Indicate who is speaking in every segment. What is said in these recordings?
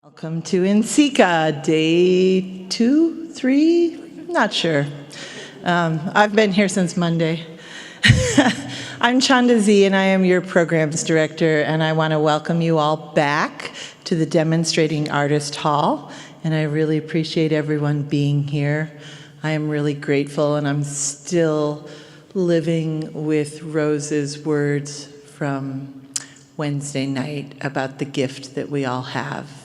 Speaker 1: Welcome to NCCA, day 2, 3, not sure. I've been here since Monday. I'm Chanda Z, and I am your programs director, and I want to welcome you all back to the Demonstrating Artist Hall, and I really appreciate everyone being here. I am really grateful, and I'm still living with Rose's words from Wednesday night about the gift that we all have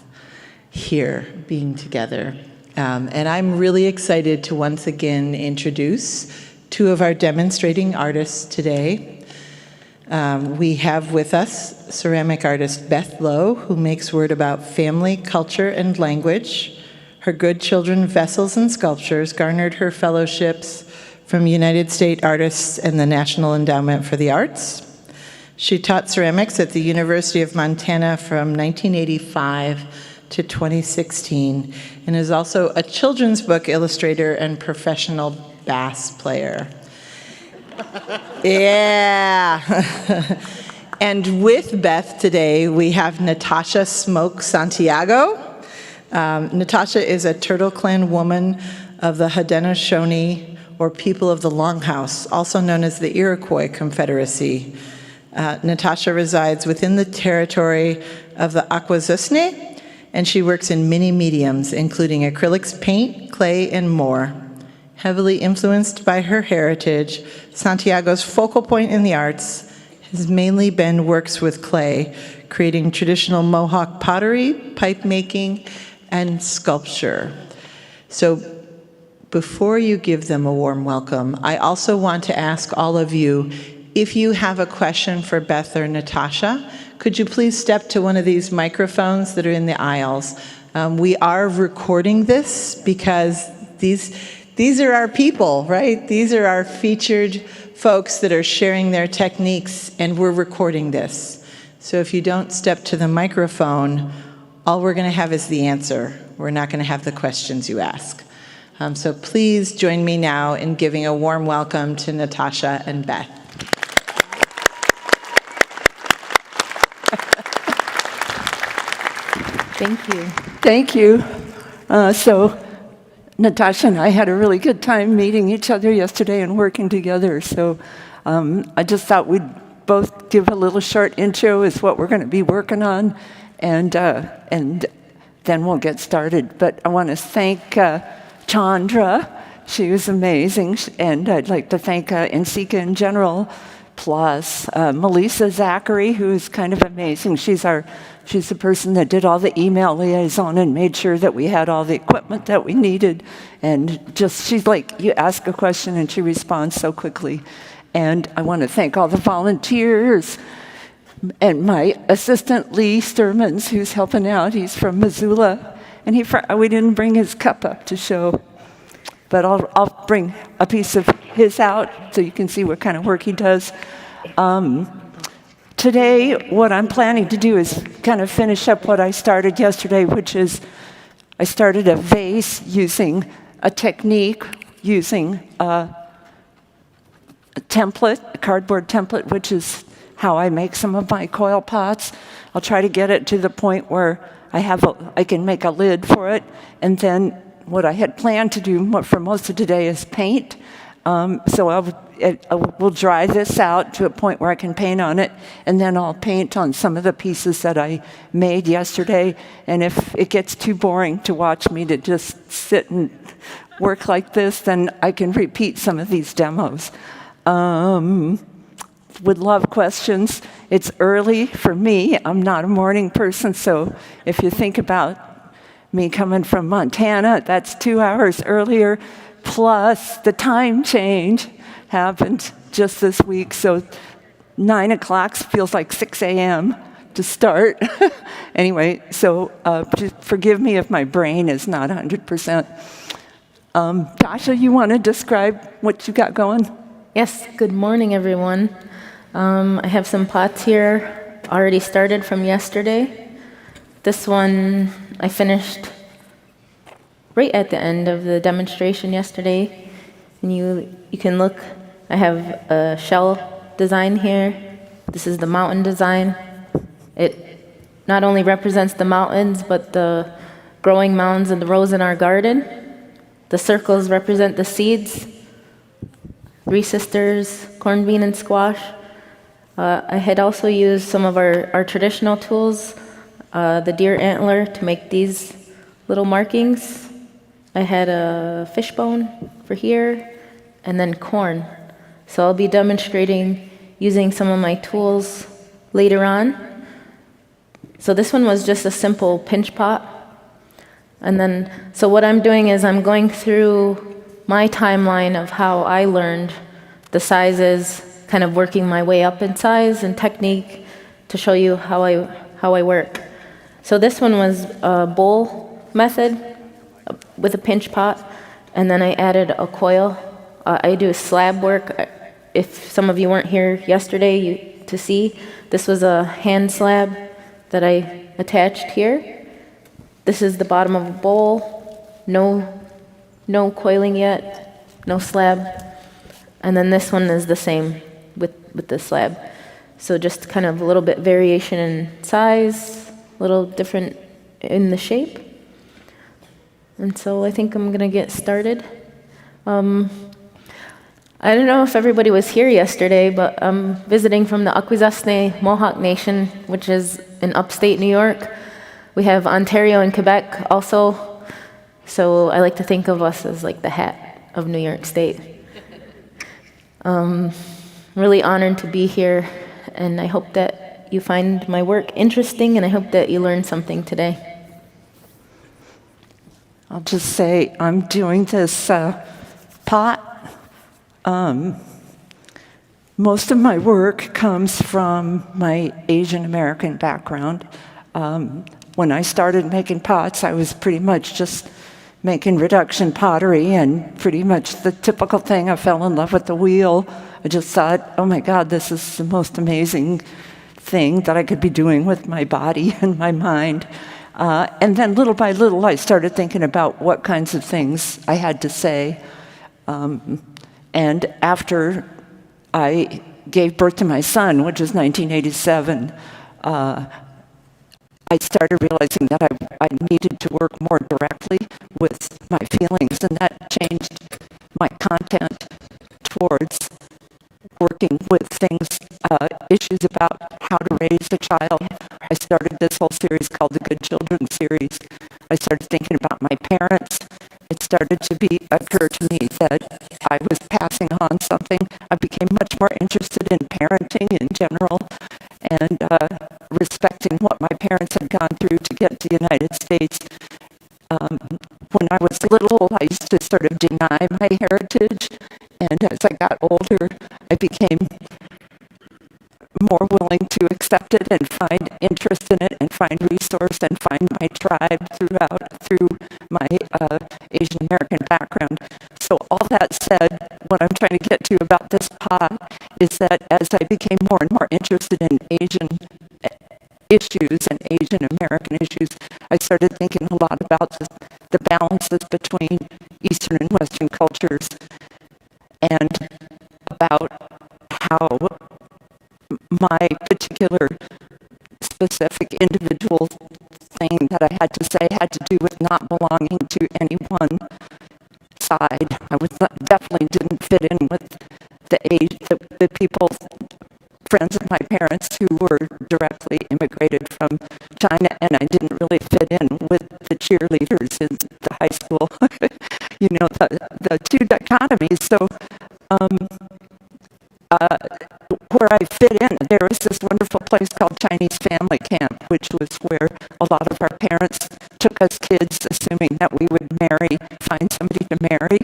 Speaker 1: here being together. And I'm really excited to once again introduce two of our demonstrating artists today. We have with us ceramic artist Beth Lo, who makes word about family, culture, and language. Her Good Children vessels and sculptures garnered her fellowships from United States Artists and the National Endowment for the Arts. She taught ceramics at the University of Montana from 1985 to 2016, and is also a children's book illustrator and professional bass player. Yeah. And with Beth today, we have Natasha Smoke Santiago. Natasha is a Turtle Clan woman of the Haudenosaunee, or people of the Longhouse, also known as the Iroquois Confederacy. Natasha resides within the territory of the Akwesasne, and she works in many mediums, including acrylics, paint, clay, and more. Heavily influenced by her heritage, Santiago's focal point in the arts has mainly been works with clay, creating traditional Mohawk pottery, pipe making, and sculpture. So before you give them a warm welcome, I also want to ask all of you, if you have a question for Beth or Natasha, could you please step to one of these microphones that are in the aisles? We are recording this because these are our people, right? These are our featured folks that are sharing their techniques, and we're recording this. So if you don't step to the microphone, all we're going to have is the answer. We're not going to have the questions you ask. So please join me now in giving a warm welcome to Natasha and Beth.
Speaker 2: Thank you. Thank you. So Natasha and I had a really good time meeting each other yesterday and working together. So I just thought we'd both give a little short intro as what we're going to be working on, and then we'll get started. But I want to thank Chandra. She was amazing, and I'd like to thank NCCA in general, plus Melissa Zachary, who is kind of amazing. She's the person that did all the email liaison and made sure that we had all the equipment that we needed. And just, she's like, you ask a question and she responds so quickly. And I want to thank all the volunteers and my assistant, Lee Sturmans, who's helping out. He's from Missoula. And we didn't bring his cup up to show, but I'll bring a piece of his out so you can see what kind of work he does. Today, what I'm planning to do is kind of finish up what I started yesterday, which is I started a vase using a technique, using a template, a cardboard template, which is how I make some of my coil pots. I'll try to get it to the point where I can make a lid for it, and then what I had planned to do for most of today is paint. So we'll dry this out to a point where I can paint on it, and then I'll paint on some of the pieces that I made yesterday. And if it gets too boring to watch me to just sit and work like this, then I can repeat some of these demos. Would love questions. It's early for me. I'm not a morning person, so if you think about me coming from Montana, that's 2 hours earlier. Plus, the time change happened just this week, so 9 o'clock feels like 6 a.m. to start. Anyway, so just forgive me if my brain is not 100%. Tasha, you want to describe what you got going?
Speaker 3: Yes, good morning, everyone. I have some pots here already started from yesterday. This one I finished right at the end of the demonstration yesterday. And you can look, I have a shell design here. This is the mountain design. It not only represents the mountains, but the growing mounds and the rows in our garden. The circles represent the seeds, three sisters, corn, bean, and squash. I had also used some of our traditional tools, the deer antler, to make these little markings. I had a fishbone for here, and then corn. So I'll be demonstrating using some of my tools later on. So this one was just a simple pinch pot. And then, so what I'm doing is I'm going through my timeline of how I learned the sizes, kind of working my way up in size and technique to show you how I work. So this one was a bowl method with a pinch pot, and then I added a coil. I do slab work. If some of you weren't here yesterday to see, this was a hand slab that I attached here. This is the bottom of a bowl, no coiling yet, no slab. And then this one is the same with the slab. So just kind of a little bit variation in size, a little different in the shape. And so I think I'm gonna get started. I don't know if everybody was here yesterday, but I'm visiting from the Akwesasne Mohawk Nation, which is in upstate New York. We have Ontario and Quebec also, so I like to think of us as like the hat of New York State. Really honored to be here, and I hope that you find my work interesting, and I hope that you learned something today.
Speaker 2: I'll just say I'm doing this pot. Most of my work comes from my Asian American background. When I started making pots, I was pretty much just making reduction pottery, and pretty much the typical thing. I fell in love with the wheel. I just thought, oh my God, this is the most amazing thing that I could be doing with my body and my mind. And then little by little, I started thinking about what kinds of things I had to say. And after I gave birth to my son, which was 1987, I started realizing that I needed to work more directly with my feelings, and that changed my content towards working with things, issues about how to raise a child. I started this whole series called the Good Children series. I started thinking about my parents. It started to occur to me that I was passing on something. I became much more interested in parenting in general, and respecting what my parents had gone through to get to the United States. When I was little, I used to sort of deny my heritage, and as I got older, I became more willing to accept it and find interest in it and find resource and find my tribe through my Asian American background. So all that said, what I'm trying to get to about this pot is that as I became more and more interested in Asian issues and Asian American issues, I started thinking a lot about the balances between Eastern and Western cultures, and about how my particular specific individual thing that I had to say had to do with not belonging to any one side. Definitely didn't fit in with the people, friends of my parents who were directly immigrated from China, and I didn't really fit in with the cheerleaders in the high school. The two dichotomies. So where I fit in, there was this wonderful place called Chinese Family Camp, which was where a lot of our parents took us kids, assuming that we would find somebody to marry.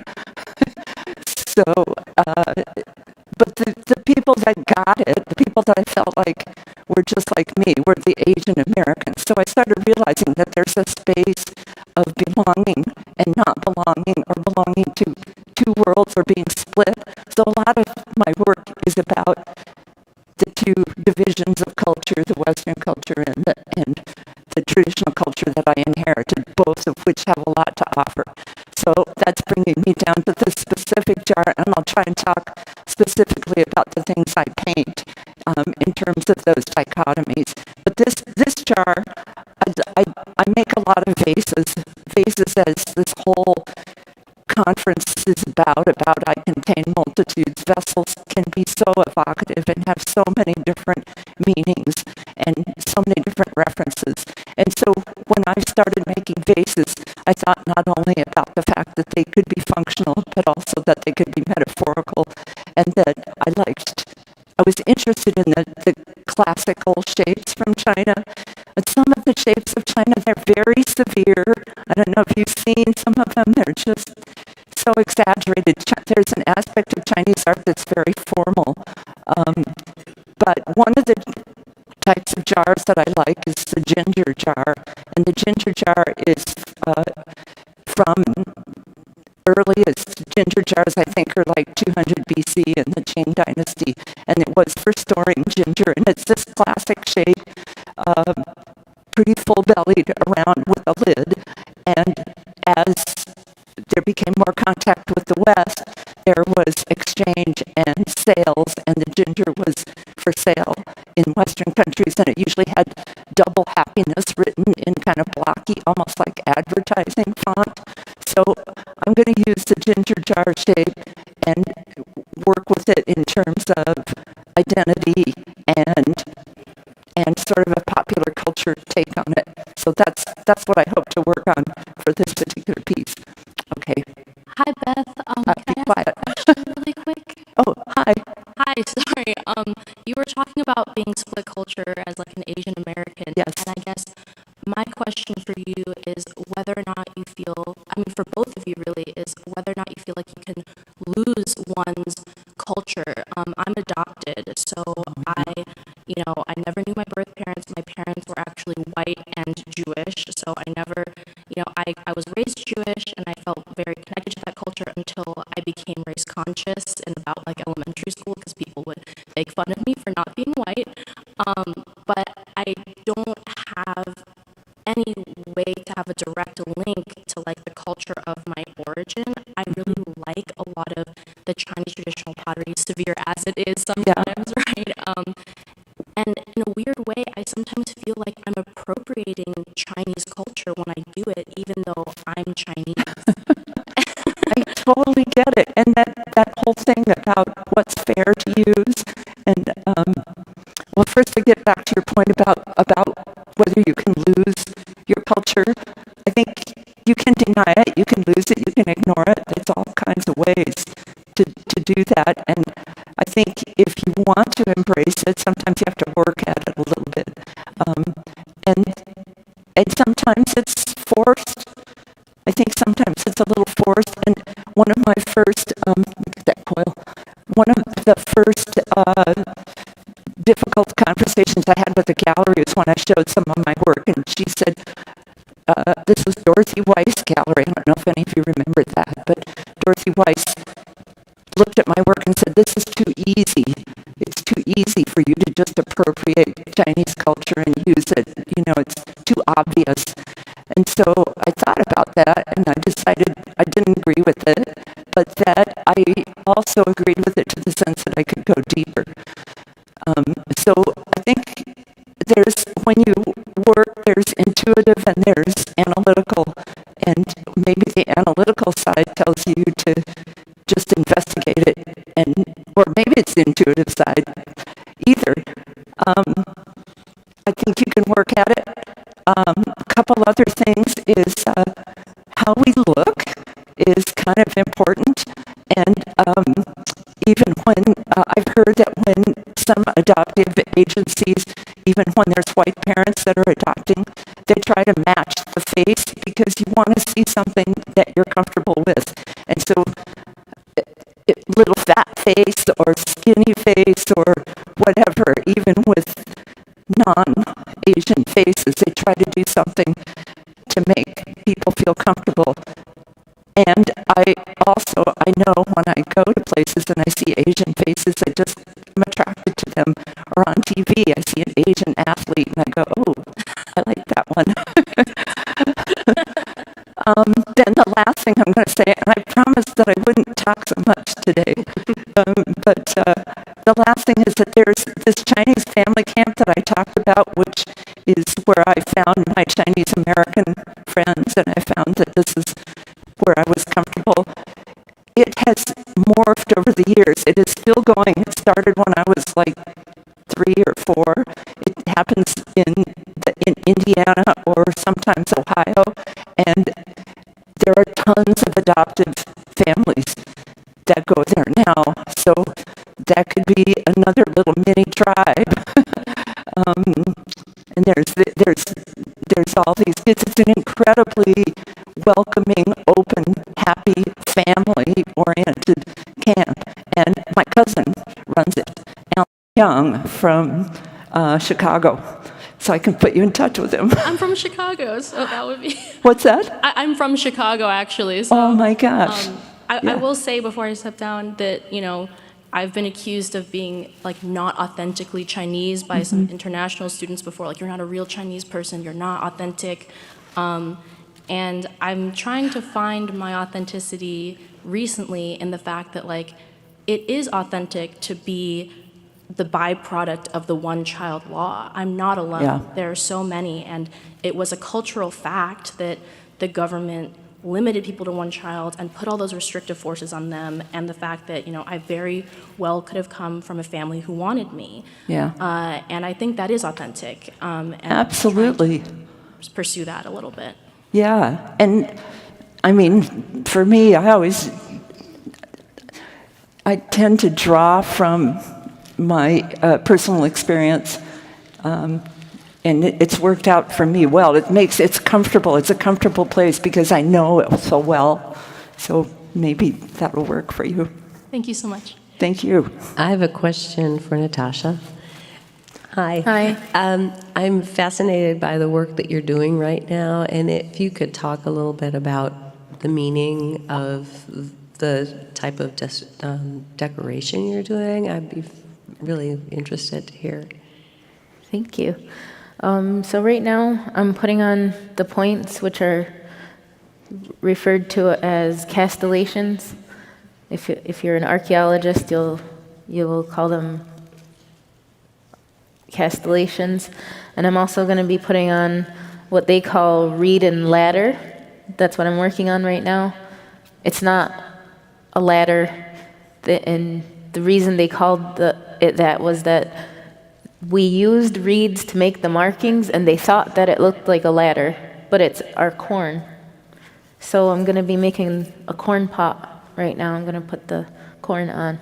Speaker 2: So, but the people that got it, the people that I felt like were just like me, were the Asian Americans. So I started realizing that there's a space of belonging and not belonging, or belonging to two worlds, or being split. So a lot of my work is about the two divisions of culture, the Western culture and the traditional culture that I inherited, both of which have a lot to offer. So that's bringing me down to this specific jar, and I'll try and talk specifically about the things I paint in terms of those dichotomies. But this jar, I make a lot of vases. Vases, as this whole conference is about I contain multitudes. Vessels can be so evocative and have so many different meanings and so many different references. And so when I started making vases, I thought not only about the fact that they could be functional, but also that they could be metaphorical, and that I was interested in the classical shapes from China. But some of the shapes of China, they're very severe. I don't know if you've seen some of them. They're just so exaggerated. There's an aspect of Chinese art that's very formal. But one of the types of jars that I like is the ginger jar. And the ginger jar is from earliest ginger jars, I think, are like 200 BC in the Qing Dynasty. And it was for storing ginger. And it's this classic shape, pretty full-bellied around with a lid. And as there became more contact with the West, there was exchange and sales, and the ginger was for sale in Western countries, and it usually had double happiness written in kind of blocky, almost like advertising font. So I'm going to use the ginger jar shape and work with it in terms of identity and sort of a popular culture take on it. So that's what I hope to work on for this particular piece. Okay.
Speaker 4: Hi, Beth.
Speaker 2: Be
Speaker 4: Can I ask
Speaker 2: quiet.
Speaker 4: a question really quick?
Speaker 2: Oh, hi.
Speaker 4: Hi, sorry. You were talking about being split culture as like an Asian American.
Speaker 2: Yes.
Speaker 4: And I guess my question for you is whether or not you feel, I mean, for both of you really, is whether or not you feel like you can lose one's culture. I'm adopted, so I never knew my birth parents. My parents were actually white and Jewish, so I never, I was raised Jewish, and I felt very connected to that culture until I became race conscious in about like elementary school, because people would make fun of me for not being white. But I don't have any way to have a direct link to like the culture of my origin. I really like a lot of the Chinese traditional pottery, severe as it is sometimes, right? And in a weird way, I sometimes feel like I'm appropriating Chinese culture when I do it, even though I'm Chinese.
Speaker 2: I totally get it. And that whole thing about what's fair to use. And, well, first to get back to your point about whether you can lose your culture. I think you can deny it, you can lose it, you can ignore it. There's all kinds of ways to do that. And I think if you want to embrace it, sometimes you have to work at it a little bit. And sometimes it's forced. I think sometimes it's a little forced. And one of my first, that coil, one of the first difficult conversations I had with the gallery was when I showed some of my work, and she said, this was Dorothy Weiss Gallery. I don't know if any of you remember that, but Dorothy Weiss looked at my work and said, this is too easy. It's too easy for you to just appropriate Chinese culture and use it. It's too obvious. And so I thought about that, and I decided I didn't agree with it, but that I also agreed with it to the sense that I could go deeper. So I think when you work, there's intuitive and there's analytical, and maybe the analytical side tells you to just investigate it, or maybe it's the intuitive side. Either. I think you can work at it. A couple other things is how we look is kind of important, and even when I've heard that when some adoptive agencies, even when there's white parents that are adopting, they try to match the face because you want to see something that you're comfortable with. And so little fat face or skinny face or whatever, even with non-Asian faces, they try to do something to make people feel comfortable. And I know when I go to places and I see Asian faces, I'm attracted to them. Or on TV, I see an Asian athlete and I go, oh, I like that one. Then the last thing I'm going to say, and I promised that I wouldn't talk so much today, but the last thing is that there's this Chinese family camp that I talked about, which is where I found my Chinese American friends, and I found that this is where I was comfortable. It has morphed over the years. It is still going. It started when I was like 3 or 4. It happens in Indiana or sometimes Ohio, and there are tons of adoptive families that go there now. So that could be another little mini tribe. And there's all these kids. It's an incredibly welcoming, open, happy, family-oriented camp. And my cousin runs it, Alan Young from Chicago. So I can put you in touch with him.
Speaker 4: I'm from Chicago, so that would be.
Speaker 2: What's that?
Speaker 4: I'm from Chicago, actually. So,
Speaker 2: Oh my gosh.
Speaker 4: I will say before I step down that, I've been accused of being like not authentically Chinese by some international students before. Like, you're not a real Chinese person, you're not authentic. And I'm trying to find my authenticity recently in the fact that, like, it is authentic to be the byproduct of the one-child law. I'm not alone.
Speaker 2: Yeah.
Speaker 4: There are so many, and it was a cultural fact that the government limited people to one child and put all those restrictive forces on them, and the fact that, I very well could have come from a family who wanted me.
Speaker 2: Yeah.
Speaker 4: And I think that is authentic. And
Speaker 2: Absolutely.
Speaker 4: trying to pursue that a little bit.
Speaker 2: Yeah. And I mean, for me, I tend to draw from my personal experience, and it's worked out for me well. It's comfortable. It's a comfortable place because I know it so well. So maybe that'll work for you.
Speaker 4: Thank you so much.
Speaker 2: Thank you.
Speaker 5: I have a question for Natasha. Hi.
Speaker 3: Hi.
Speaker 5: I'm fascinated by the work that you're doing right now, and if you could talk a little bit about the meaning of the type of decoration you're doing, I'd be really interested to hear.
Speaker 3: Thank you. So right now, I'm putting on the points, which are referred to as castellations. If you're an archaeologist, you'll call them castellations. And I'm also going to be putting on what they call reed and ladder. That's what I'm working on right now. It's not a ladder, and the reason they called it that was that we used reeds to make the markings, and they thought that it looked like a ladder, but it's our corn. So I'm going to be making a corn pot right now. I'm going to put the corn on.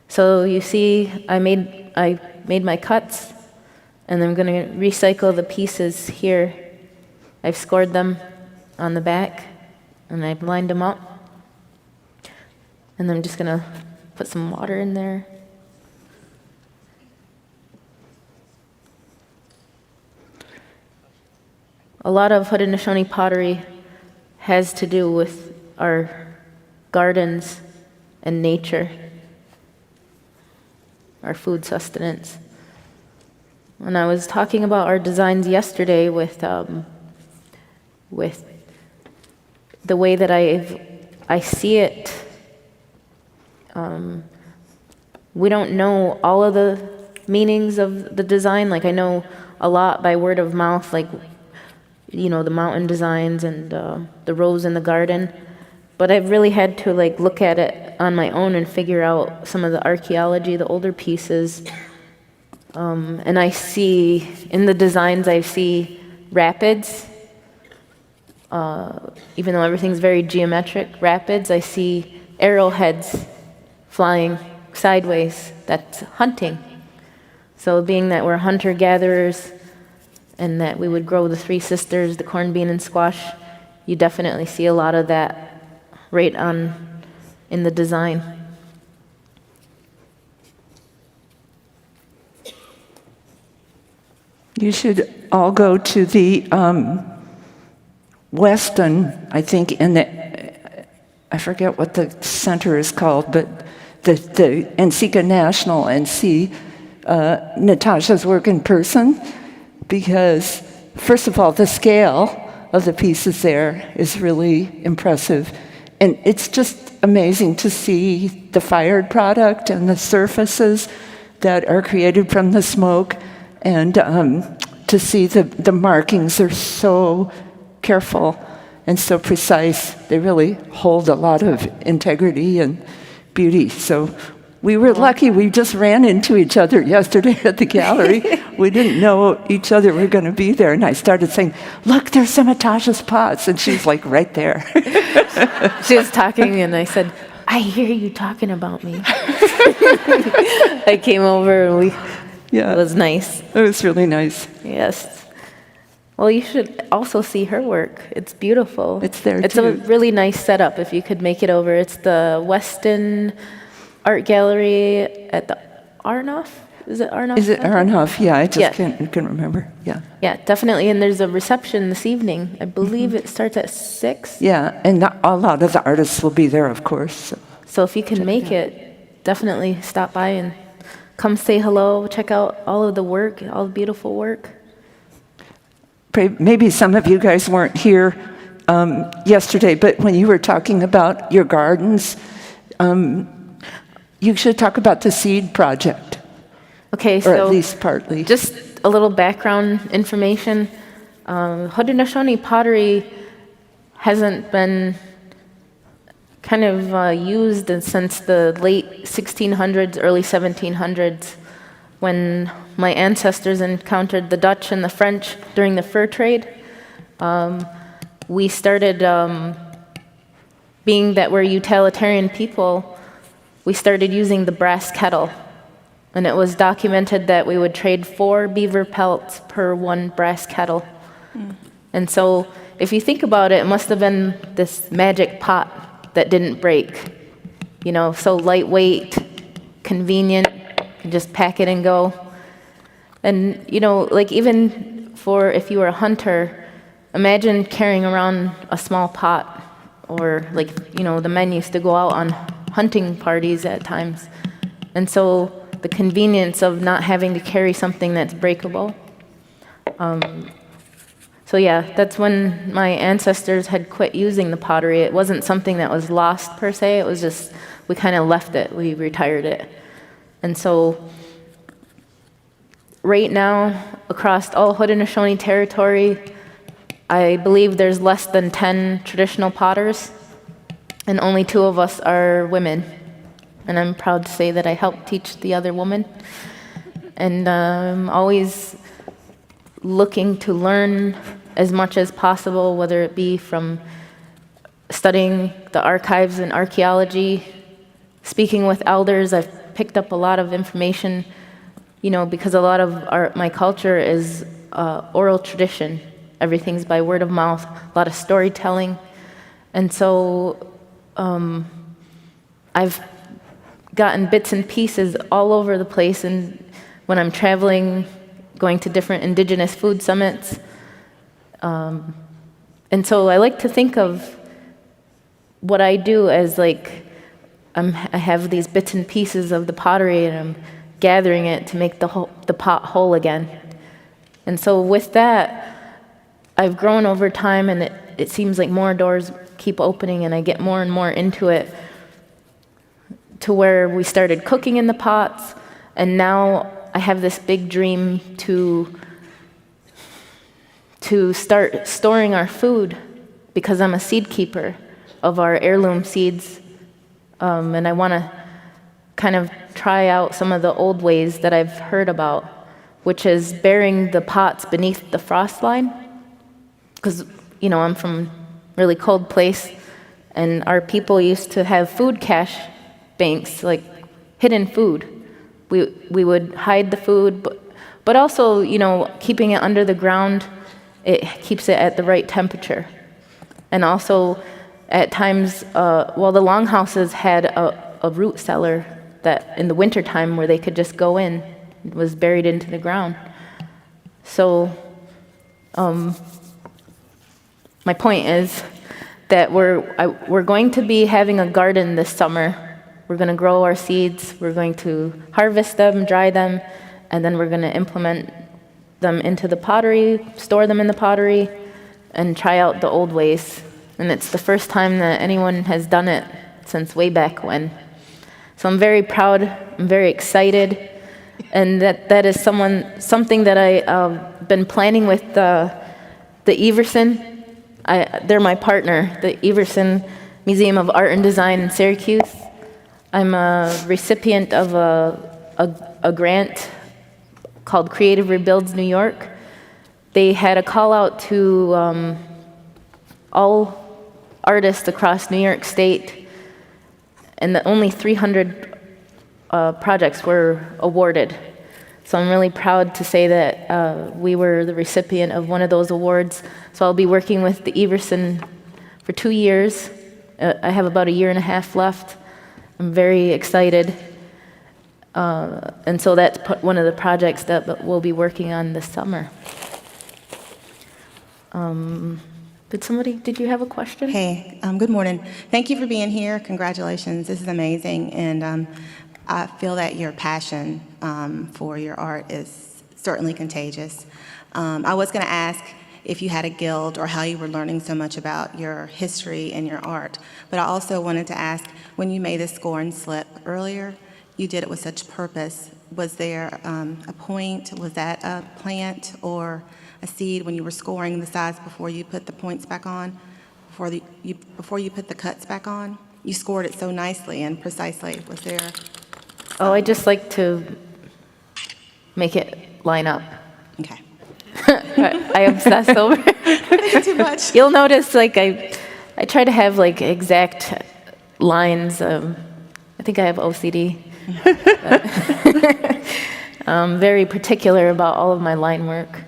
Speaker 3: So you see, I made my cuts, and I'm going to recycle the pieces here. I've scored them on the back, and I've lined them up. And I'm just going to put some water in there. A lot of Haudenosaunee pottery has to do with our gardens and nature, our food sustenance. When I was talking about our designs yesterday with the way that I see it, we don't know all of the meanings of the design. Like, I know a lot by word of mouth, like, the mountain designs and the rose in the garden. But I've really had to look at it on my own and figure out some of the archaeology, the older pieces. And I see, in the designs, I see rapids. Even though everything's very geometric, rapids, I see arrowheads flying sideways. That's hunting. So being that we're hunter-gatherers and that we would grow the three sisters, the corn, bean, and squash, you definitely see a lot of that right on in the design.
Speaker 2: You should all go to the Weston, I think, I forget what the center is called, but the Ensika National, and see Natasha's work in person, because, first of all, the scale of the pieces there is really impressive. And it's just amazing to see the fired product and the surfaces that are created from the smoke. And to see the markings are so careful and so precise. They really hold a lot of integrity and beauty. So we were lucky. We just ran into each other yesterday at the gallery. We didn't know each other were going to be there. And I started saying, look, there's some Natasha's pots. And she's like right there.
Speaker 3: She was talking, and I said, I hear you talking about me. I came over, and
Speaker 2: Yeah,
Speaker 3: it was nice.
Speaker 2: it was really nice.
Speaker 3: Yes. Well, you should also see her work. It's beautiful.
Speaker 2: It's there,
Speaker 3: It's a
Speaker 2: too.
Speaker 3: really nice setup if you could make it over. It's the Weston Art Gallery at the Arnoff. Is it Arnoff?
Speaker 2: Is it
Speaker 3: Center?
Speaker 2: Aronhoff? Yeah, I just
Speaker 3: Yeah.
Speaker 2: can't remember. Yeah.
Speaker 3: Yeah, definitely. And there's a reception this evening. I believe it starts at 6.
Speaker 2: Yeah, and a lot of the artists will be there, of course. So.
Speaker 3: So if you can make it, definitely stop by and come say hello, check out all of the work, all the beautiful work.
Speaker 2: Maybe some of you guys weren't here yesterday, but when you were talking about your gardens, you should talk about the seed project,
Speaker 3: Okay,
Speaker 2: or
Speaker 3: so
Speaker 2: at least partly.
Speaker 3: just a little background information. Haudenosaunee pottery hasn't been kind of used since the late 1600s, early 1700s, when my ancestors encountered the Dutch and the French during the fur trade. We started, being that we're utilitarian people, we started using the brass kettle. And it was documented that we would trade 4 beaver pelts per 1 brass kettle. And so if you think about it, it must have been this magic pot that didn't break. You know, so lightweight, convenient, you just pack it and go. And, you know, like even for if you were a hunter, imagine carrying around a small pot, or like, you know, the men used to go out on hunting parties at times. And so the convenience of not having to carry something that's breakable. So yeah, that's when my ancestors had quit using the pottery. It wasn't something that was lost per se, it was just, we kind of left it, we retired it. And so right now, across all Haudenosaunee territory, I believe there's less than 10 traditional potters, and only 2 of us are women. And I'm proud to say that I helped teach the other woman. And I'm always looking to learn as much as possible, whether it be from studying the archives and archaeology, speaking with elders. I've picked up a lot of information, you know, because a lot of my culture is oral tradition. Everything's by word of mouth, a lot of storytelling. And so I've gotten bits and pieces all over the place, and when I'm traveling, going to different indigenous food summits. And so I like to think of what I do as like, I have these bits and pieces of the pottery, and I'm gathering it to make the pot whole again. And so with that, I've grown over time, and it seems like more doors keep opening, and I get more and more into it, to where we started cooking in the pots, and now I have this big dream to start storing our food, because I'm a seed keeper of our heirloom seeds, and I want to kind of try out some of the old ways that I've heard about, which is burying the pots beneath the frost line, because, you know, I'm from a really cold place, and our people used to have food cache banks, like hidden food. We would hide the food, but also, you know, keeping it under the ground, it keeps it at the right temperature. And also, at times, the longhouses had a root cellar that in the wintertime where they could just go in. It was buried into the ground. So my point is that we're going to be having a garden this summer. We're going to grow our seeds, we're going to harvest them, dry them, and then we're going to implement them into the pottery, store them in the pottery, and try out the old ways. And it's the first time that anyone has done it since way back when. So I'm very proud, I'm very excited, And that is something that I've been planning with the Everson. They're my partner, the Everson Museum of Art and Design in Syracuse. I'm a recipient of a grant called Creative Rebuilds New York. They had a call out to all artists across New York State, and only 300 projects were awarded. So I'm really proud to say that we were the recipient of one of those awards. So I'll be working with the Everson for 2 years. I have about a year and a half left. I'm very excited. And so that's one of the projects that we'll be working on this summer. Did you have a question?
Speaker 6: Hey, good morning. Thank you for being here. Congratulations. This is amazing. And I feel that your passion for your art is certainly contagious. I was going to ask if you had a guild or how you were learning so much about your history and your art. But I also wanted to ask, when you made the scorn slip earlier, you did it with such purpose. Was there a point? Was that a plant or a seed when you were scoring the sides before you put the points back on? Before you put the cuts back on? You scored it so nicely and precisely. Was there...
Speaker 3: Oh, I just like to make it line up.
Speaker 6: Okay.
Speaker 3: I obsess over
Speaker 6: It's too much.
Speaker 3: You'll notice, like, I try to have, like, exact lines. I think I have OCD. I'm very particular about all of my line work.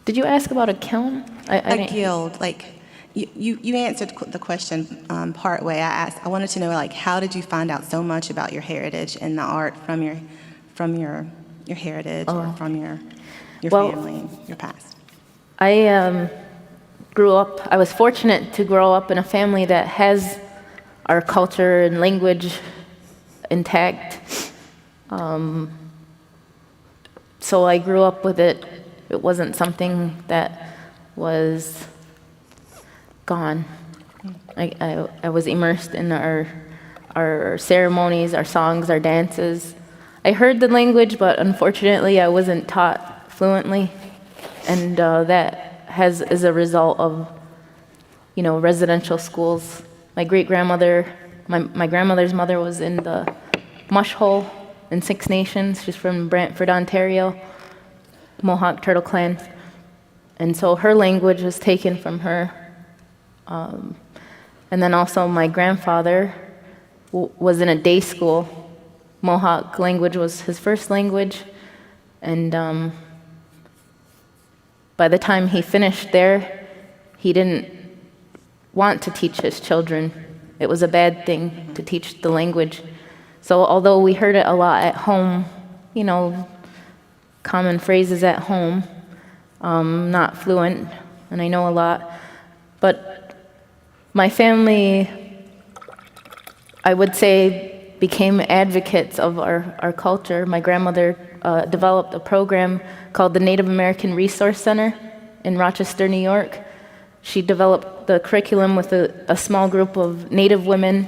Speaker 3: Did you ask about a kiln?
Speaker 6: A guild, like, you answered the question part way. I wanted to know, like, how did you find out so much about your heritage and the art from your heritage or from your family, your past?
Speaker 3: I was fortunate to grow up in a family that has our culture and language intact. So I grew up with it. It wasn't something that was gone. I was immersed in our ceremonies, our songs, our dances. I heard the language, but unfortunately I wasn't taught fluently, and that is a result of, residential schools. My great-grandmother, my grandmother's mother was in the mush hole in Six Nations. She's from Brantford, Ontario, Mohawk Turtle Clan. And so her language was taken from her. And then also my grandfather was in a day school. Mohawk language was his first language. And by the time he finished there, he didn't want to teach his children. It was a bad thing to teach the language. So although we heard it a lot at home, common phrases at home, not fluent, and I know a lot, but my family, I would say, became advocates of our culture. My grandmother developed a program called the Native American Resource Center in Rochester, New York. She developed the curriculum with a small group of Native women.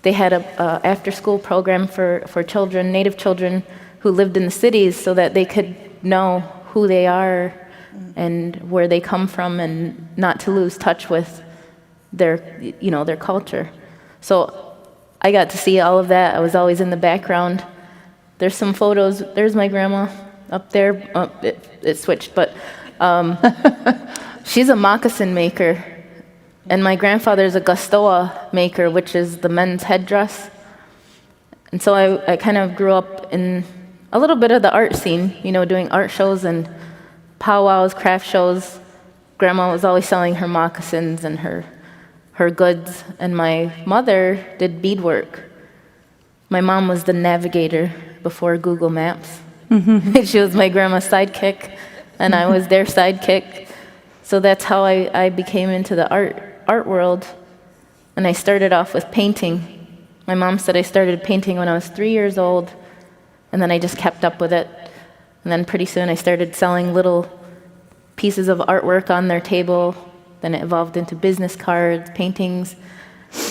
Speaker 3: They had a after-school program for children, Native children, who lived in the cities so that they could know who they are and where they come from and not to lose touch with their culture. So I got to see all of that. I was always in the background. There's some photos. There's my grandma up there. Oh, it switched, but she's a moccasin maker. And my grandfather's a gustoa maker, which is the men's headdress. And so I kind of grew up in a little bit of the art scene, doing art shows and powwows, craft shows. Grandma was always selling her moccasins and her goods. And my mother did beadwork. My mom was the navigator before Google Maps. She was my grandma's sidekick, and I was their sidekick. So that's how I became into the art world. And I started off with painting. My mom said I started painting when I was 3 years old, and then I just kept up with it. And then pretty soon I started selling little pieces of artwork on their table. Then it evolved into business cards, paintings.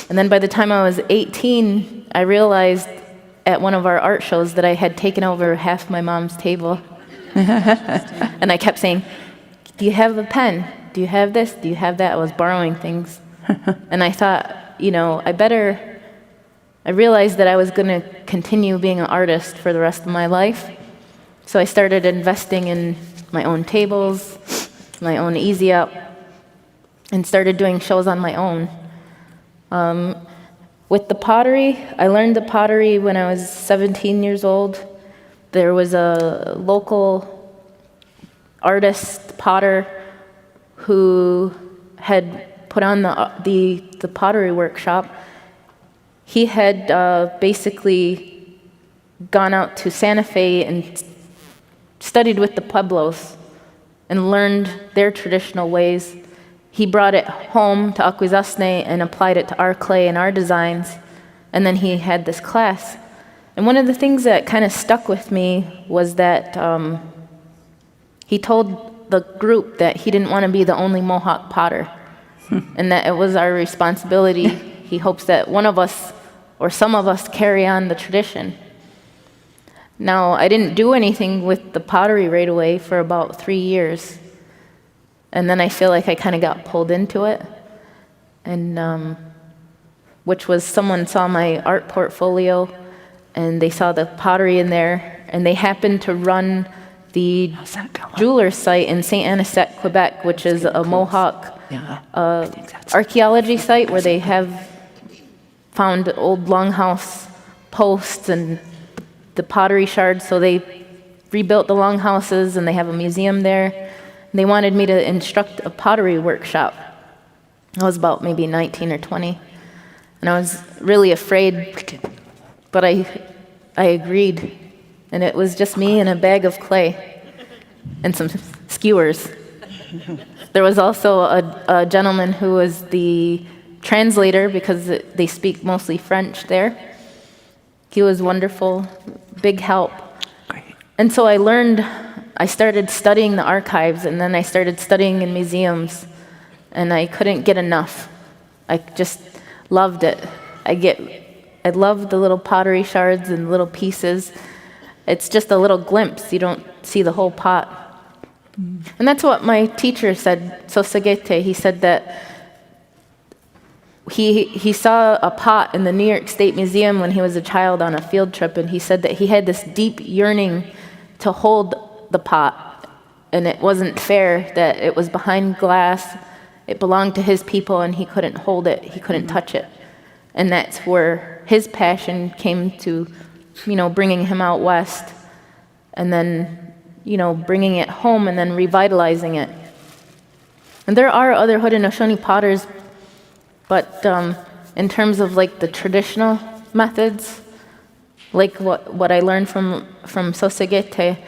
Speaker 3: And then by the time I was 18, I realized at one of our art shows that I had taken over half my mom's table. And I kept saying, do you have a pen? Do you have this? Do you have that? I was borrowing things. And I thought, I realized that I was going to continue being an artist for the rest of my life. So I started investing in my own tables, my own Easy Up, and started doing shows on my own. With the pottery, I learned the pottery when I was 17 years old. There was a local artist potter who had put on the pottery workshop. He had basically gone out to Santa Fe and studied with the Pueblos and learned their traditional ways. He brought it home to Akwesasne and applied it to our clay and our designs, and then he had this class. And one of the things that kind of stuck with me was that he told the group that he didn't want to be the only Mohawk potter, and that it was our responsibility. He hopes that one of us or some of us carry on the tradition. Now, I didn't do anything with the pottery right away for about 3 years. And then I feel like I kind of got pulled into it. And which was someone saw my art portfolio and they saw the pottery in there, and they happened to run the jeweler site in St. Anisette, Quebec, which is a Mohawk archaeology site where they have found old longhouse posts and the pottery shards. So they rebuilt the longhouses and they have a museum there. They wanted me to instruct a pottery workshop. I was about maybe 19 or 20. And I was really afraid, but I agreed. And it was just me and a bag of clay and some skewers. There was also a gentleman who was the translator, because they speak mostly French there. He was wonderful, big help. And so I started studying the archives, and then I started studying in museums, and I couldn't get enough. I just loved it. I love the little pottery shards and little pieces. It's just a little glimpse. You don't see the whole pot. And that's what my teacher said, Sosagete. He said that he saw a pot in the New York State Museum when he was a child on a field trip, and he said that he had this deep yearning to hold the pot, and it wasn't fair that it was behind glass. It belonged to his people, and he couldn't hold it. He couldn't touch it. And that's where his passion came to, bringing him out west, and then, bringing it home and then revitalizing it. And there are other Haudenosaunee potters, but in terms of like the traditional methods, like what I learned from Sosagete,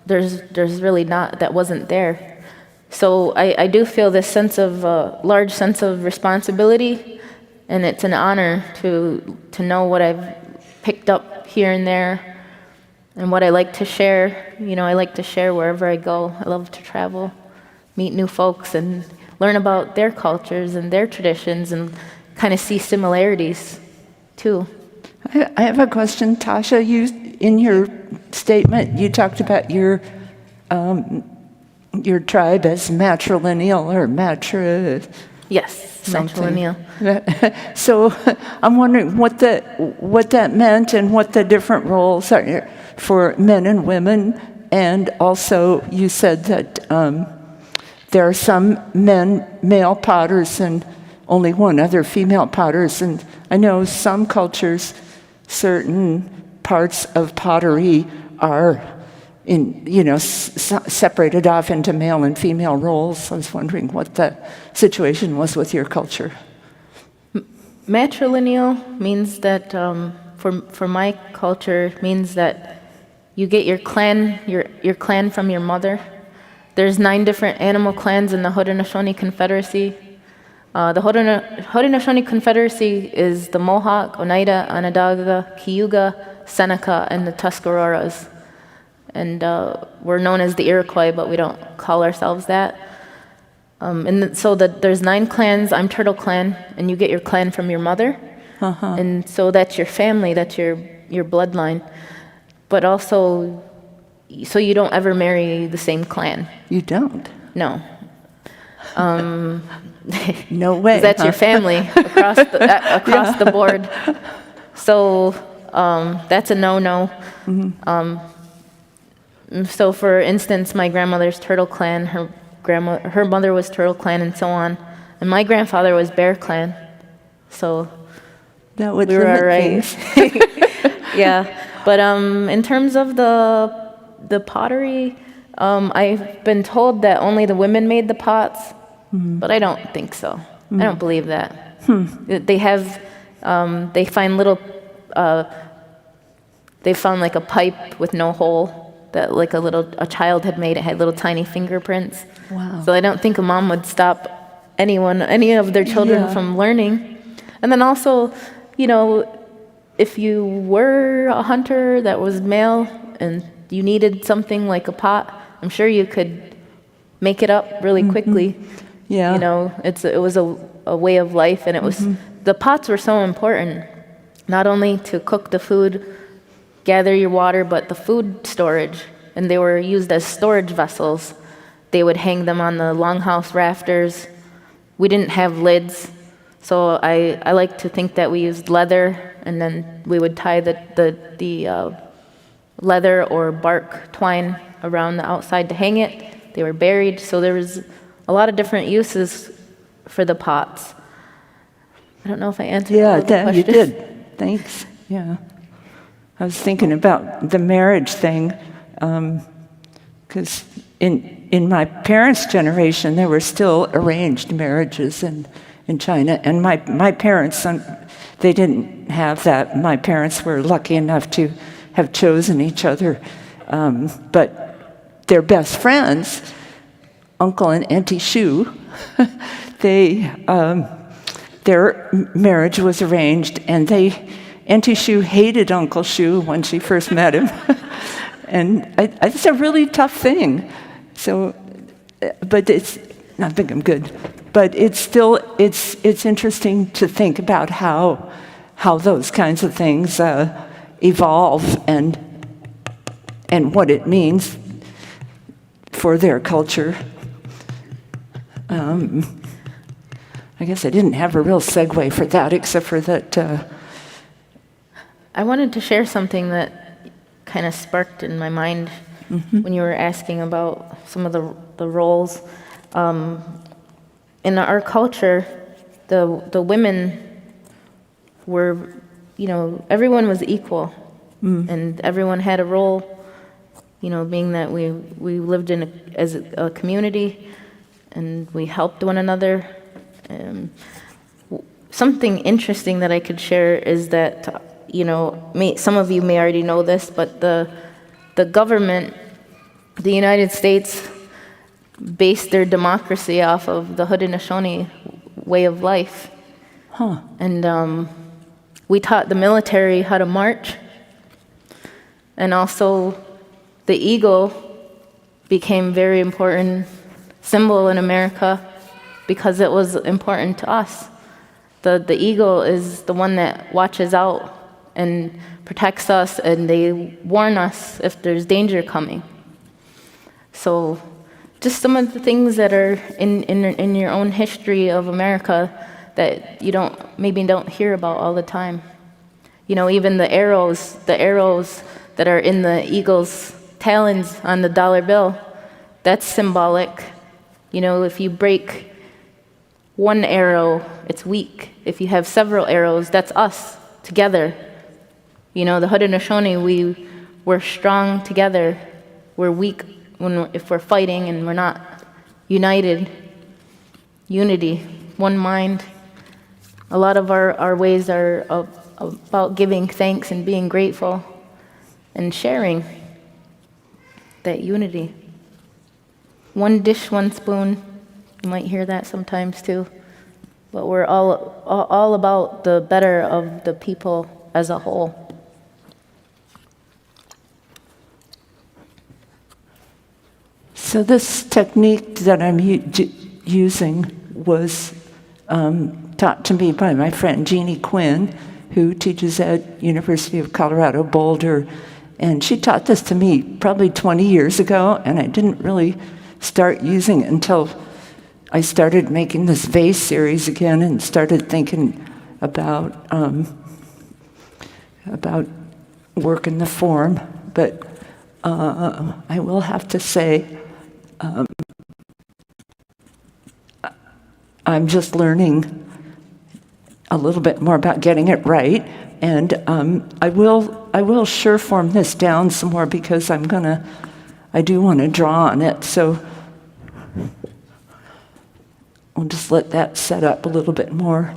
Speaker 3: there's really not, that wasn't there. So I do feel this large sense of responsibility, and it's an honor to know what I've picked up here and there, and what I like to share. I like to share wherever I go. I love to travel, meet new folks, and learn about their cultures and their traditions, and kind of see similarities too.
Speaker 2: I have a question, Tasha. In your statement, you talked about your tribe as matrilineal or
Speaker 3: Yes, matrilineal.
Speaker 2: So I'm wondering what that meant and what the different roles are for men and women. And also, you said that there are some male potters and only one other female potters. And I know some cultures, certain parts of pottery are separated off into male and female roles. I was wondering what the situation was with your culture.
Speaker 3: Matrilineal means that, for my culture, means that you get your clan from your mother. There's 9 different animal clans in the Haudenosaunee Confederacy. The Haudenosaunee Confederacy is the Mohawk, Oneida, Onondaga, Cayuga, Seneca, and the Tuscaroras. And we're known as the Iroquois, but we don't call ourselves that. So there's 9 clans. I'm Turtle Clan, and you get your clan from your mother. And so that's your family, that's your bloodline. But also, so you don't ever marry the same clan.
Speaker 2: You don't?
Speaker 3: No.
Speaker 2: No way.
Speaker 3: That's your family across the board. So that's a no-no. So for instance, my grandmother's Turtle Clan, her mother was Turtle Clan, and so on. And my grandfather was Bear Clan. So
Speaker 2: that would
Speaker 3: we were all right.
Speaker 2: things.
Speaker 3: Yeah. But in terms of the pottery, I've been told that only the women made the pots, but I don't think so. I don't believe that. They have, they find little, they found like a pipe with no hole that like a child had made. It had little tiny fingerprints.
Speaker 2: Wow.
Speaker 3: So I don't think a mom would stop any of their children from learning. And then also, you know, if you were a hunter that was male and you needed something like a pot, I'm sure you could make it up really quickly.
Speaker 2: Yeah.
Speaker 3: You know, it was a way of life, and it was the pots were so important, not only to cook the food, gather your water, but the food storage, and they were used as storage vessels. They would hang them on the longhouse rafters. We didn't have lids, so I like to think that we used leather, and then we would tie the leather or bark twine around the outside to hang it. They were buried, so there was a lot of different uses for the pots. I don't know if I answered all of the questions.
Speaker 2: You did. Thanks. Yeah. I was thinking about the marriage thing, because in my parents' generation, there were still arranged marriages in China, and my parents, they didn't have that. My parents were lucky enough to have chosen each other, but their best friends, Uncle and Auntie Shu, their marriage was arranged, and Auntie Shu hated Uncle Shu when she first met him, and it's a really tough thing. So, but I think I'm good. But it's interesting to think about how those kinds of things evolve and what it means for their culture. I guess I didn't have a real segue for that, except for that.
Speaker 3: I wanted to share something that kind of sparked in my mind when you were asking about some of the roles. In our culture, the women were, you know, everyone was equal, and everyone had a role. You know, being that we lived as a community, and we helped one another. Something interesting that I could share is that, you know, some of you may already know this, but the government, the United States, based their democracy off of the Haudenosaunee way of life. And we taught the military how to march, and also the eagle became very important symbol in America because it was important to us. The eagle is the one that watches out and protects us, and they warn us if there's danger coming. So just some of the things that are in your own history of America that you maybe don't hear about all the time. You know, even the arrows that are in the eagle's talons on the dollar bill, that's symbolic. You know, if you break one arrow, it's weak. If you have several arrows, that's us together. You know, the Haudenosaunee, we're strong together. We're weak if we're fighting and we're not united. Unity, one mind. A lot of our ways are about giving thanks and being grateful and sharing that unity. One dish, one spoon. You might hear that sometimes too. But we're all about the better of the people as a whole.
Speaker 2: So this technique that I'm using was taught to me by my friend Jeannie Quinn, who teaches at University of Colorado Boulder. And she taught this to me probably 20 years ago, and I didn't really start using it until I started making this vase series again and started thinking about work in the form. But I will have to say, I'm just learning a little bit more about getting it right, and I will sure form this down some more because I do want to draw on it. So I'll just let that set up a little bit more.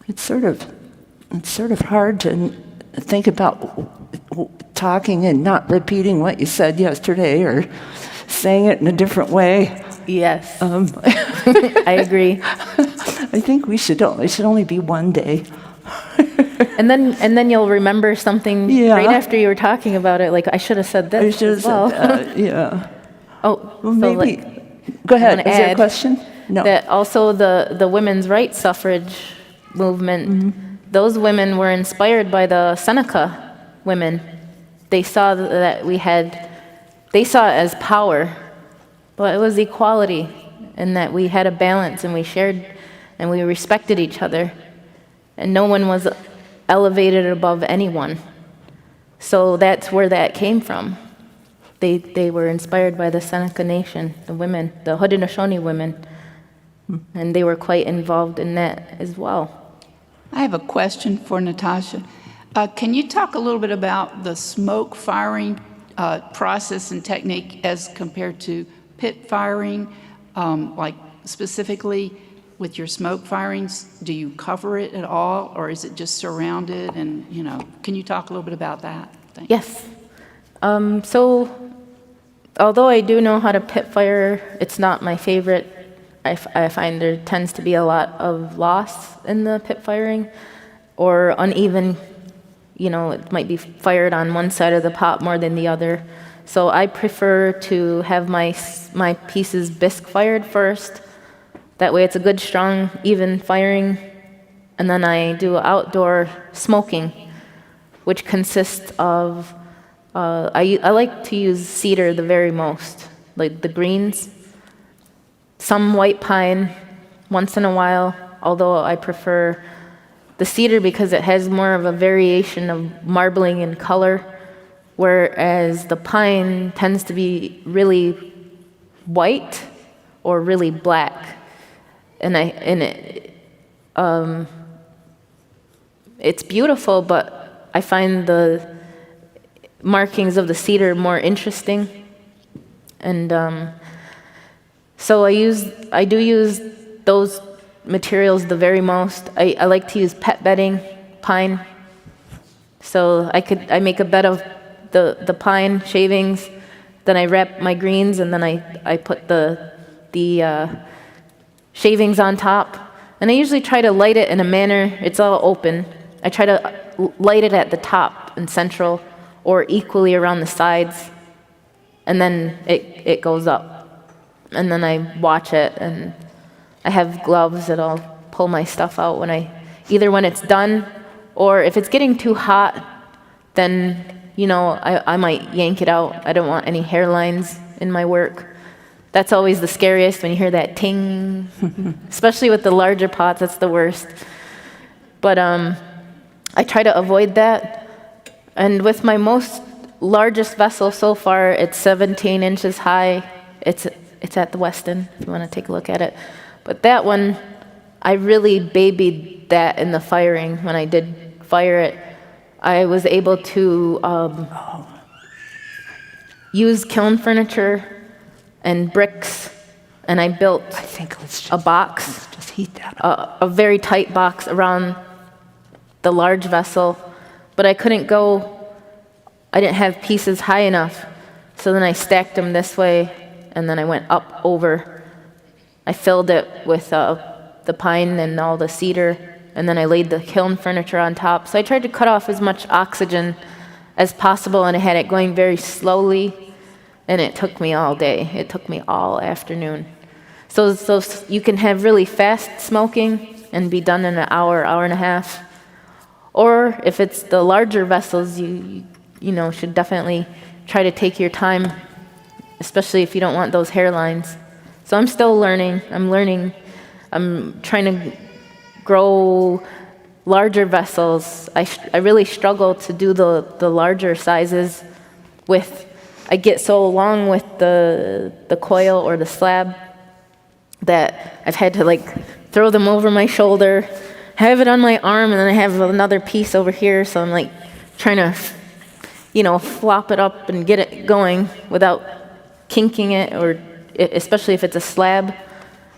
Speaker 2: It's sort of hard to think about talking and not repeating what you said yesterday or saying it in a different way.
Speaker 3: Yes, I agree.
Speaker 2: I think it should only be one day.
Speaker 3: And then you'll remember something right after you were talking about it. Like, I should have said this
Speaker 2: I should have
Speaker 3: as well.
Speaker 2: said that, yeah.
Speaker 3: Oh,
Speaker 2: Well,
Speaker 3: so
Speaker 2: maybe. Go
Speaker 3: I
Speaker 2: ahead.
Speaker 3: wanna
Speaker 2: Is there a
Speaker 3: add
Speaker 2: question? No.
Speaker 3: that also the women's rights suffrage movement, those women were inspired by the Seneca women. They saw that they saw it as power, but it was equality, and that we had a balance, and we shared, and we respected each other, and no one was elevated above anyone. So that's where that came from. They were inspired by the Seneca Nation, the women, the Haudenosaunee women, and they were quite involved in that as well.
Speaker 7: I have a question for Natasha. Can you talk a little bit about the smoke firing process and technique as compared to pit firing? Like specifically with your smoke firings, do you cover it at all, or is it just surrounded? And can you talk a little bit about that? Thanks.
Speaker 3: Yes. So, although I do know how to pit fire, it's not my favorite. I find there tends to be a lot of loss in the pit firing, or uneven. It might be fired on one side of the pot more than the other. So I prefer to have my pieces bisque fired first. That way it's a good, strong, even firing. And then I do outdoor smoking, which consists of, I like to use cedar the very most, like the greens. Some white pine once in a while, although I prefer the cedar because it has more of a variation of marbling in color, whereas the pine tends to be really white or really black. It's beautiful, but I find the markings of the cedar more interesting. And so I do use those materials the very most. I like to use pet bedding pine. So I make a bed of the pine shavings, then I wrap my greens, and then I put the shavings on top. And I usually try to light it in a manner, it's all open. I try to light it at the top and central, or equally around the sides, and then it goes up. And then I watch it, and I have gloves that I'll pull my stuff out either when it's done, or if it's getting too hot, then, I might yank it out. I don't want any hairlines in my work. That's always the scariest when you hear that ting, especially with the larger pots, that's the worst. But I try to avoid that. And with my largest vessel so far, it's 17 inches high. It's at the Weston, if you want to take a look at it. But that one, I really babied that in the firing. When I did fire it, I was able to use kiln furniture and bricks, and I built a box,
Speaker 2: Let's just heat that up.
Speaker 3: a very tight box around the large vessel, but I didn't have pieces high enough, so then I stacked them this way, and then I went up over. I filled it with the pine and all the cedar, and then I laid the kiln furniture on top. So I tried to cut off as much oxygen as possible, and I had it going very slowly, and it took me all day. It took me all afternoon. So you can have really fast smoking, and be done in an hour, hour and a half. Or if it's the larger vessels, you should definitely try to take your time, especially if you don't want those hairlines. So I'm still learning. I'm trying to grow larger vessels. I really struggle to do the larger sizes I get so long with the coil or the slab that I've had to throw them over my shoulder, have it on my arm, and then I have another piece over here, so I'm trying to, flop it up and get it going without kinking it, or especially if it's a slab.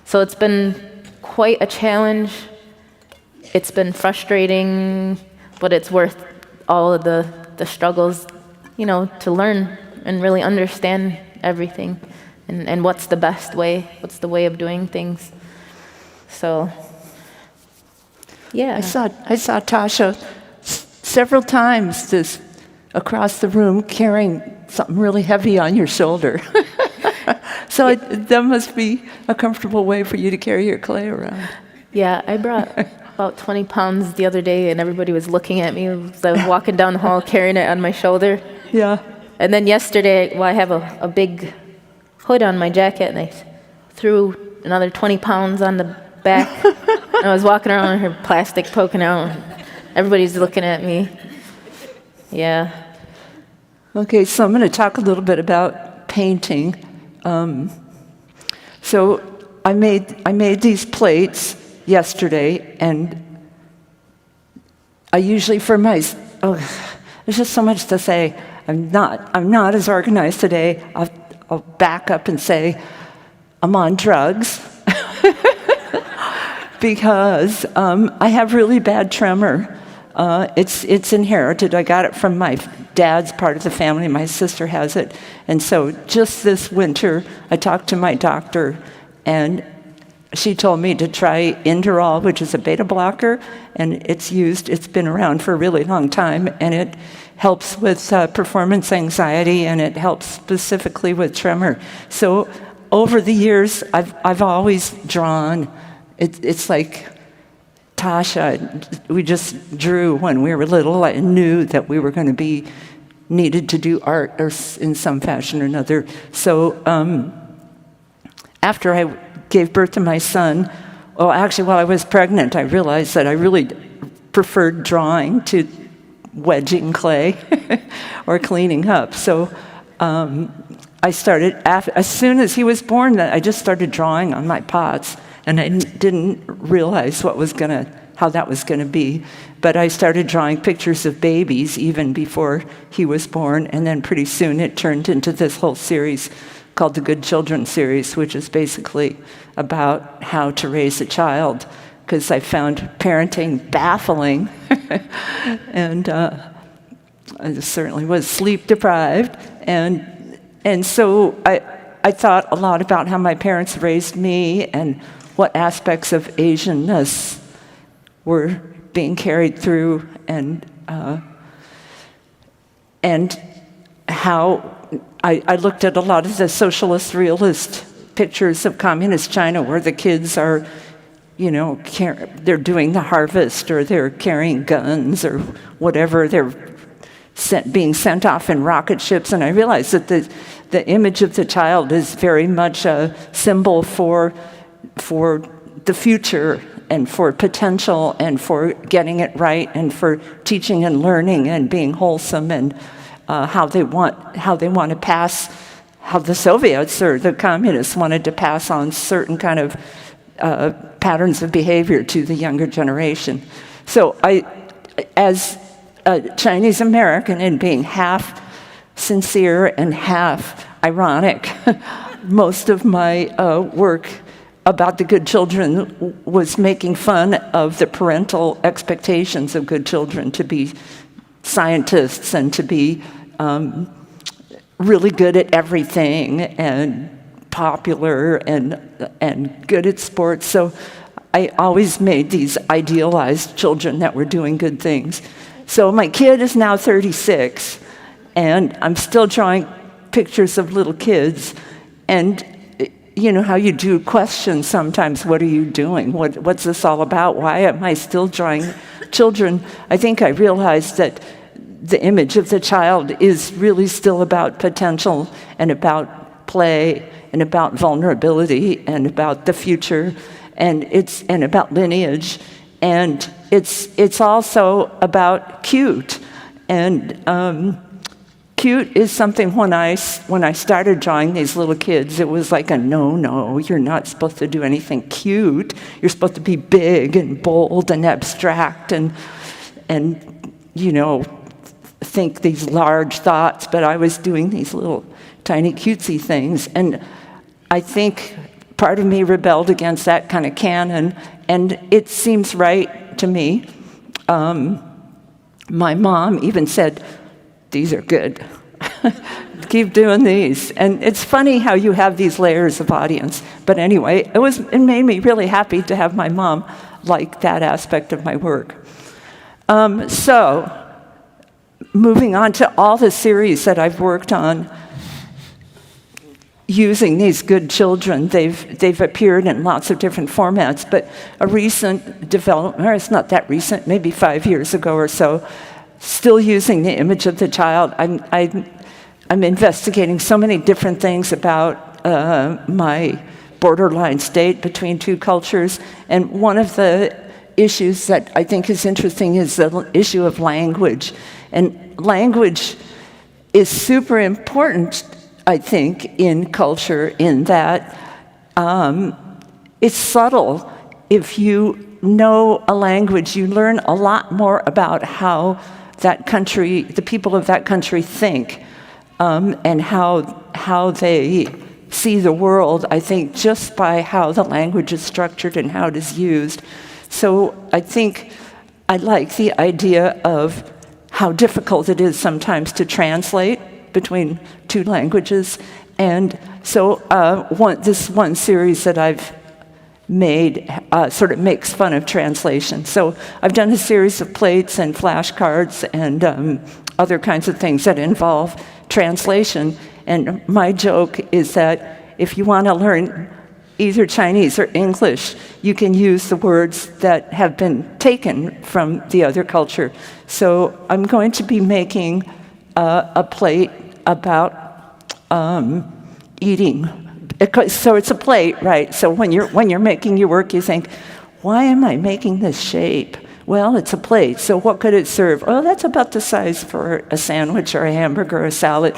Speaker 3: So it's been quite a challenge. It's been frustrating, but it's worth all of the struggles, to learn and really understand everything and what's the best way, what's the way of doing things. So, yeah.
Speaker 2: I saw Tasha several times across the room carrying something really heavy on your shoulder. So that must be a comfortable way for you to carry your clay around.
Speaker 3: Yeah, I brought about 20 pounds the other day, and everybody was looking at me as I was walking down the hall carrying it on my shoulder.
Speaker 2: Yeah.
Speaker 3: And then yesterday, I have a big hood on my jacket, and I threw another 20 pounds on the back. And I was walking around with her plastic poking out. And everybody's looking at me. Yeah.
Speaker 2: Okay, so I'm going to talk a little bit about painting. So I made these plates yesterday, and I usually there's just so much to say. I'm not as organized today. I'll back up and say I'm on drugs because I have really bad tremor. It's inherited. I got it from my dad's part of the family. My sister has it. And so just this winter, I talked to my doctor, and she told me to try Inderal, which is a beta blocker, and it's been around for a really long time, and it helps with performance anxiety, and it helps specifically with tremor. So over the years, I've always drawn. It's like Tasha, we just drew when we were little. I knew that we were going to needed to do art or in some fashion or another. So after I gave birth to my son, actually while I was pregnant, I realized that I really preferred drawing to wedging clay or cleaning up. So I started, as soon as he was born, I just started drawing on my pots, and I didn't realize how that was going to be. But I started drawing pictures of babies even before he was born, and then pretty soon it turned into this whole series called the Good Children series, which is basically about how to raise a child, because I found parenting baffling, and I certainly was sleep deprived, and so I thought a lot about how my parents raised me and what aspects of Asianness were being carried through, and how I looked at a lot of the socialist realist pictures of communist China where the kids are, they're doing the harvest, or they're carrying guns or whatever, they're being sent off in rocket ships, and I realized that the image of the child is very much a symbol for the future, and for potential, and for getting it right, and for teaching and learning and being wholesome, and how the Soviets or the communists wanted to pass on certain kind of patterns of behavior to the younger generation. So as a Chinese American, and being half sincere and half ironic, most of my work about the good children was making fun of the parental expectations of good children to be scientists and to be really good at everything and popular and good at sports. So I always made these idealized children that were doing good things. So my kid is now 36, and I'm still drawing pictures of little kids, and you know how you do questions sometimes. What are you doing? What's this all about? Why am I still drawing children? I think I realized that the image of the child is really still about potential and about play and about vulnerability and about the future and about lineage, and it's also about cute. And cute is something when I started drawing these little kids, it was like a no, you're not supposed to do anything cute. You're supposed to be big and bold and abstract and you know, think these large thoughts, but I was doing these little tiny cutesy things. And I think part of me rebelled against that kind of canon, and it seems right to me. My mom even said, "These are good. Keep doing these." And it's funny how you have these layers of audience. But anyway, it made me really happy to have my mom like that aspect of my work. So, moving on to all the series that I've worked on using these good children, they've appeared in lots of different formats, but a recent development, or it's not that recent, maybe 5 years ago or so, still using the image of the child. I'm investigating so many different things about my borderline state between two cultures, and one of the issues that I think is interesting is the issue of language. And language is super important, I think, in culture, in that it's subtle. If you know a language, you learn a lot more about how that country, the people of that country think, and how they see the world, I think, just by how the language is structured and how it is used. So I think I like the idea of how difficult it is sometimes to translate between two languages. And so this one series that I've made sort of makes fun of translation. So I've done a series of plates and flashcards and other kinds of things that involve translation. And my joke is that if you want to learn either Chinese or English, you can use the words that have been taken from the other culture. So I'm going to be making a plate about eating. So it's a plate, right? So when you're making your work, you think, why am I making this shape? Well, it's a plate, so what could it serve? Oh, that's about the size for a sandwich or a hamburger or a salad.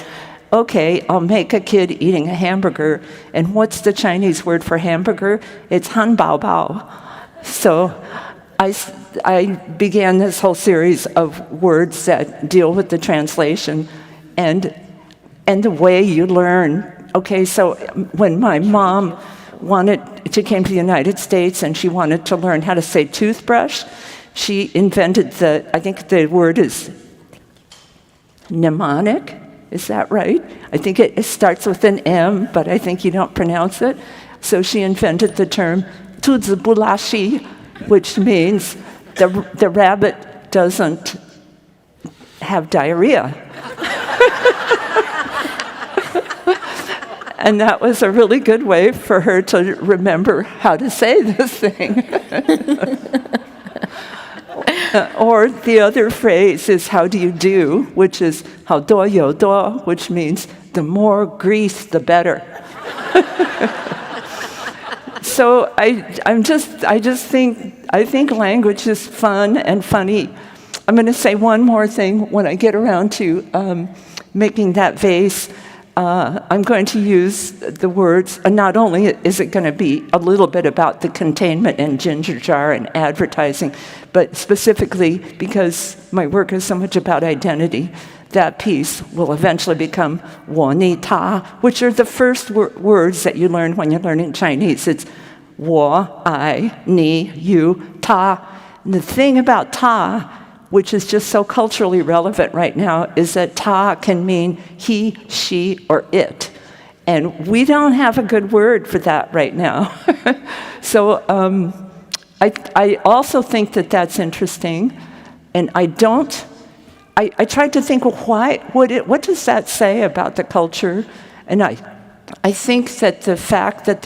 Speaker 2: Okay, I'll make a kid eating a hamburger, and what's the Chinese word for hamburger? It's han bao bao. So I began this whole series of words that deal with the translation and the way you learn. Okay, so when my mom she came to the United States and she wanted to learn how to say toothbrush, she invented I think the word is mnemonic. Is that right? I think it starts with an M, but I think you don't pronounce it. So she invented the term 兔子不拉稀, which means the rabbit doesn't have diarrhea. And that was a really good way for her to remember how to say this thing. Or the other phrase is how do you do, which is 好多有多, which means the more grease, the better. So I think language is fun and funny. I'm going to say one more thing when I get around to making that vase. I'm going to use the words, and not only is it going to be a little bit about the containment and ginger jar and advertising, but specifically because my work is so much about identity, that piece will eventually become 我你他, which are the first words that you learn when you're learning Chinese. It's 我, I, 你, you, 他. And the thing about 他, which is just so culturally relevant right now, is that ta can mean he, she, or it. And we don't have a good word for that right now. So I also think that that's interesting. And I tried to think, well, what does that say about the culture? And I think that the fact that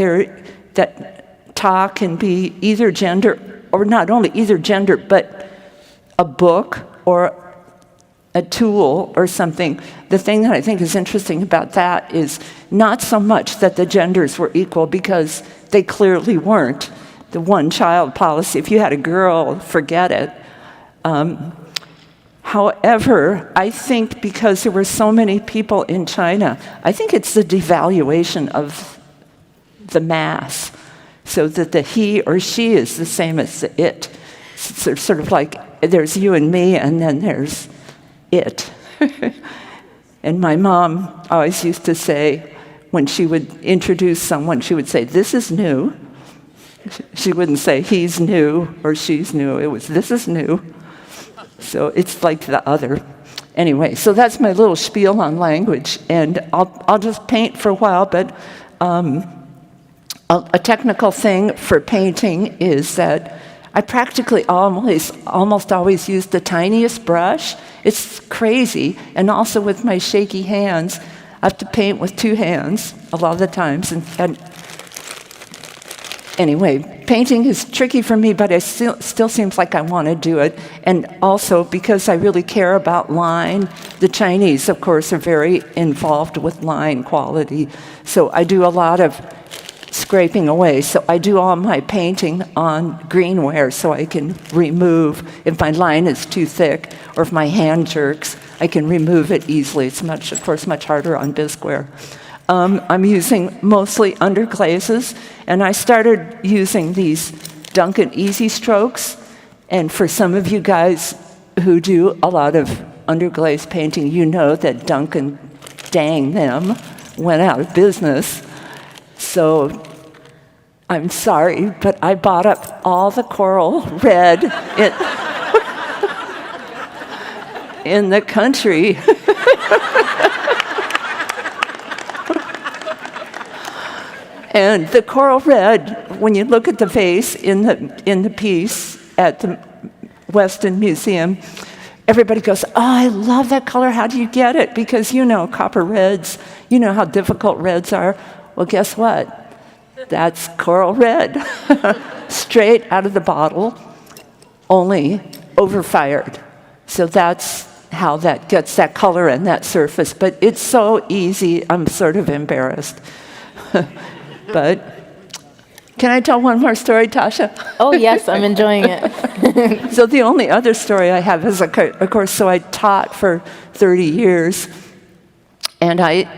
Speaker 2: Ta can be either gender, or not only either gender, but a book or a tool or something, the thing that I think is interesting about that is not so much that the genders were equal, because they clearly weren't. The one-child policy, if you had a girl, forget it. However, I think because there were so many people in China, I think it's the devaluation of the mass, so that the he or she is the same as the it. So it's sort of like there's you and me, and then there's it. And my mom always used to say, when she would introduce someone, she would say, "This is new." She wouldn't say, "He's new" or "she's new." It was, "This is new." So it's like the other. Anyway, so that's my little spiel on language, and I'll just paint for a while, but a technical thing for painting is that I practically almost always use the tiniest brush. It's crazy, and also with my shaky hands, I have to paint with two hands a lot of the times, and anyway, painting is tricky for me, but it still seems like I want to do it. And also, because I really care about line, the Chinese, of course, are very involved with line quality. So I do a lot of scraping away. So I do all my painting on greenware, so I can remove, if my line is too thick, or if my hand jerks, I can remove it easily. It's of course, much harder on bisqueware. I'm using mostly underglazes, and I started using these Duncan Easy Strokes. And for some of you guys who do a lot of underglaze painting, you know that Duncan, dang them, went out of business. So I'm sorry, but I bought up all the coral red in the country. And the coral red, when you look at the vase in the piece at the Weston Museum, everybody goes, "Oh, I love that color. How do you get it?" Because you know copper reds, you know how difficult reds are. Well, guess what? That's coral red, straight out of the bottle, only overfired. So that's how that gets that color and that surface. But it's so easy, I'm sort of embarrassed. But can I tell one more story, Tasha?
Speaker 3: Oh, yes, I'm enjoying it.
Speaker 2: So the only other story I have is, of course, so I taught for 30 years, and I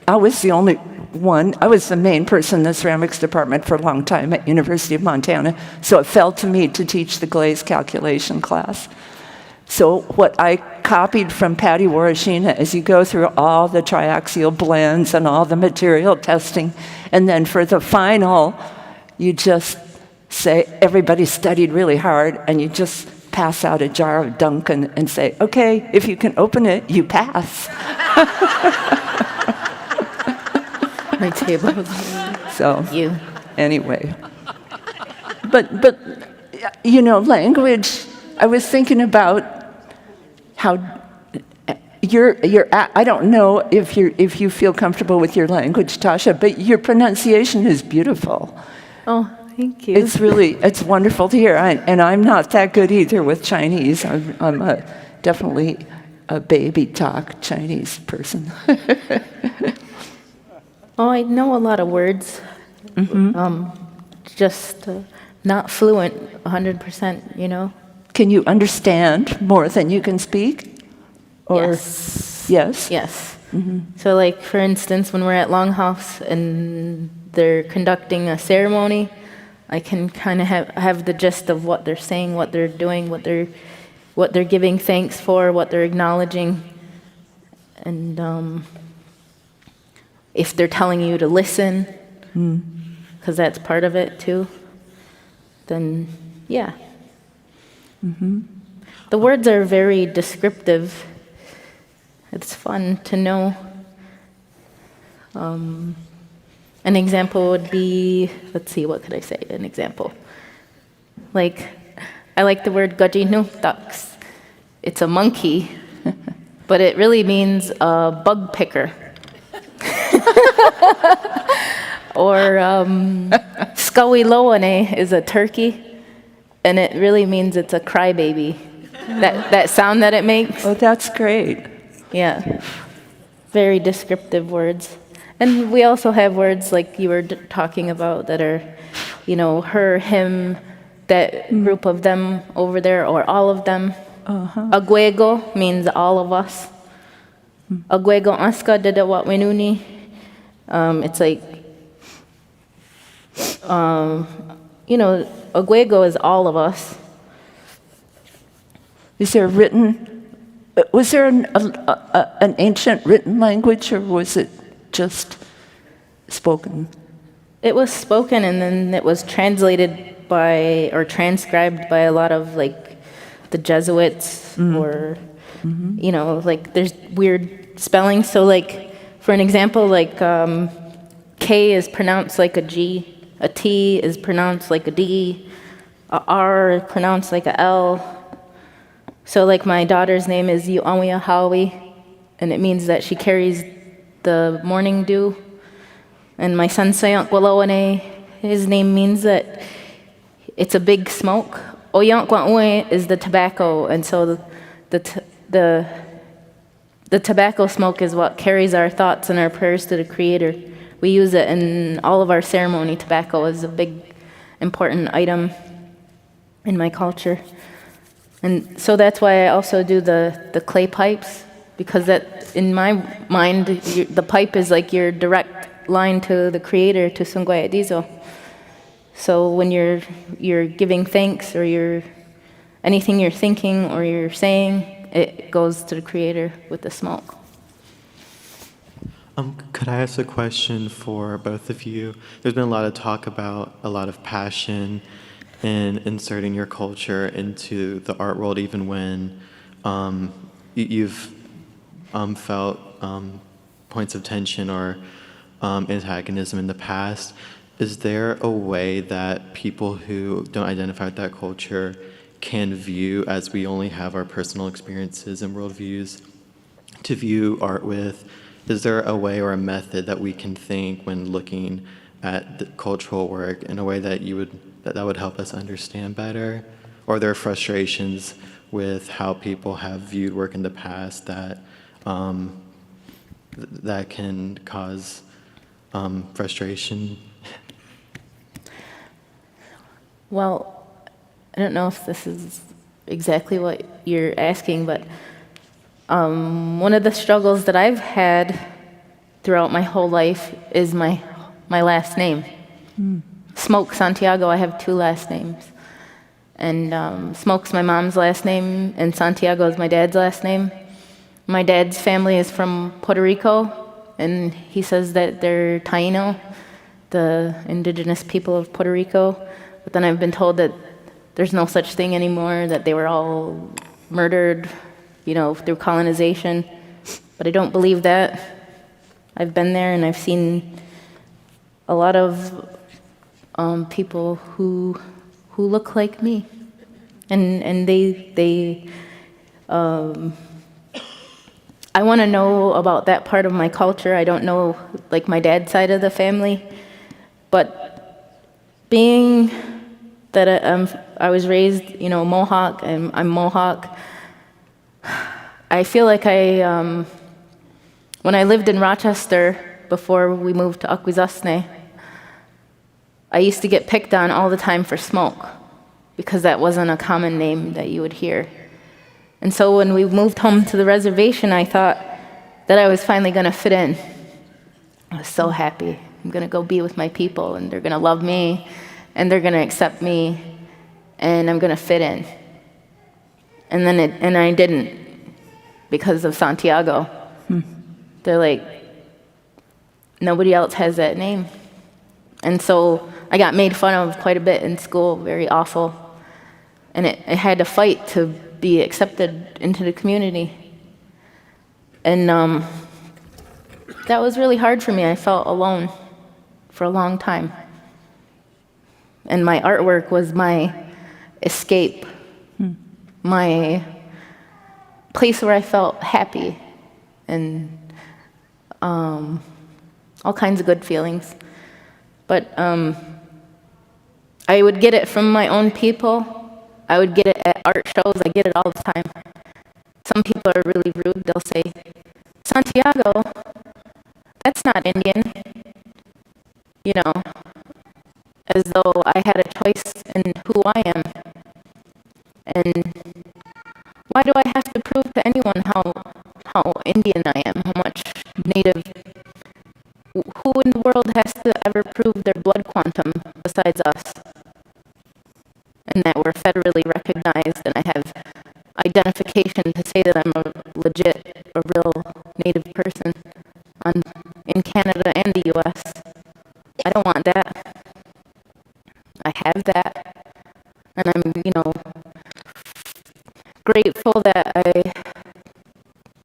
Speaker 2: was the only one. I was the main person in the ceramics department for a long time at University of Montana, so it fell to me to teach the glaze calculation class. So what I copied from Patty Warashina is you go through all the triaxial blends and all the material testing, and then for the final, you just say, everybody studied really hard, and you just pass out a jar of Duncan and say, "Okay, if you can open it, you pass."
Speaker 3: My table.
Speaker 2: So
Speaker 3: You.
Speaker 2: anyway. But you know, language, I was thinking about how I don't know if you feel comfortable with your language, Tasha, but your pronunciation is beautiful.
Speaker 3: Oh, thank you.
Speaker 2: It's wonderful to hear. And I'm not that good either with Chinese. I'm definitely a baby talk Chinese person.
Speaker 3: Oh, I know a lot of words. Just not fluent 100%, you know?
Speaker 2: Can you understand more than you can speak? Or
Speaker 3: Yes.
Speaker 2: Yes?
Speaker 3: Yes. So like, for instance, when we're at Longhouse and they're conducting a ceremony, I can kind of have the gist of what they're saying, what they're doing, what they're giving thanks for, what they're acknowledging. And if they're telling you to listen, because that's part of it too, then yeah. The words are very descriptive. It's fun to know. An example would be, let's see, what could I say? An example. Like, I like the word gajinutaks. It's a monkey, but it really means a bug picker. Or Skawiloane is a turkey, and it really means it's a crybaby. That sound that it makes.
Speaker 2: Oh, that's great.
Speaker 3: Yeah, very descriptive words. And we also have words like you were talking about that are, her, him, that group of them over there, or all of them. Aguego means all of us. Aguego aska dadawat wenuni. It's like, Aguego is all of us.
Speaker 2: Was there an ancient written language, or was it just spoken?
Speaker 3: It was spoken, and then it was translated or transcribed by a lot of the Jesuits, or there's weird spelling. So for an example, K is pronounced like a G, a T is pronounced like a D, a R is pronounced like a L. So my daughter's name is Uawiya Hawi, and it means that she carries the morning dew. And my son Sayankwalawane, his name means that it's a big smoke. Oyankwaue is the tobacco, and so the tobacco smoke is what carries our thoughts and our prayers to the Creator. We use it in all of our ceremony. Tobacco is a big, important item in my culture. And so that's why I also do the clay pipes, because that, in my mind, the pipe is like your direct line to the Creator, to Sungwaya Dizo. So when you're giving thanks, or anything you're thinking or you're saying, it goes to the Creator with the smoke.
Speaker 8: Could I ask a question for both of you? There's been a lot of talk about a lot of passion in inserting your culture into the art world, even when you've felt points of tension or antagonism in the past. Is there a way that people who don't identify with that culture can view, as we only have our personal experiences and worldviews to view art with? Is there a way or a method that we can think when looking at the cultural work in a way that that would help us understand better? Or are there frustrations with how people have viewed work in the past that that can cause frustration?
Speaker 3: Well, I don't know if this is exactly what you're asking, but one of the struggles that I've had throughout my whole life is my last name. Smoke Santiago, I have two last names. And Smoke's my mom's last name, and Santiago is my dad's last name. My dad's family is from Puerto Rico, and he says that they're Taino, the indigenous people of Puerto Rico. But then I've been told that there's no such thing anymore, that they were all murdered, through colonization. But I don't believe that. I've been there, and I've seen a lot of people who look like me, and they I want to know about that part of my culture. I don't know, my dad's side of the family, but being that I was raised, Mohawk, and I'm Mohawk, I feel like when I lived in Rochester before we moved to Akwesasne, I used to get picked on all the time for Smoke, because that wasn't a common name that you would hear. And so when we moved home to the reservation, I thought that I was finally going to fit in. I was so happy. I'm going to go be with my people, and they're going to love me, and they're going to accept me, and I'm going to fit in. And I didn't, because of Santiago. They're like, nobody else has that name. And so I got made fun of quite a bit in school, very awful. And I had to fight to be accepted into the community. And that was really hard for me. I felt alone for a long time. And my artwork was my escape, my place where I felt happy. And all kinds of good feelings. But I would get it from my own people. I would get it at art shows. I get it all the time. Some people are really rude. They'll say, Santiago, that's not Indian. You know, as though I had a choice in who I am. And why do I have to prove to anyone how Indian I am, how much Native? Who in the world has to ever prove their blood quantum besides us? And that we're federally recognized, and I have identification to say that I'm a real Native person in Canada and the U.S. I don't want that. I have that, and I'm, grateful that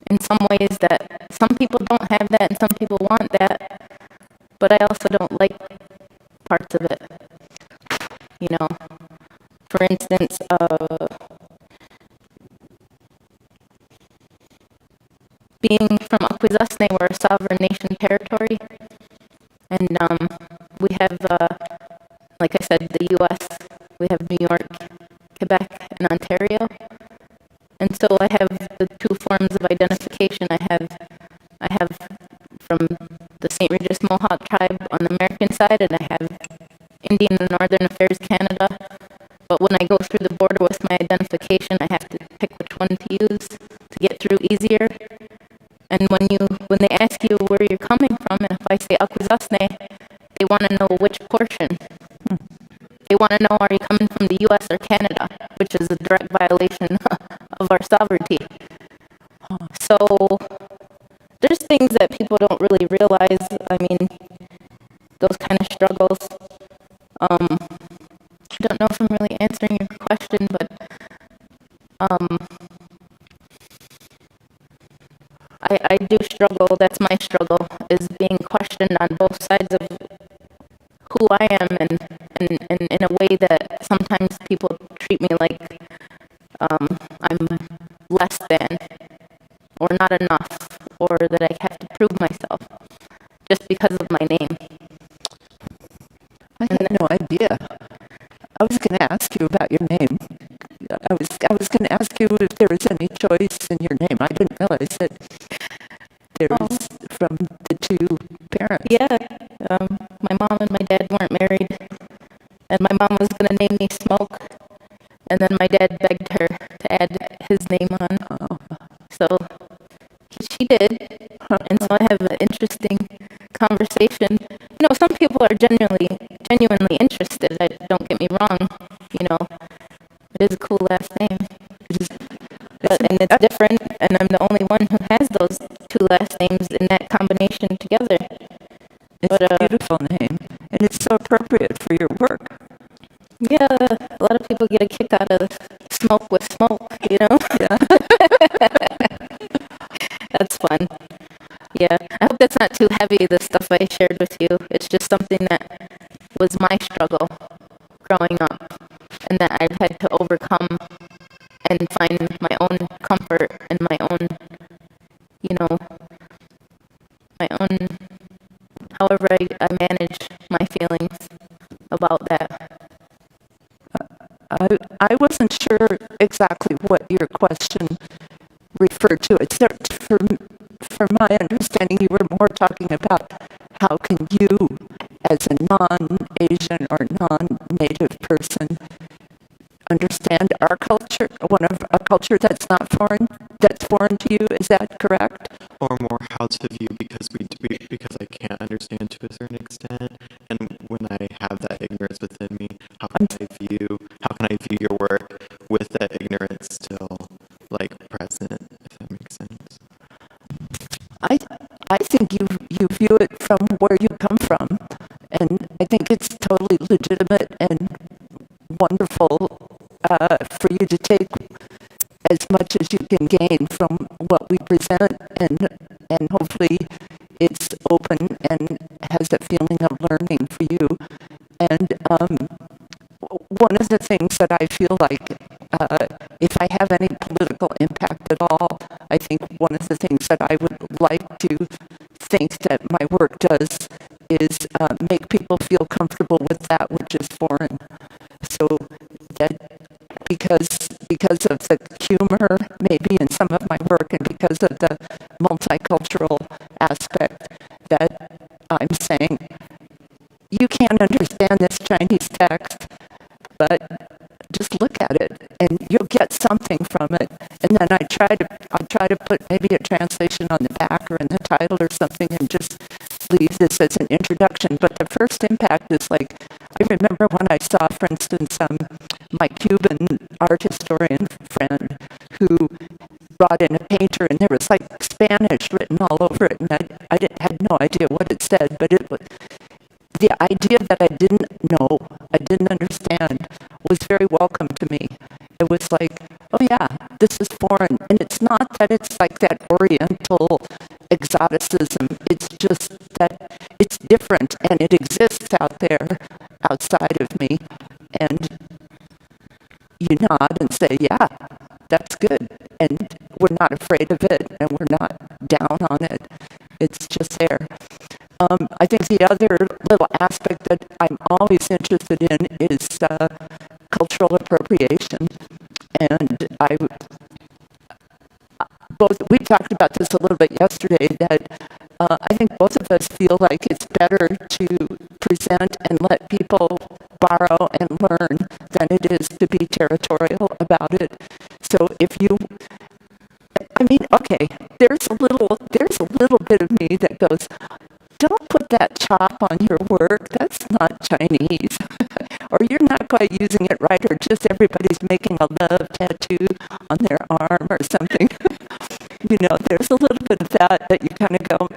Speaker 3: in some ways that some people don't have that and some people want that, but I also don't like parts of it. For instance, being from Akwesasne, we're a sovereign nation territory, and we have, like I said, the U.S., we have New York, Quebec, and Ontario, and so I have the two forms of identification. I have from the St. Regis Mohawk tribe on the American side, and I have Indian and Northern Affairs Canada. But when I go through the border with my identification, I have to pick which one to use to get through easier. And when they ask you where you're coming from, and if I say Akwesasne, they want to know which portion. They want to know, are you coming from the U.S. or Canada, which is a direct violation of our sovereignty. So there's things that people don't really realize. I mean, those kind of struggles. I don't know if I'm really answering your question, but I do struggle. That's my struggle, is being questioned on both sides of who I am, and in a way that sometimes people treat me like I'm less than, or not enough, or that I have to prove myself just because of my name.
Speaker 2: I had no idea. I was going to ask you about your name. I was going to ask you if there was any choice in your name. I didn't realize that there's from the two parents.
Speaker 3: Yeah, my mom and my dad weren't married, and my mom was going to name me Smoke, and then my dad begged her to add his name on. So she did, and so I have an interesting conversation. Some people are genuinely interested. Don't get me wrong. It is a cool last name. And it's different, and I'm the only one who has those two last names in that combination together.
Speaker 2: It's a beautiful name, and it's so appropriate for your work.
Speaker 3: Yeah, a lot of people get a kick out of smoke with smoke, Yeah. That's fun. Yeah, I hope that's not too heavy, the stuff I shared with you. It's just something that was my struggle growing up, and that I've had to overcome and find my own comfort and my own, however I manage my feelings about that.
Speaker 2: I wasn't sure exactly what your question referred to. It's from my understanding, you were more talking about how can you, as a non-Asian or non-Native person, understand our culture, a culture that's not foreign, that's foreign to you. Is that correct?
Speaker 8: Or more how to view, because because I can't understand to a certain extent, and when I have that ignorance within me, how can I view your work with that ignorance still present, if that makes sense?
Speaker 2: I think you view it from where you come from, and I think it's totally legitimate and wonderful for you to take as much as you can gain from what we present, and hopefully it's open and has that feeling of learning for you. And one of the things that I feel like, if I have any political impact at all, I think one of the things that I would like to think that my work does is make people feel comfortable with that which is foreign. So that because of the humor maybe in some of my work and because of the multicultural aspect that I'm saying, you can't understand this Chinese text, but just look at it and you'll get something from it. And then I'll try to put maybe a translation on the back or in the title or something and just leave this as an introduction. But the first impact is like, I remember when I saw, for instance, my Cuban art historian friend who brought in a painter and there was like Spanish written all over it, and I had no idea what it said, but it was, the idea that I didn't know, I didn't understand, was very welcome to me. It was like, oh yeah, this is foreign. And it's not that it's like that Oriental exoticism. It's just that it's different and it exists out there outside of me. And you nod and say, yeah, that's good. And we're not afraid of it and we're not down on it. It's just there. I think the other little aspect that I'm always interested in is cultural appropriation. And we talked about this a little bit yesterday, that I think both of us feel like it's better to present and let people borrow and learn than it is to be territorial about it. So if you, I mean, okay, there's a little bit of me that goes, don't put that chop on your work, that's not Chinese. Or you're not quite using it right, or just everybody's making a love tattoo on their arm or something. You know, there's a little bit of that you kind of go,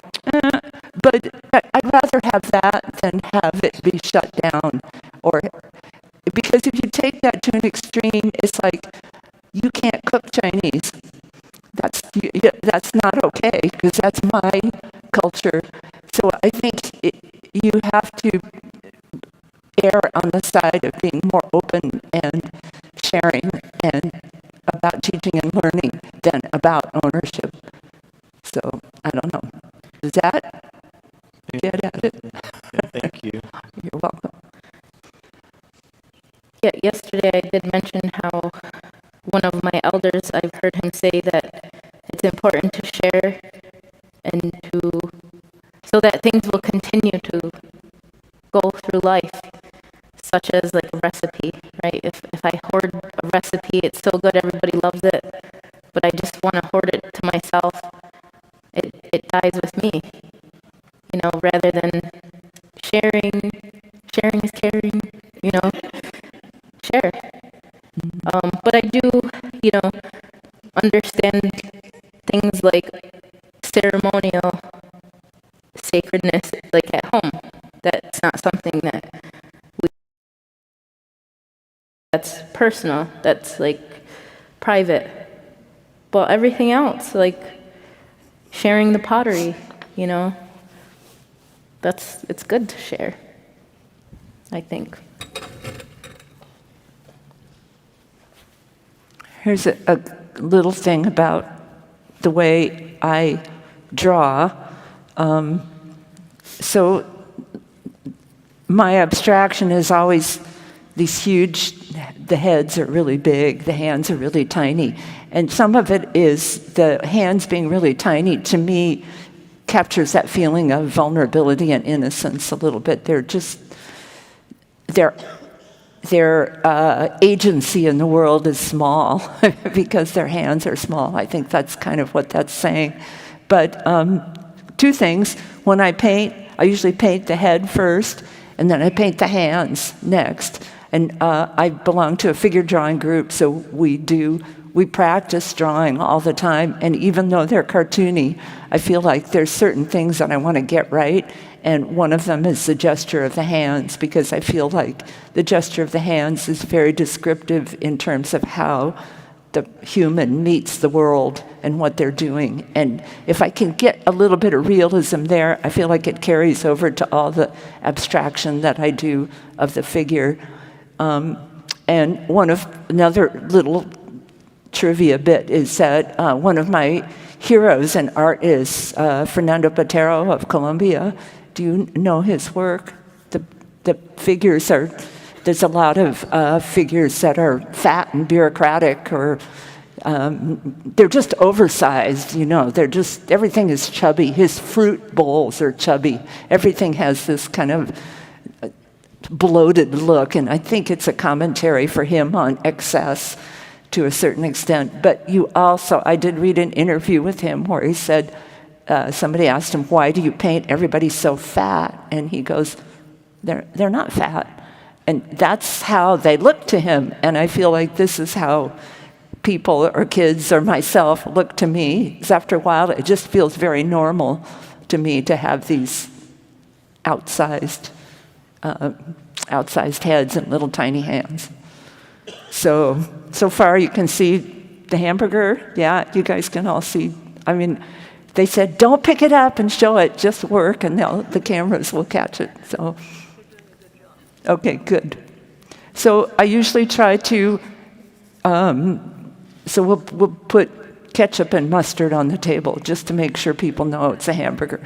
Speaker 2: but I'd rather have that than have it be shut down. Or because if you take that to an extreme, it's like, you can't cook Chinese. That's not okay, because that's my culture. So I think you have to err on the side of being more open and sharing and about teaching and learning than about ownership. So I don't know. Does that get at it?
Speaker 8: Thank you.
Speaker 2: You're welcome.
Speaker 3: Yeah, yesterday I did mention how one of my elders, I've heard him say that it's important to share and so that things will continue to go through life, such as like a recipe, right? If I hoard a recipe, it's so good, everybody loves it, but I just want to hoard it to myself, it dies with me, you know, rather than sharing is caring, you know, share. But I do, you know, understand things like ceremonial sacredness, like at home. That's not something that's personal, that's like private. But everything else, like sharing the pottery, you know, it's good to share, I think.
Speaker 2: Here's a little thing about the way I draw. So my abstraction is always these huge, the heads are really big, the hands are really tiny. And some of it is the hands being really tiny, to me, captures that feeling of vulnerability and innocence a little bit. Their agency in the world is small because their hands are small. I think that's kind of what that's saying. But two things. When I paint, I usually paint the head first, and then I paint the hands next. And I belong to a figure drawing group, so we practice drawing all the time. And even though they're cartoony, I feel like there's certain things that I want to get right. And one of them is the gesture of the hands, because I feel like the gesture of the hands is very descriptive in terms of how the human meets the world and what they're doing. And if I can get a little bit of realism there, I feel like it carries over to all the abstraction that I do of the figure. And another little trivia bit is that one of my heroes in art is Fernando Botero of Colombia. Do you know his work? The figures are, there's a lot of figures that are fat and bureaucratic, or they're just oversized, you know. They're just, everything is chubby. His fruit bowls are chubby. Everything has this kind of bloated look, and I think it's a commentary for him on excess to a certain extent. But you also, I did read an interview with him where he said, somebody asked him, why do you paint everybody so fat? And he goes, they're not fat. And that's how they look to him. And I feel like this is how people or kids or myself look to me. Because after a while, it just feels very normal to me to have these outsized heads and little tiny hands. So far you can see the hamburger. Yeah, you guys can all see. I mean, they said, don't pick it up and show it, just work, and the cameras will catch it. So, okay, good. So I usually try to, so we'll put ketchup and mustard on the table just to make sure people know it's a hamburger.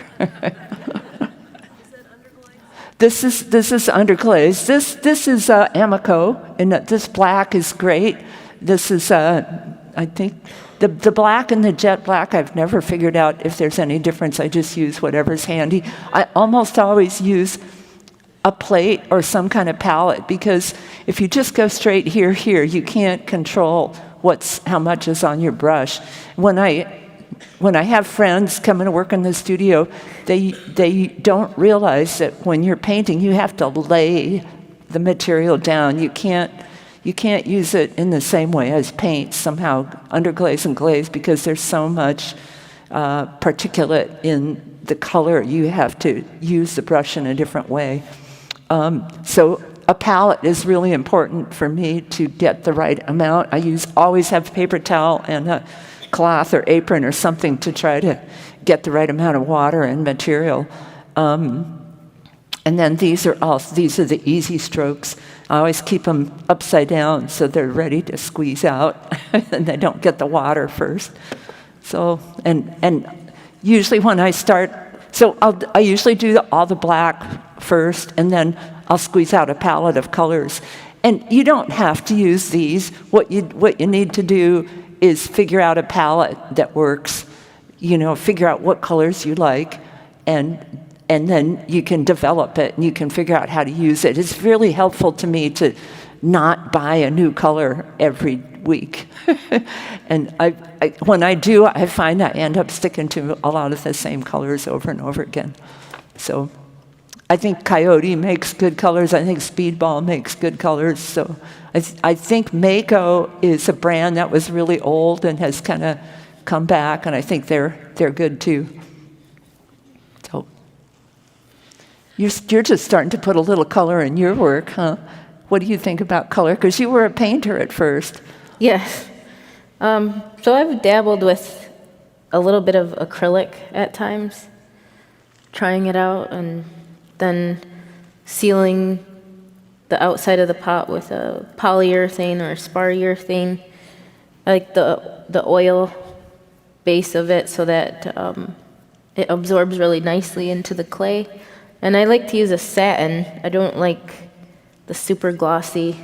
Speaker 2: This is underglaze. This is Amico, and this black is great. This is, I think, the black and the jet black, I've never figured out if there's any difference. I just use whatever's handy. I almost always use a plate or some kind of palette, because if you just go straight here, you can't control how much is on your brush. When I have friends come and work in the studio, they don't realize that when you're painting, you have to lay the material down. You can't use it in the same way as paint, somehow, underglaze and glaze, because there's so much particulate in the color. You have to use the brush in a different way. So a palette is really important for me to get the right amount. I always have paper towel and a cloth or apron or something to try to get the right amount of water and material. And then these are the easy strokes. I always keep them upside down so they're ready to squeeze out and they don't get the water first. So, and usually when I start, I usually do all the black first, and then I'll squeeze out a palette of colors. And you don't have to use these. What you need to do is figure out a palette that works, figure out what colors you like, and then you can develop it and you can figure out how to use it. It's really helpful to me to not buy a new color every week. And when I do, I find I end up sticking to a lot of the same colors over and over again. So I think Coyote makes good colors. I think Speedball makes good colors. So I think Mako is a brand that was really old and has kind of come back, and I think they're good too. So you're just starting to put a little color in your work, huh? What do you think about color? Because you were a painter at first.
Speaker 3: Yes. So I've dabbled with a little bit of acrylic at times, trying it out, and then sealing the outside of the pot with a polyurethane or a spar urethane. I like the oil base of it so that it absorbs really nicely into the clay. And I like to use a satin. I don't like the super glossy.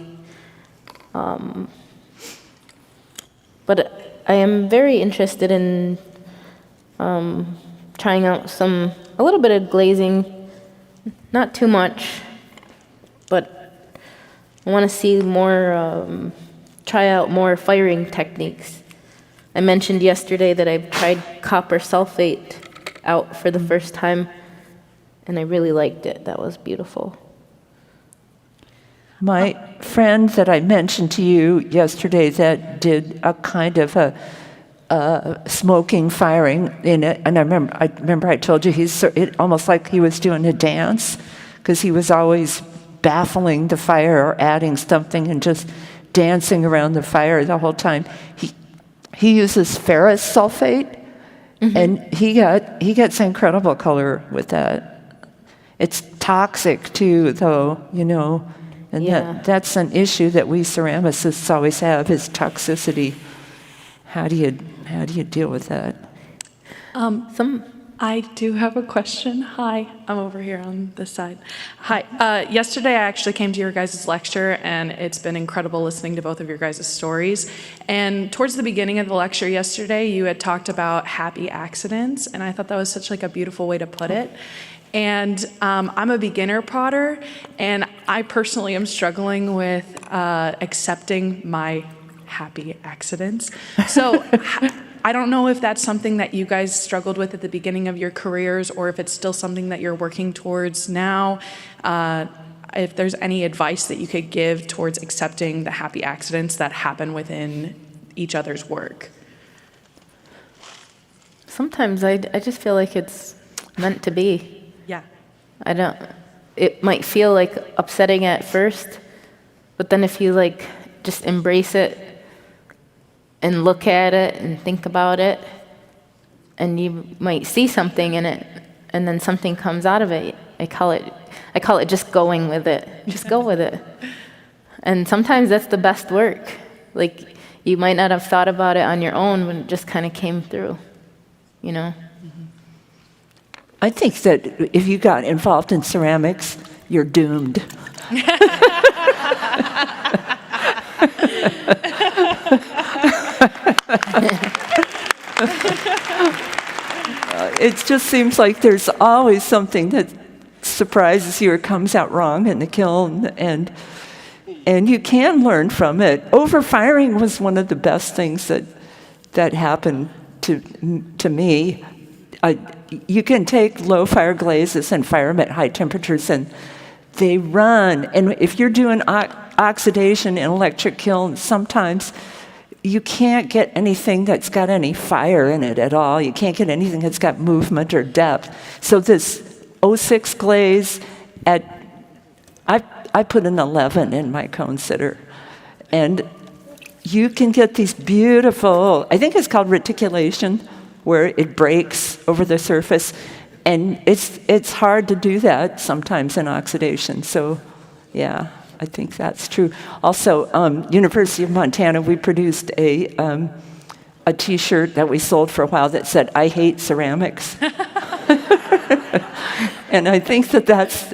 Speaker 3: But I am very interested in trying out a little bit of glazing, not too much, but I want to see more, try out more firing techniques. I mentioned yesterday that I've tried copper sulfate out for the first time, and I really liked it. That was beautiful.
Speaker 2: My friend that I mentioned to you yesterday that did a kind of a smoking firing in it, and I remember I told you it almost like he was doing a dance, because he was always baffling the fire or adding something and just dancing around the fire the whole time. He uses ferrous sulfate, and he gets incredible color with that. It's toxic too, though, and that's an issue that we ceramicists always have, is toxicity. how do you deal with that?
Speaker 9: I do have a question. Hi, I'm over here on this side. Hi. Yesterday, I actually came to your guys' lecture, and it's been incredible listening to both of your guys' stories. And towards the beginning of the lecture yesterday, you had talked about happy accidents, and I thought that was such like a beautiful way to put it. And I'm a beginner potter, and I personally am struggling with accepting my happy accidents. So I don't know if that's something that you guys struggled with at the beginning of your careers, or if it's still something that you're working towards now. If there's any advice that you could give towards accepting the happy accidents that happen within each other's work.
Speaker 3: Sometimes I just feel like it's meant to be.
Speaker 9: Yeah.
Speaker 3: It might feel like upsetting at first, but then if you like just embrace it and look at it and think about it, and you might see something in it, and then something comes out of it. I call it just going with it. Just go with it. And sometimes that's the best work. Like, you might not have thought about it on your own, but it just kind of came through, you know?
Speaker 2: I think that if you got involved in ceramics, you're doomed. It just seems like there's always something that surprises you or comes out wrong in the kiln, and you can learn from it. Overfiring was one of the best things that happened to me. You can take low fire glazes and fire them at high temperatures, and they run. And if you're doing oxidation in electric kilns, sometimes you can't get anything that's got any fire in it at all. You can't get anything that's got movement or depth. So this 06 glaze, I put an 11 in my cone sitter. And you can get these beautiful, I think it's called reticulation, where it breaks over the surface. And it's hard to do that sometimes in oxidation. So, yeah, I think that's true. Also, University of Montana, we produced a T-shirt that we sold for a while that said, "I hate ceramics." And I think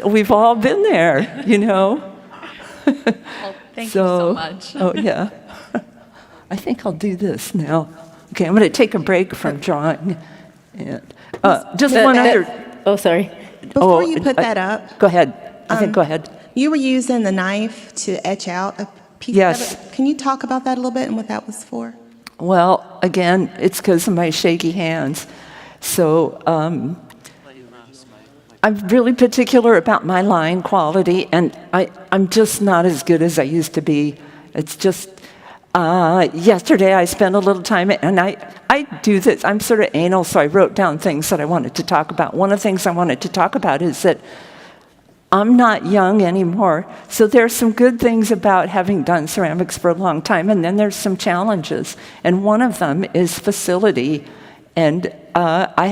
Speaker 2: we've all been there, you know?
Speaker 9: Well, thank you so much.
Speaker 2: Oh, yeah. I think I'll do this now. Okay, I'm going to take a break from drawing. And, just one other...
Speaker 3: Oh, sorry.
Speaker 6: Before you put that up.
Speaker 2: Go ahead. Go ahead.
Speaker 6: You were using the knife to etch out a piece
Speaker 2: Yes.
Speaker 6: of it. Can you talk about that a little bit and what that was for?
Speaker 2: Well, again, it's because of my shaky hands. So I'm really particular about my line quality, and I'm just not as good as I used to be. It's just, yesterday I spent a little time, and I do this, I'm sort of anal, so I wrote down things that I wanted to talk about. One of the things I wanted to talk about is that I'm not young anymore, so there's some good things about having done ceramics for a long time, and then there's some challenges. And one of them is facility, and I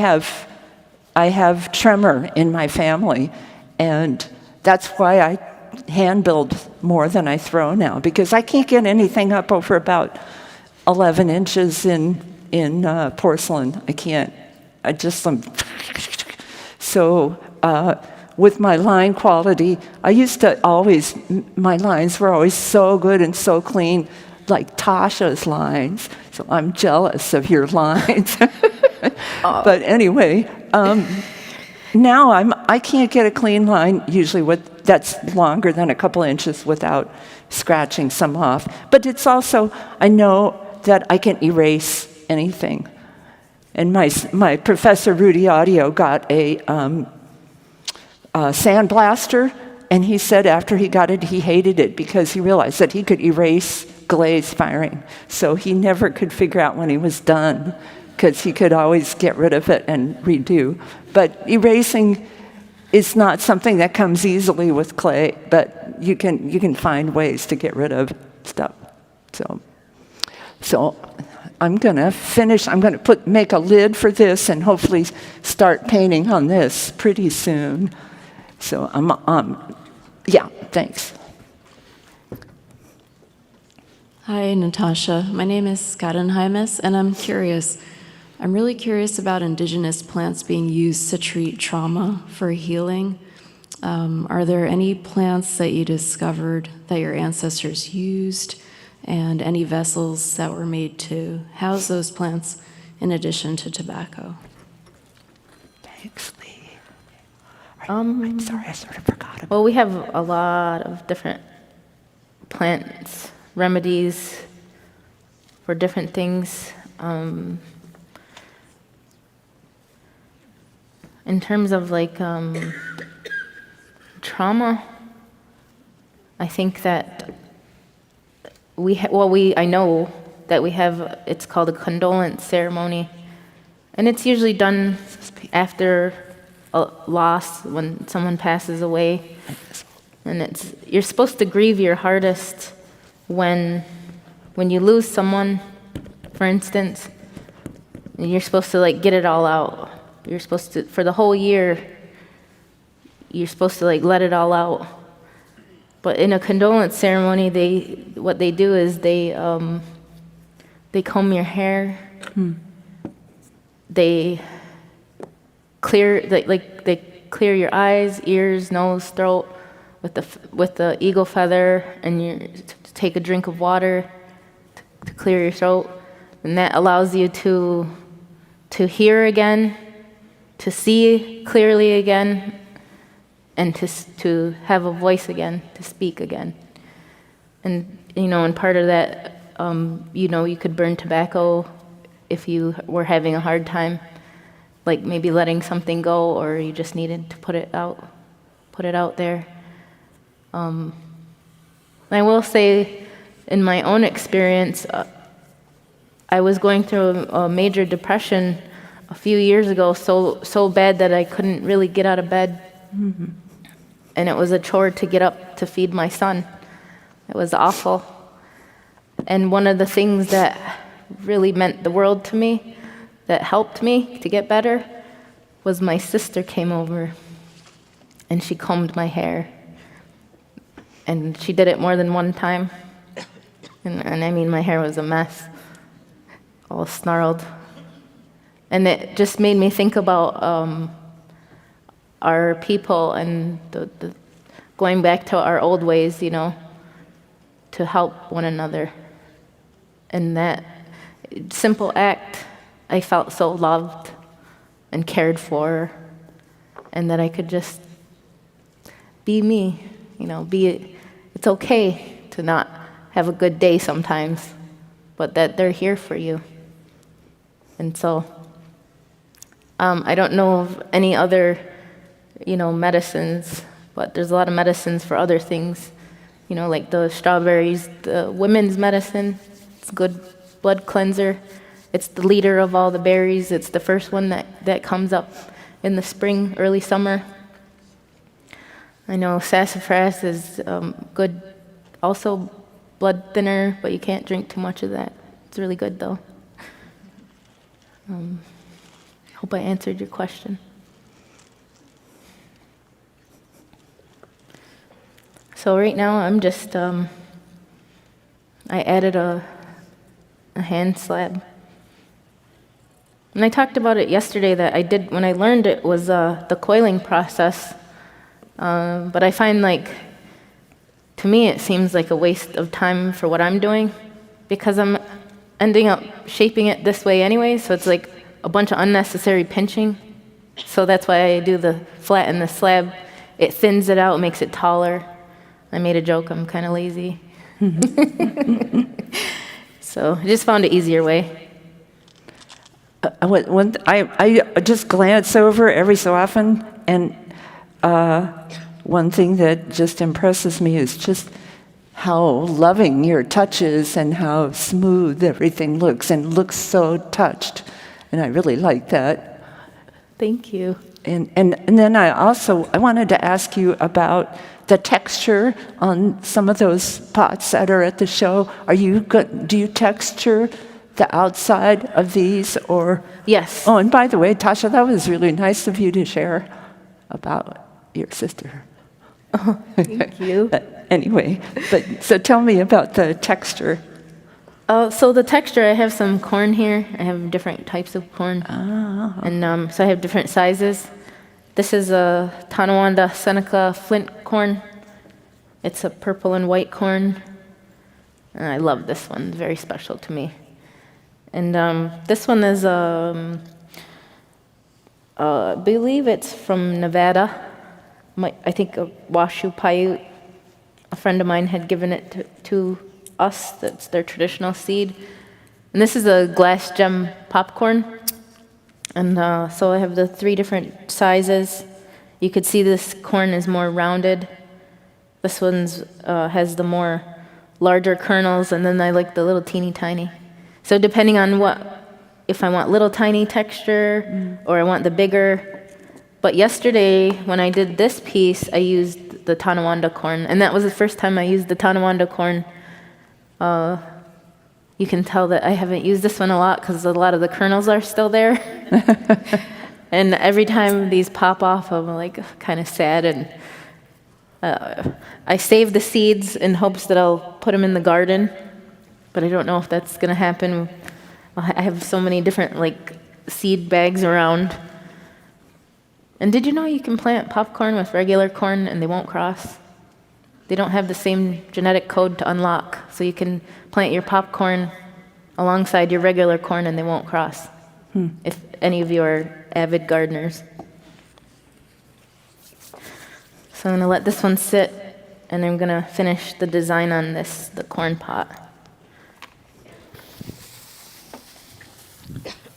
Speaker 2: have tremor in my family, and that's why I hand build more than I throw now, because I can't get anything up over about 11 inches in porcelain. I can't. So with my line quality, I used to always, my lines were always so good and so clean, like Tasha's lines. So I'm jealous of your lines. But anyway, now I can't get a clean line usually that's longer than a couple inches without scratching some off. But it's also, I know that I can erase anything. And my professor, Rudy Audio, got a sandblaster, and he said after he got it, he hated it because he realized that he could erase glaze firing. So he never could figure out when he was done, because he could always get rid of it and redo. But erasing is not something that comes easily with clay, but you can find ways to get rid of stuff. So I'm gonna finish. I'm gonna make a lid for this and hopefully start painting on this pretty soon. So yeah, thanks.
Speaker 10: Hi, Natasha. My name is Skadenheimis, and I'm really curious about indigenous plants being used to treat trauma for healing. Are there any plants that you discovered that your ancestors used, and any vessels that were made to house those plants in addition to tobacco?
Speaker 2: Thanks, Lee. I'm sorry, I sort of forgot about.
Speaker 3: Well, we have a lot of different plants, remedies for different things. In terms of like trauma, I think that I know that we have, it's called a condolence ceremony, and it's usually done after a loss, when someone passes away. And you're supposed to grieve your hardest when you lose someone, for instance. And you're supposed to like get it all out. You're supposed to, for the whole year, you're supposed to like let it all out. But in a condolence ceremony, what they do is they comb your hair. They clear they clear your eyes, ears, nose, throat with the eagle feather, and you take a drink of water to clear your throat, and that allows you to hear again, to see clearly again, and to have a voice again, to speak again. And and part of that, you could burn tobacco if you were having a hard time, like maybe letting something go, or you just needed to put it out there. I will say, in my own experience, I was going through a major depression a few years ago, so bad that I couldn't really get out of bed. Mm-hmm. And it was a chore to get up to feed my son. It was awful. And one of the things that really meant the world to me, that helped me to get better, was my sister came over and she combed my hair. And she did it more than one time. And I mean, my hair was a mess, all snarled. And it just made me think about our people and the going back to our old ways, to help one another. And that simple act, I felt so loved and cared for, and that I could just be me, it's okay to not have a good day sometimes, but that they're here for you. And so, I don't know of any other, medicines, but there's a lot of medicines for other things, like the strawberries, the women's medicine. It's a good blood cleanser. It's the leader of all the berries. It's the first one that comes up in the spring, early summer. I know sassafras is good, also blood thinner, but you can't drink too much of that. It's really good, though. Hope I answered your question. So right now I'm just, I added a hand slab. And I talked about it yesterday that I did, when I learned it, was the coiling process. But I find to me it seems like a waste of time for what I'm doing, because I'm ending up shaping it this way anyway, so it's like a bunch of unnecessary pinching. So that's why I do the flat and the slab. It thins it out, makes it taller. I made a joke, I'm kind of lazy. So I just found an easier way.
Speaker 2: I just glance over every so often, and one thing that just impresses me is just how loving your touch is and how smooth everything looks, and looks so touched. And I really like that.
Speaker 3: Thank you.
Speaker 2: And then I wanted to ask you about the texture on some of those pots that are at the show. Do you texture the outside of these, or?
Speaker 3: Yes.
Speaker 2: Oh, and by the way, Tasha, that was really nice of you to share about your sister.
Speaker 3: Oh, thank you.
Speaker 2: Anyway, so tell me about the texture.
Speaker 3: So the texture, I have some corn here. I have different types of corn. And so I have different sizes. This is a Tonawanda Seneca flint corn. It's a purple and white corn. And I love this one, it's very special to me. And this one is, I believe it's from Nevada. I think a Washoe Paiute, a friend of mine had given it to us. That's their traditional seed. And this is a glass gem popcorn. And so I have the 3 different sizes. You could see this corn is more rounded. This one's has the more larger kernels, and then I like the little teeny tiny. So depending on if I want little tiny texture or I want the bigger. But yesterday when I did this piece, I used the Tonawanda corn, and that was the first time I used the Tonawanda corn. You can tell that I haven't used this one a lot because a lot of the kernels are still there. And every time these pop off, I'm like kind of sad, and I save the seeds in hopes that I'll put them in the garden, but I don't know if that's going to happen. I have so many different seed bags around. And did you know you can plant popcorn with regular corn and they won't cross? They don't have the same genetic code to unlock, so you can plant your popcorn alongside your regular corn and they won't cross, if any of you are avid gardeners. So I'm going to let this one sit, and I'm going to finish the design on the corn pot.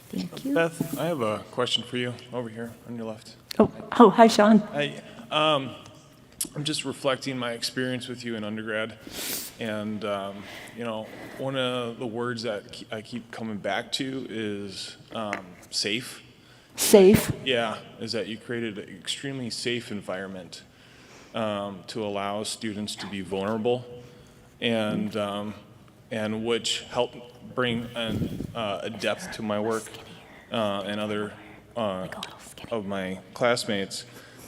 Speaker 3: Thank you.
Speaker 11: Beth, I have a question for you over here on your left.
Speaker 2: Oh, hi, Sean.
Speaker 11: I'm just reflecting my experience with you in undergrad, and one of the words that I keep coming back to is safe.
Speaker 2: Safe?
Speaker 11: Yeah, is that you created an extremely safe environment to allow students to be vulnerable, and which helped bring a depth to my work and other of my classmates.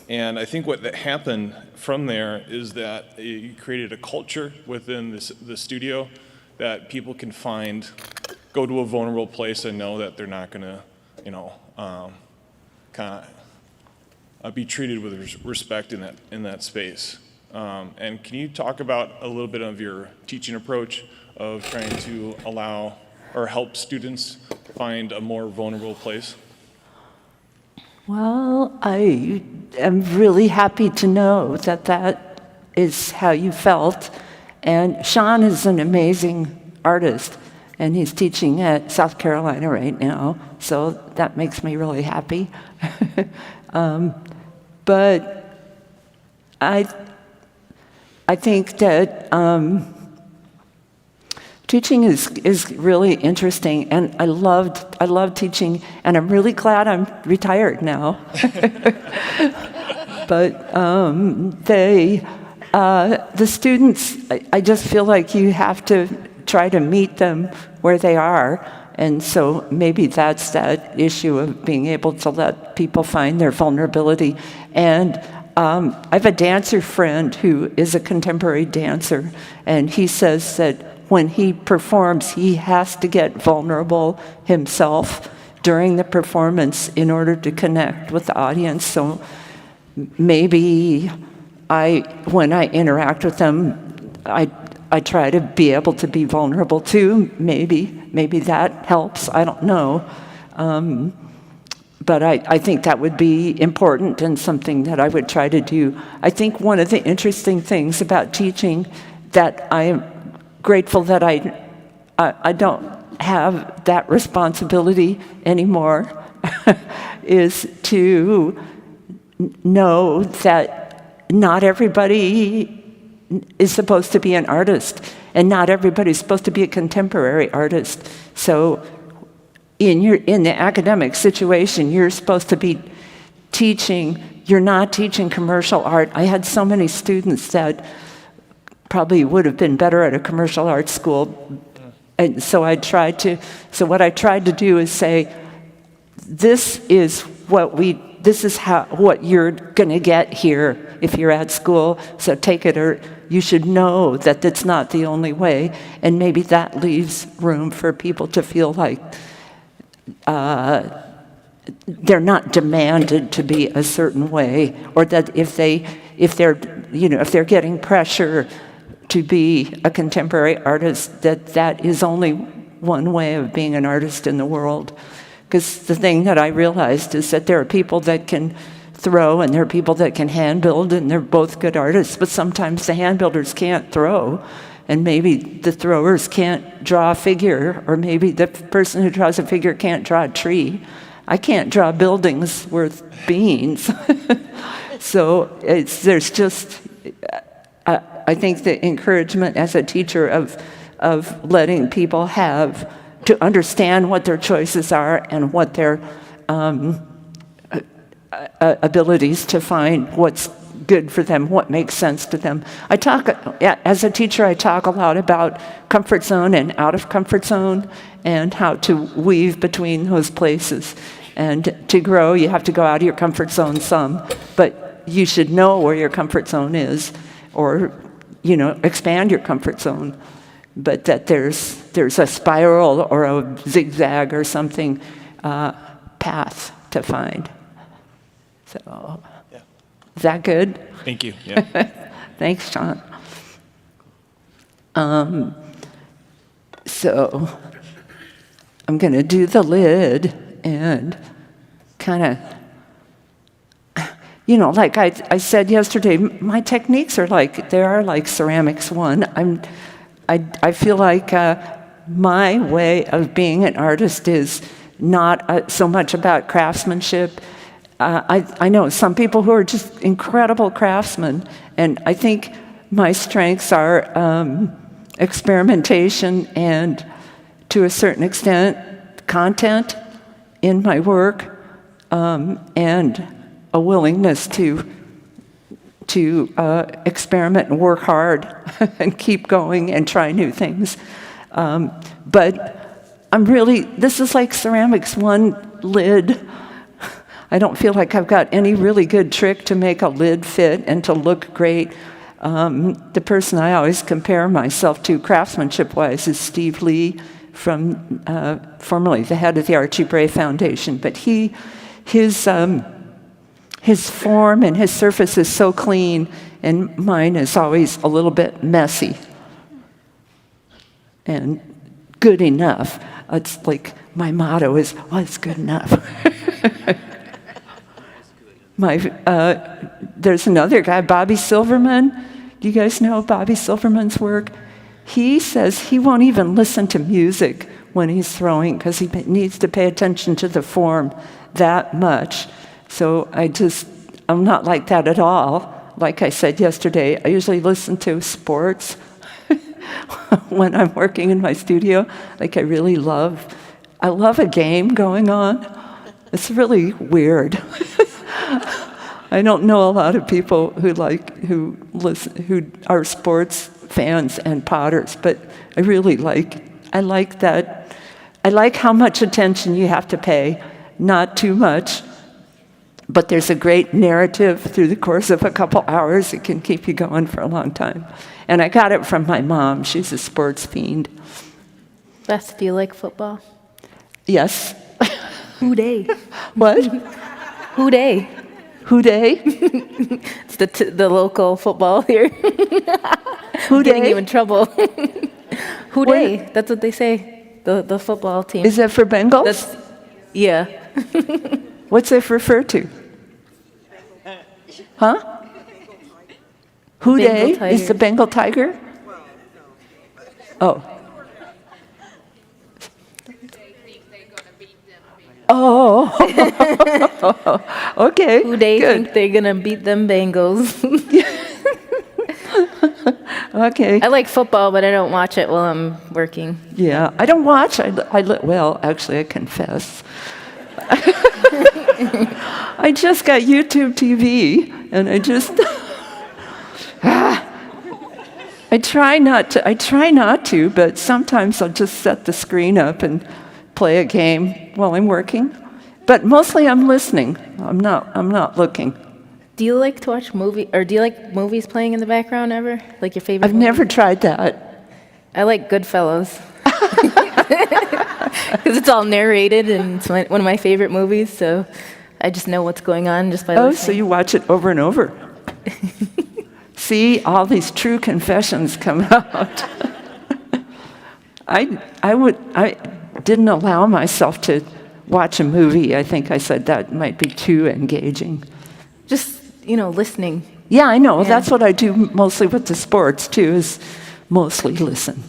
Speaker 11: And I think what happened from there is that you created a culture within the studio that people can go to a vulnerable place and know that they're not going to, kind of be treated with respect in that space. And can you talk about a little bit of your teaching approach of trying to allow or help students find a more vulnerable place?
Speaker 2: Well, I am really happy to know that is how you felt. And Sean is an amazing artist, and he's teaching at South Carolina right now, so that makes me really happy. But I think that teaching is really interesting, and I love teaching, and I'm really glad I'm retired now. But the students, I just feel like you have to try to meet them where they are, and so maybe that's that issue of being able to let people find their vulnerability. And I have a dancer friend who is a contemporary dancer, and he says that when he performs, he has to get vulnerable himself during the performance in order to connect with the audience. So maybe when I interact with them, I try to be able to be vulnerable too. Maybe that helps. I don't know. But I think that would be important and something that I would try to do. I think one of the interesting things about teaching that I am grateful that I don't have that responsibility anymore is to know that not everybody is supposed to be an artist, and not everybody is supposed to be a contemporary artist. So in the academic situation, you're supposed to be teaching, you're not teaching commercial art. I had so many students that probably would have been better at a commercial arts school. And so what I tried to do is say, this is what you're gonna get here if you're at school, so take it or you should know that that's not the only way, and maybe that leaves room for people to feel like they're not demanded to be a certain way, or that if they're getting pressure to be a contemporary artist, that is only one way of being an artist in the world. Because the thing that I realized is that there are people that can throw and there are people that can hand build, and they're both good artists, but sometimes the hand builders can't throw, and maybe the throwers can't draw a figure, or maybe the person who draws a figure can't draw a tree. I can't draw buildings worth beans. So there's just, I think the encouragement as a teacher of letting people have to understand what their choices are and what their abilities to find what's good for them, what makes sense to them. As a teacher, I talk a lot about comfort zone and out of comfort zone and how to weave between those places. And to grow, you have to go out of your comfort zone some, but you should know where your comfort zone is, or, expand your comfort zone. But that there's a spiral or a zigzag or something path to find. So,
Speaker 11: yeah.
Speaker 2: Is that good?
Speaker 11: Thank you. Yeah.
Speaker 2: Thanks, John. So I'm going to do the lid and kind of, like I said yesterday, my techniques are like Ceramics 1. I feel like my way of being an artist is not so much about craftsmanship. I know some people who are just incredible craftsmen, and I think my strengths are experimentation and, to a certain extent, content in my work, and a willingness to experiment and work hard and keep going and try new things. But this is like Ceramics 1 lid. I don't feel like I've got any really good trick to make a lid fit and to look great. The person I always compare myself to craftsmanship-wise is Steve Lee, formerly the head of the Archie Bray Foundation. But his form and his surface is so clean, and mine is always a little bit messy. And good enough. It's like my motto is, it's good enough. There's another guy, Bobby Silverman. Do you guys know Bobby Silverman's work? He says he won't even listen to music when he's throwing because he needs to pay attention to the form that much. So I'm not like that at all. Like I said yesterday, I usually listen to sports when I'm working in my studio. Like I love a game going on. It's really weird. I don't know a lot of people who are sports fans and potters, but I like that. I like how much attention you have to pay, not too much, but there's a great narrative through the course of a couple hours. It can keep you going for a long time. And I got it from my mom. She's a sports fiend.
Speaker 3: Beth, do you like football?
Speaker 2: Yes.
Speaker 3: Who dey?
Speaker 2: What?
Speaker 3: Who dey?
Speaker 2: Who dey?
Speaker 3: It's the local football here.
Speaker 2: Who dey?
Speaker 3: Getting you in trouble. Who dey? That's what they say. The football team.
Speaker 2: Is that for Bengals?
Speaker 3: Yeah.
Speaker 2: What's it refer to? Huh? Who dey is the Bengal tiger? Oh. Oh. Okay.
Speaker 3: Who they
Speaker 2: good.
Speaker 3: think they're gonna beat them Bengals.
Speaker 2: Okay.
Speaker 3: I like football, but I don't watch it while I'm working.
Speaker 2: Yeah, I don't watch. Well, actually, I confess. I just got YouTube TV, and I try not to, but sometimes I'll just set the screen up and play a game while I'm working. But mostly I'm listening. I'm not looking.
Speaker 3: Do you like to watch do you like movies playing in the background ever? Like your favorite
Speaker 2: I've
Speaker 3: movie?
Speaker 2: never tried that.
Speaker 3: I like Goodfellas. Because it's all narrated, and it's one of my favorite movies, so I just know what's going on just by
Speaker 2: Oh,
Speaker 3: listening.
Speaker 2: so you watch it over and over. See, all these true confessions come out. I didn't allow myself to watch a movie. I think I said that might be too engaging.
Speaker 3: Just, listening.
Speaker 2: Yeah, I know.
Speaker 3: Yeah.
Speaker 2: That's what I do mostly with the sports, too, is mostly listen.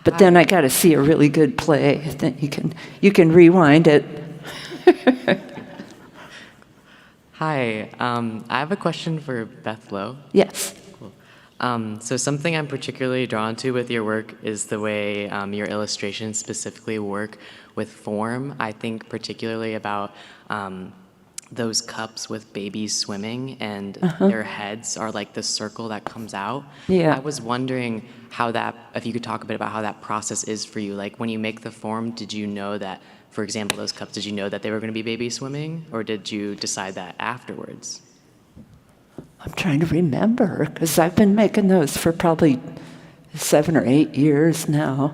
Speaker 2: But then I got to see a really good play. Then you can rewind it.
Speaker 12: Hi, I have a question for Beth Lo.
Speaker 2: Yes.
Speaker 12: Cool. So something I'm particularly drawn to with your work is the way your illustrations specifically work with form. I think particularly about those cups with babies swimming, and their heads are like the circle that comes out.
Speaker 2: Yeah.
Speaker 12: I was wondering if you could talk a bit about how that process is for you. Like when you make the form, did you know that, for example, those cups, did you know that they were going to be babies swimming, or did you decide that afterwards?
Speaker 2: I'm trying to remember, because I've been making those for probably 7 or 8 years now.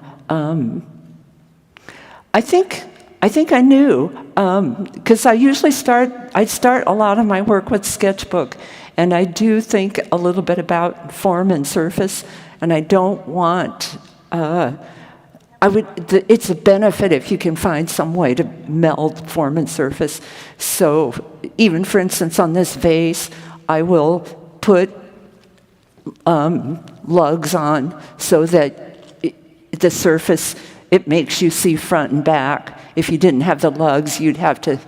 Speaker 2: I think I knew, because I usually start a lot of my work with sketchbook, and I do think a little bit about form and surface, and I don't want, it's a benefit if you can find some way to meld form and surface. So even, for instance, on this vase, I will put lugs on so that the surface, it makes you see front and back. If you didn't have the lugs, you'd have to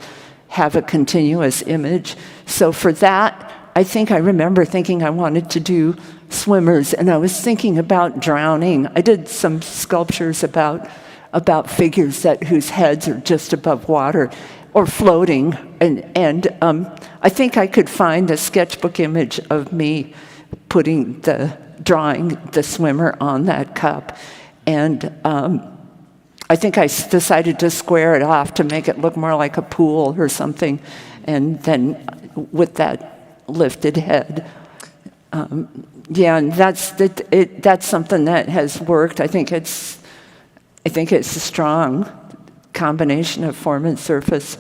Speaker 2: have a continuous image. So for that, I think I remember thinking I wanted to do swimmers, and I was thinking about drowning. I did some sculptures about figures whose heads are just above water or floating, and I think I could find a sketchbook image of me drawing the swimmer on that cup, and I think I decided to square it off to make it look more like a pool or something, and then with that lifted head. Yeah, and that's something that has worked. I think it's a strong combination of form and surface.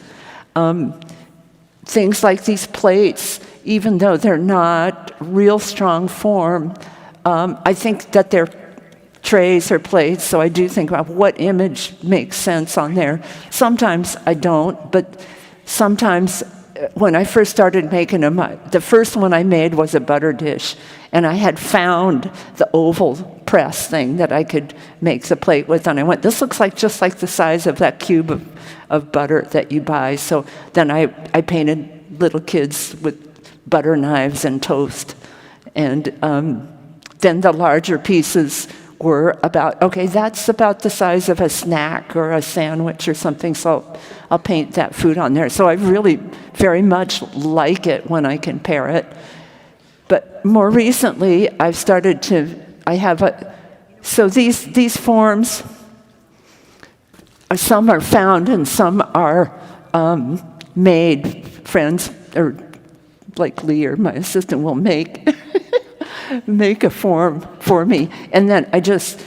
Speaker 2: Things like these plates, even though they're not real strong form, I think that they're trays or plates, so I do think about what image makes sense on there. Sometimes I don't, but sometimes when I first started making them, the first one I made was a butter dish, and I had found the oval press thing that I could make the plate with, and I went, this looks like just like the size of that cube of butter that you buy. So then I painted little kids with butter knives and toast, and then the larger pieces were that's about the size of a snack or a sandwich or something, so I'll paint that food on there. So I really very much like it when I can pair it. But more recently, so these forms, some are found and some are made. Friends, or like Lee or my assistant, will make a form for me, and then I just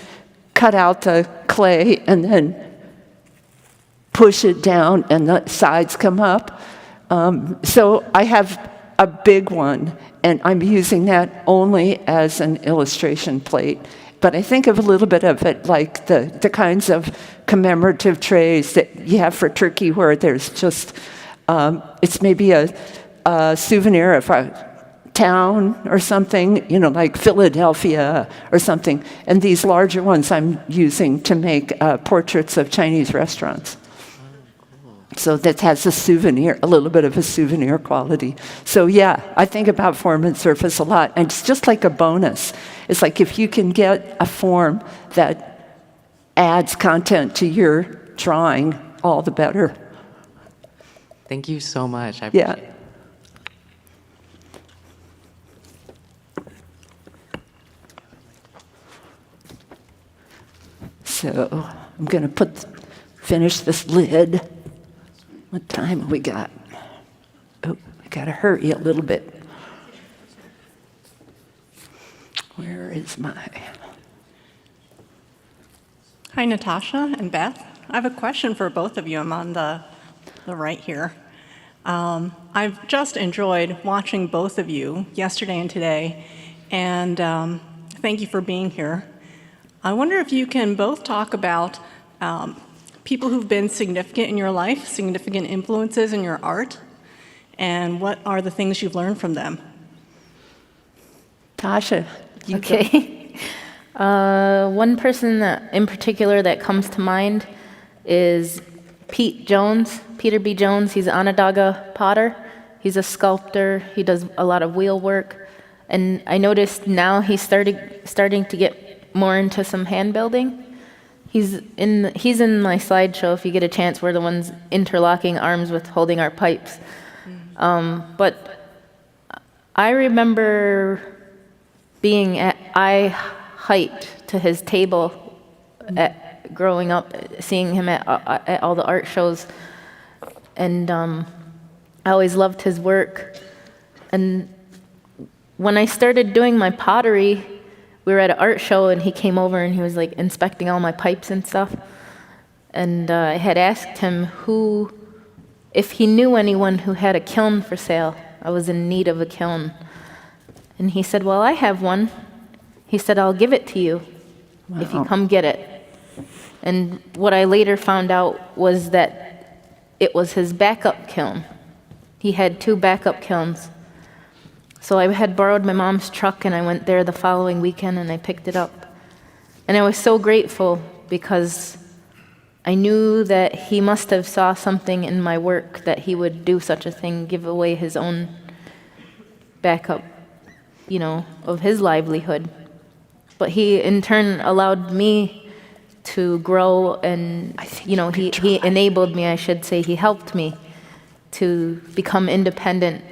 Speaker 2: cut out the clay and then push it down and the sides come up. So I have a big one, and I'm using that only as an illustration plate. But I think of a little bit of it like the kinds of commemorative trays that you have for Turkey, where there's just, it's maybe a souvenir of a town or something, like Philadelphia or something. And these larger ones I'm using to make portraits of Chinese restaurants. So that has a little bit of a souvenir quality. So yeah, I think about form and surface a lot. And it's just like a bonus. It's like if you can get a form that adds content to your drawing, all the better.
Speaker 12: Thank you so much. I appreciate it.
Speaker 2: So I'm going to finish this lid. What time have we got? Oh, I gotta hurry a little bit. Where is my...
Speaker 13: Hi, Natasha and Beth. I have a question for both of you. I'm on the right here. I've just enjoyed watching both of you yesterday and today, and thank you for being here. I wonder if you can both talk about people who've been significant in your life, significant influences in your art, and what are the things you've learned from them?
Speaker 2: Tasha, you go.
Speaker 3: Okay. One person that, in particular that comes to mind is Peter B. Jones. He's an Onondaga potter. He's a sculptor. He does a lot of wheel work. And I noticed now he's starting to get more into some hand building. He's in my slideshow if you get a chance. We're the ones interlocking arms with holding our pipes. But I remember being at eye height to his table growing up, seeing him at all the art shows. And I always loved his work. And when I started doing my pottery, we were at an art show and he came over and he was like inspecting all my pipes and stuff. And I had asked him if he knew anyone who had a kiln for sale. I was in need of a kiln. And he said, well, I have one. He said, I'll give it to you if you come get it. And what I later found out was that it was his backup kiln. He had 2 backup kilns. So I had borrowed my mom's truck and I went there the following weekend and I picked it up. And I was so grateful because I knew that he must have saw something in my work that he would do such a thing, give away his own backup, of his livelihood. But he in turn allowed me to grow and, he enabled me, I should say, he helped me to become independent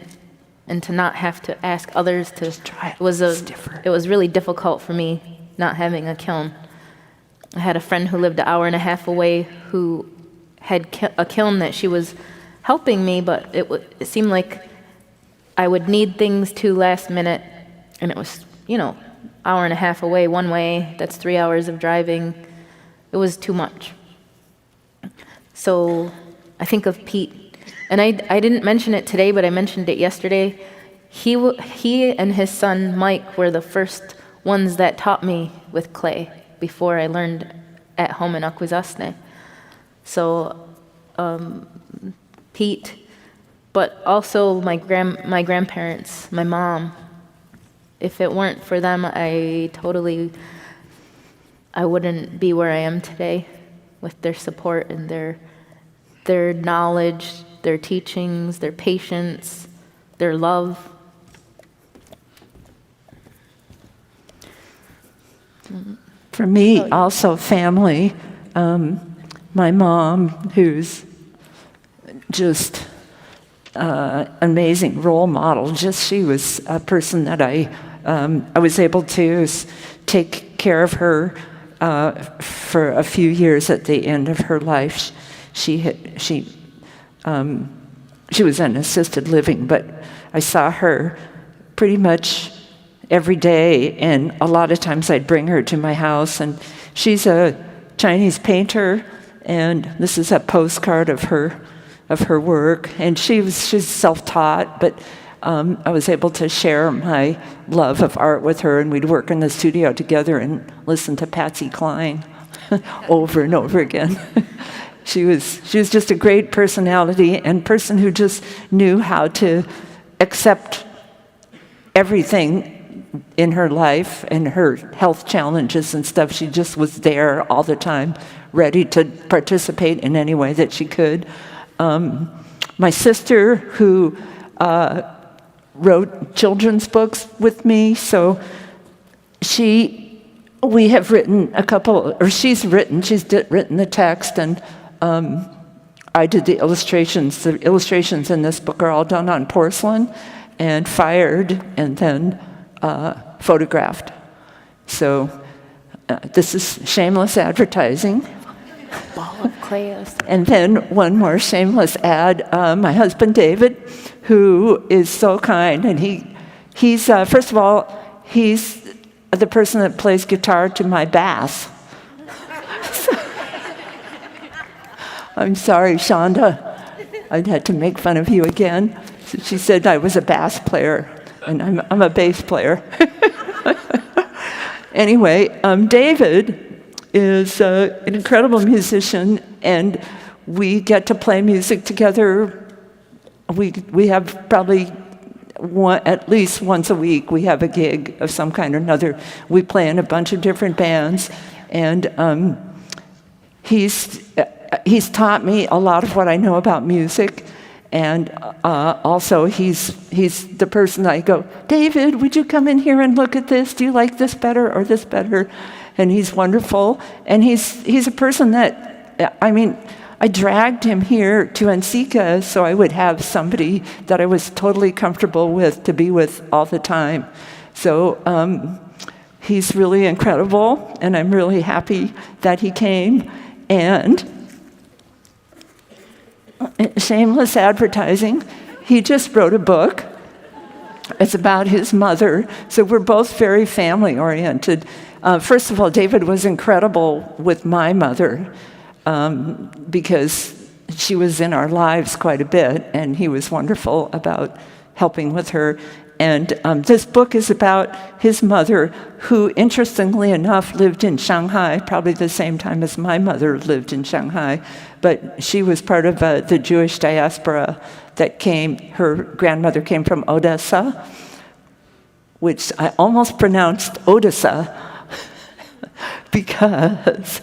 Speaker 3: and to not have to ask others to try it. It was really difficult for me not having a kiln. I had a friend who lived an hour and a half away who had a kiln that she was helping me, but it seemed like I would need things too last minute, and it was, hour and a half away one way, that's 3 hours of driving. It was too much. So I think of Pete. And I didn't mention it today, but I mentioned it yesterday. He and his son, Mike, were the first ones that taught me with clay before I learned at home in Akwesasne. So Pete, but also my grandparents, my mom. If it weren't for them, I wouldn't be where I am today with their support and their knowledge, their teachings, their patience, their love.
Speaker 2: For me, also family. My mom, who's just an amazing role model. She was a person that I was able to take care of her for a few years at the end of her life. She was in assisted living, but I saw her pretty much every day, and a lot of times I'd bring her to my house, and she's a Chinese painter, and this is a postcard of her work, and she's self-taught, but I was able to share my love of art with her, and we'd work in the studio together and listen to Patsy Cline over and over again. She was just a great personality and person who just knew how to accept everything in her life and her health challenges and stuff. She just was there all the time, ready to participate in any way that she could. My sister, who wrote children's books with me, so we have written a couple, or she's written the text, and I did the illustrations. The illustrations in this book are all done on porcelain and fired and then photographed. So this is shameless advertising.
Speaker 3: play us.
Speaker 2: And then one more shameless ad. My husband David, who is so kind, and he's first of all, he's the person that plays guitar to my bass. I'm sorry, Shonda. I'd had to make fun of you again. So she said I was a bass player, and I'm a bass player. Anyway, David is an incredible musician, and we get to play music together. We have probably at least once a week, we have a gig of some kind or another. We play in a bunch of different bands, and he's taught me a lot of what I know about music, and also he's the person I go, David, would you come in here and look at this? Do you like this better or this better? And he's wonderful, and he's a person that, I mean, I dragged him here to Ensika so I would have somebody that I was totally comfortable with to be with all the time. So he's really incredible, and I'm really happy that he came. And shameless advertising, he just wrote a book. It's about his mother, so we're both very family-oriented. First of all, David was incredible with my mother because she was in our lives quite a bit, and he was wonderful about helping with her. And this book is about his mother, who, interestingly enough, lived in Shanghai, probably the same time as my mother lived in Shanghai. But she was part of the Jewish diaspora that came. Her grandmother came from Odessa, which I almost pronounced Odessa, because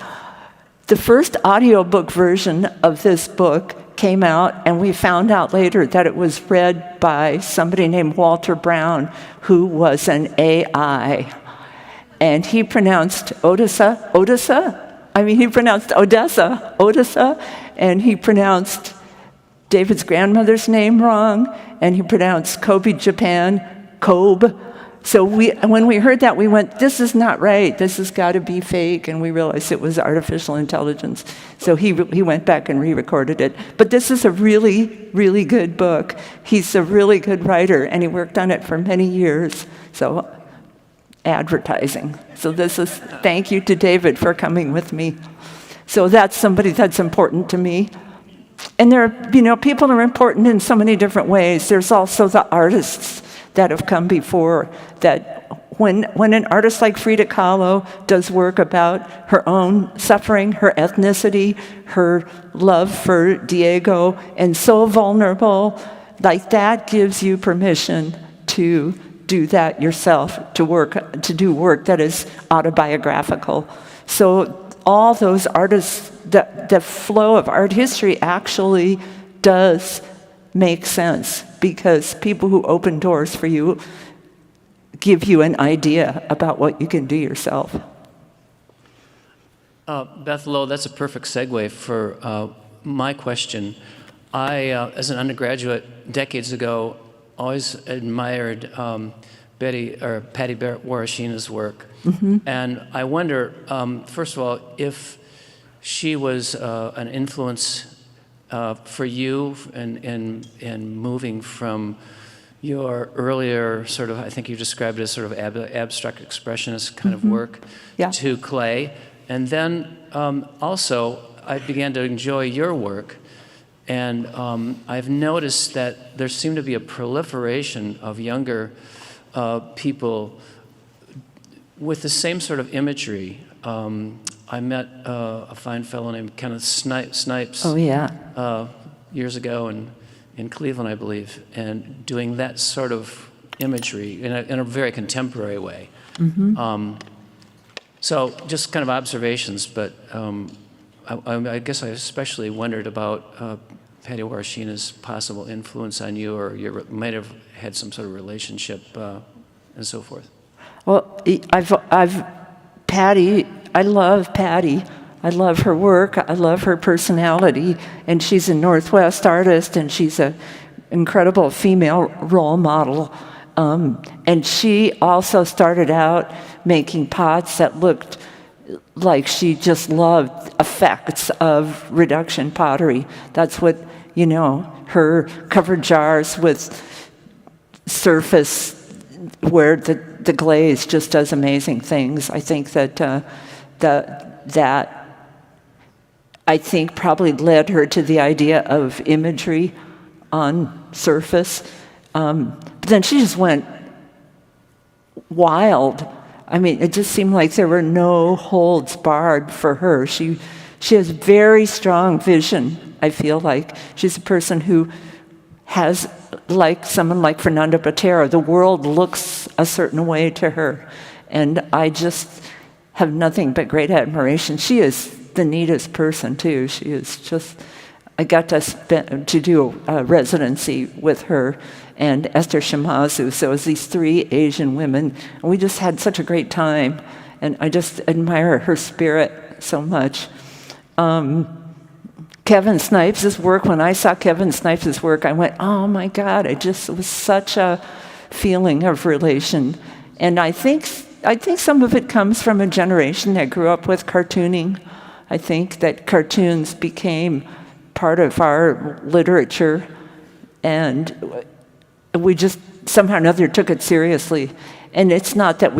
Speaker 2: the first audiobook version of this book came out, and we found out later that it was read by somebody named Walter Brown, who was an AI. And he pronounced Odessa, he pronounced Odessa, and he pronounced David's grandmother's name wrong, and he pronounced Kobe, Japan, Kobe. So when we heard that, we went, this is not right. This has got to be fake. And we realized it was artificial intelligence. So he went back and re-recorded it. But this is a really, really good book. He's a really good writer, and he worked on it for many years. So advertising. So thank you to David for coming with me. So that's somebody that's important to me. And people are important in so many different ways. There's also the artists that have come before, that when an artist like Frida Kahlo does work about her own suffering, her ethnicity, her love for Diego, and so vulnerable, like that gives you permission to do that yourself, to do work that is autobiographical. So all those artists, the flow of art history actually does make sense, because people who open doors for you give you an idea about what you can do yourself.
Speaker 14: Beth Lo, that's a perfect segue for my question. I, as an undergraduate decades ago, always admired Patty Warashina's work. Mm-hmm. And I wonder, first of all, if she was an influence for you in moving from your earlier sort of, I think you described it as sort of abstract expressionist kind of work to clay. And then also, I began to enjoy your work. And I've noticed that there seemed to be a proliferation of younger people with the same sort of imagery. I met a fine fellow named Kenneth Snipes years ago in Cleveland, I believe, and doing that sort of imagery in a very contemporary way. Mm-hmm. So just kind of observations, but I guess I especially wondered about Patty Warashina's possible influence on you, or you might have had some sort of relationship and so forth.
Speaker 2: Well, Patty, I love Patty. I love her work. I love her personality. And she's a Northwest artist, and she's an incredible female role model. And she also started out making pots that looked like she just loved effects of reduction pottery. That's what, her covered jars with surface where the glaze just does amazing things. I think that I think probably led her to the idea of imagery on surface. But then she just went wild. I mean, it just seemed like there were no holds barred for her. She has very strong vision, I feel like. She's a person who has, like someone like Fernando Botero, the world looks a certain way to her. And I just have nothing but great admiration. She is the neatest person, too. She is just, I got to do a residency with her and Esther Shimazu. So it was these 3 Asian women, and we just had such a great time. And I just admire her spirit so much. Kevin Snipes' work, when I saw Kevin Snipes' work, I went, oh my God, it was such a feeling of relation. And I think some of it comes from a generation that grew up with cartooning. I think that cartoons became part of our literature, and we just somehow or another took it seriously. And it's not that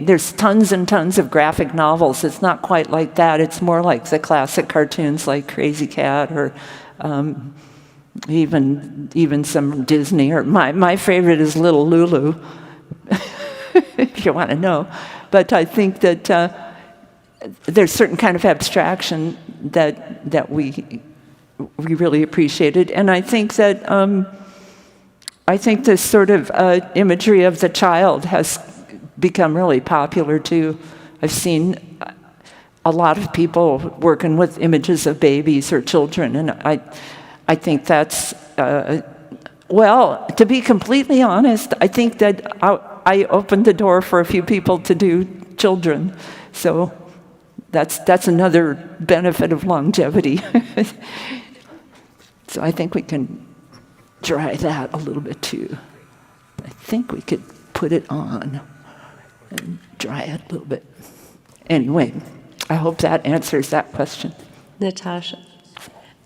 Speaker 2: there's tons and tons of graphic novels. It's not quite like that. It's more like the classic cartoons like Crazy Cat or even some Disney. Or my favorite is Little Lulu, if you want to know. But I think that there's certain kind of abstraction that we really appreciated. And I think that this sort of imagery of the child has become really popular too. I've seen a lot of people working with images of babies or children, and I think that's, well, to be completely honest, I think that I opened the door for a few people to do children. So that's another benefit of longevity. So I think we can dry that a little bit too. I think we could put it on and dry it a little bit. Anyway, I hope that answers that question.
Speaker 5: Natasha,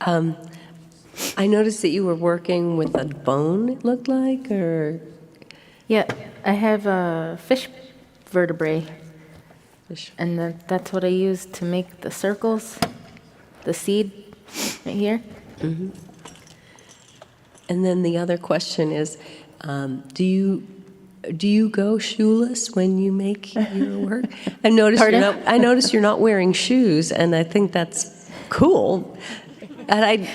Speaker 5: I noticed that you were working with a bone, it looked like, or?
Speaker 3: Yeah, I have a fish vertebrae. And that's what I use to make the circles, the seed right here.
Speaker 5: Mm-hmm. And then the other question is, do you go shoeless when you make your work? I noticed you're not wearing shoes, and I think that's cool. And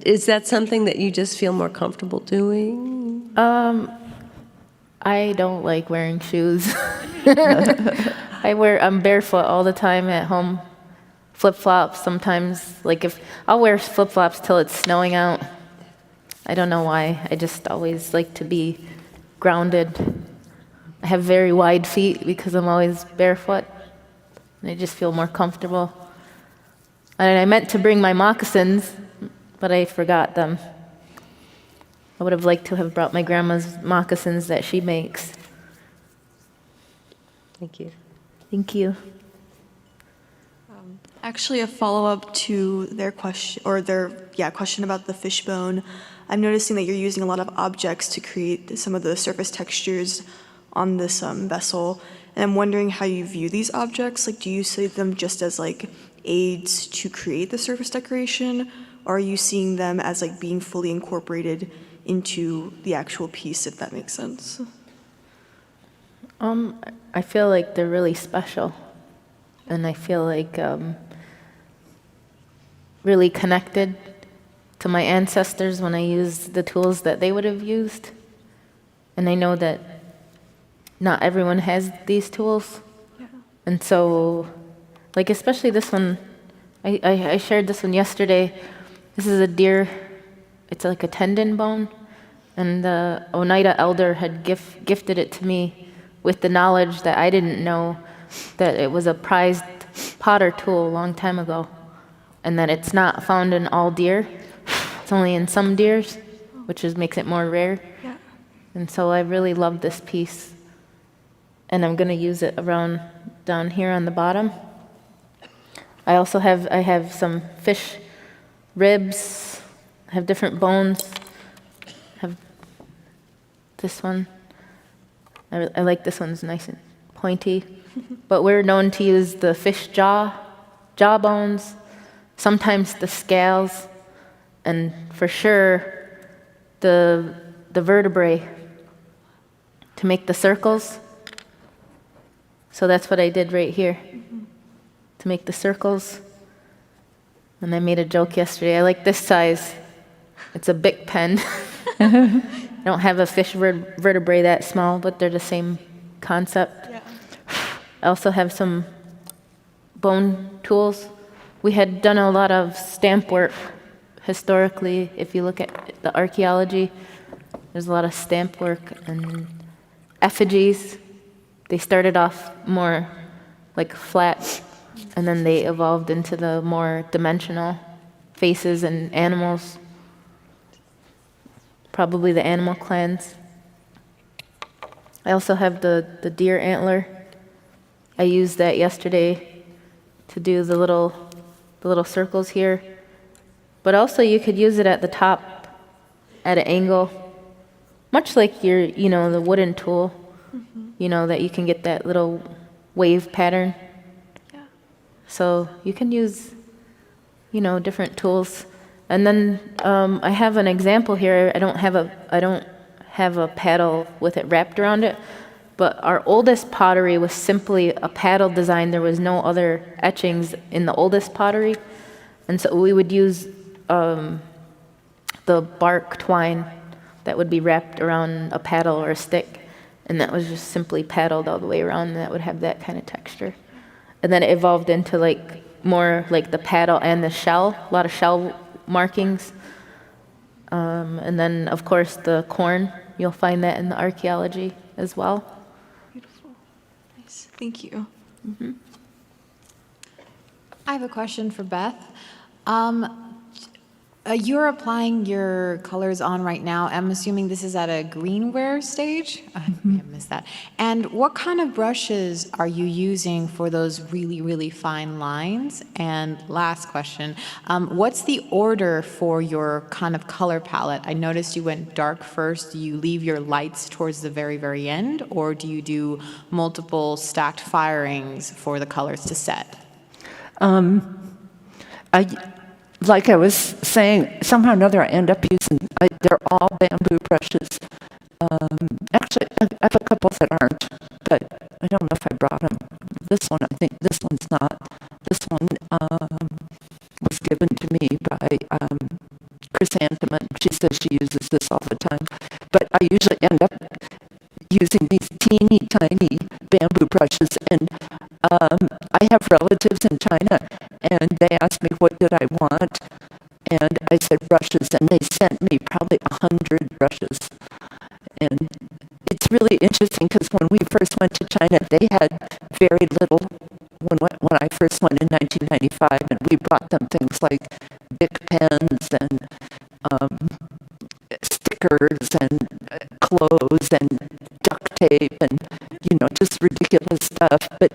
Speaker 5: is that something that you just feel more comfortable doing?
Speaker 3: I don't like wearing shoes. I'm barefoot all the time at home. Flip-flops sometimes. I'll wear flip-flops till it's snowing out. I don't know why. I just always like to be grounded. I have very wide feet because I'm always barefoot. And I just feel more comfortable. And I meant to bring my moccasins, but I forgot them. I would have liked to have brought my grandma's moccasins that she makes.
Speaker 5: Thank you.
Speaker 3: Thank you.
Speaker 15: Actually, a follow-up to their question, question about the fishbone. I'm noticing that you're using a lot of objects to create some of the surface textures on this vessel, and I'm wondering how you view these objects. Do you see them just as aids to create the surface decoration, or are you seeing them as being fully incorporated into the actual piece, if that makes sense?
Speaker 3: I feel like they're really special, and I feel like really connected to my ancestors when I use the tools that they would have used. And I know that not everyone has these tools. Yeah. And so, especially this one, I shared this one yesterday. This is a deer, it's like a tendon bone. And the Oneida elder had gifted it to me with the knowledge that I didn't know that it was a prized potter tool a long time ago. And that it's not found in all deer. It's only in some deers, which makes it more rare. Yeah. And so I really love this piece. And I'm going to use it around down here on the bottom. I have some fish ribs. I have different bones. I have this one. I like this one. It's nice and pointy. But we're known to use the fish jaw bones, sometimes the scales, and for sure the vertebrae to make the circles. So that's what I did right here, to make the circles. And I made a joke yesterday. I like this size. It's a big pen. I don't have a fish vertebrae that small, but they're the same concept.
Speaker 15: Yeah.
Speaker 3: I also have some bone tools. We had done a lot of stamp work historically. If you look at the archaeology, there's a lot of stamp work and effigies. They started off more like flat, and then they evolved into the more dimensional faces and animals, probably the animal clans. I also have the deer antler. I used that yesterday to do the little circles here. But also you could use it at the top at an angle, much like the wooden tool, that you can get that little wave pattern.
Speaker 15: Yeah.
Speaker 3: So you can use, different tools. And then I have an example here. I don't have a paddle with it wrapped around it, but our oldest pottery was simply a paddle design. There was no other etchings in the oldest pottery. And so we would use the bark twine that would be wrapped around a paddle or a stick. And that was just simply paddled all the way around, and that would have that kind of texture. And then it evolved into more like the paddle and the shell, a lot of shell markings. And then, of course, the corn, you'll find that in the archaeology as well.
Speaker 15: Beautiful. Nice. Thank you.
Speaker 3: Mm-hmm.
Speaker 16: I have a question for Beth. You're applying your colors on right now. I'm assuming this is at a greenware stage. I may have missed that. And what kind of brushes are you using for those really, really fine lines? And last question, what's the order for your kind of color palette? I noticed you went dark first. Do you leave your lights towards the very, very end? Or do you do multiple stacked firings for the colors to set?
Speaker 2: Like I was saying, somehow or another I end up using, they're all bamboo brushes. Actually, I have a couple that aren't, but I don't know if I brought them. This one, I think this one's not. This one was given to me by Chrysanthemum. She says she uses this all the time. But I usually end up using these teeny tiny bamboo brushes, and I have relatives in China, and they asked me what did I want, and I said brushes, and they sent me probably 100 brushes. And it's really interesting because when we first went to China, they had very little. When I first went in 1995, and we brought them things like Bic pens and stickers and clothes and duct tape and just ridiculous stuff. But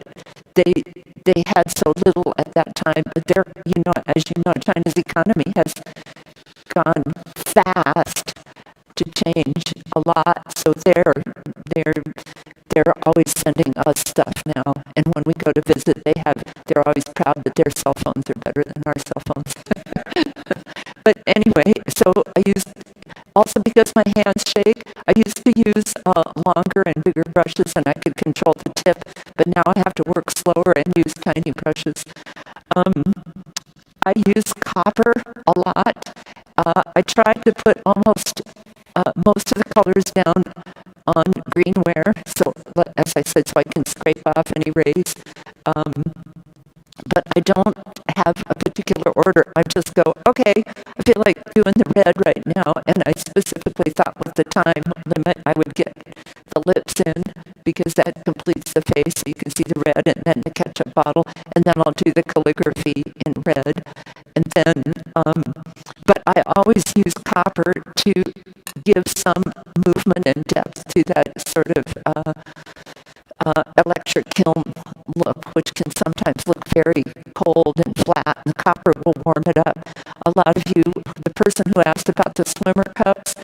Speaker 2: they had so little at that time. But as you know, China's economy has gone fast to change a lot. So they're always sending us stuff now. And when we go to visit, they're always proud that their cell phones are better than our cell phones. But anyway, so I used, also because my hands shake, I used to use longer and bigger brushes and I could control the tip, but now I have to work slower and use tiny brushes. I use copper a lot. I tried to put almost most of the colors down on greenware, so as I said, so I can scrape off any rays. But I don't have a particular order. I just go, okay, I feel like doing the red right now, and I specifically thought with the time limit I would get the lips in, because that completes the face, so you can see the red, and then the ketchup bottle, and then I'll do the calligraphy in red, and then, but I always use copper to give some movement and depth to that sort of electric kiln look, which can sometimes look very cold and person who asked about the swimmer cups,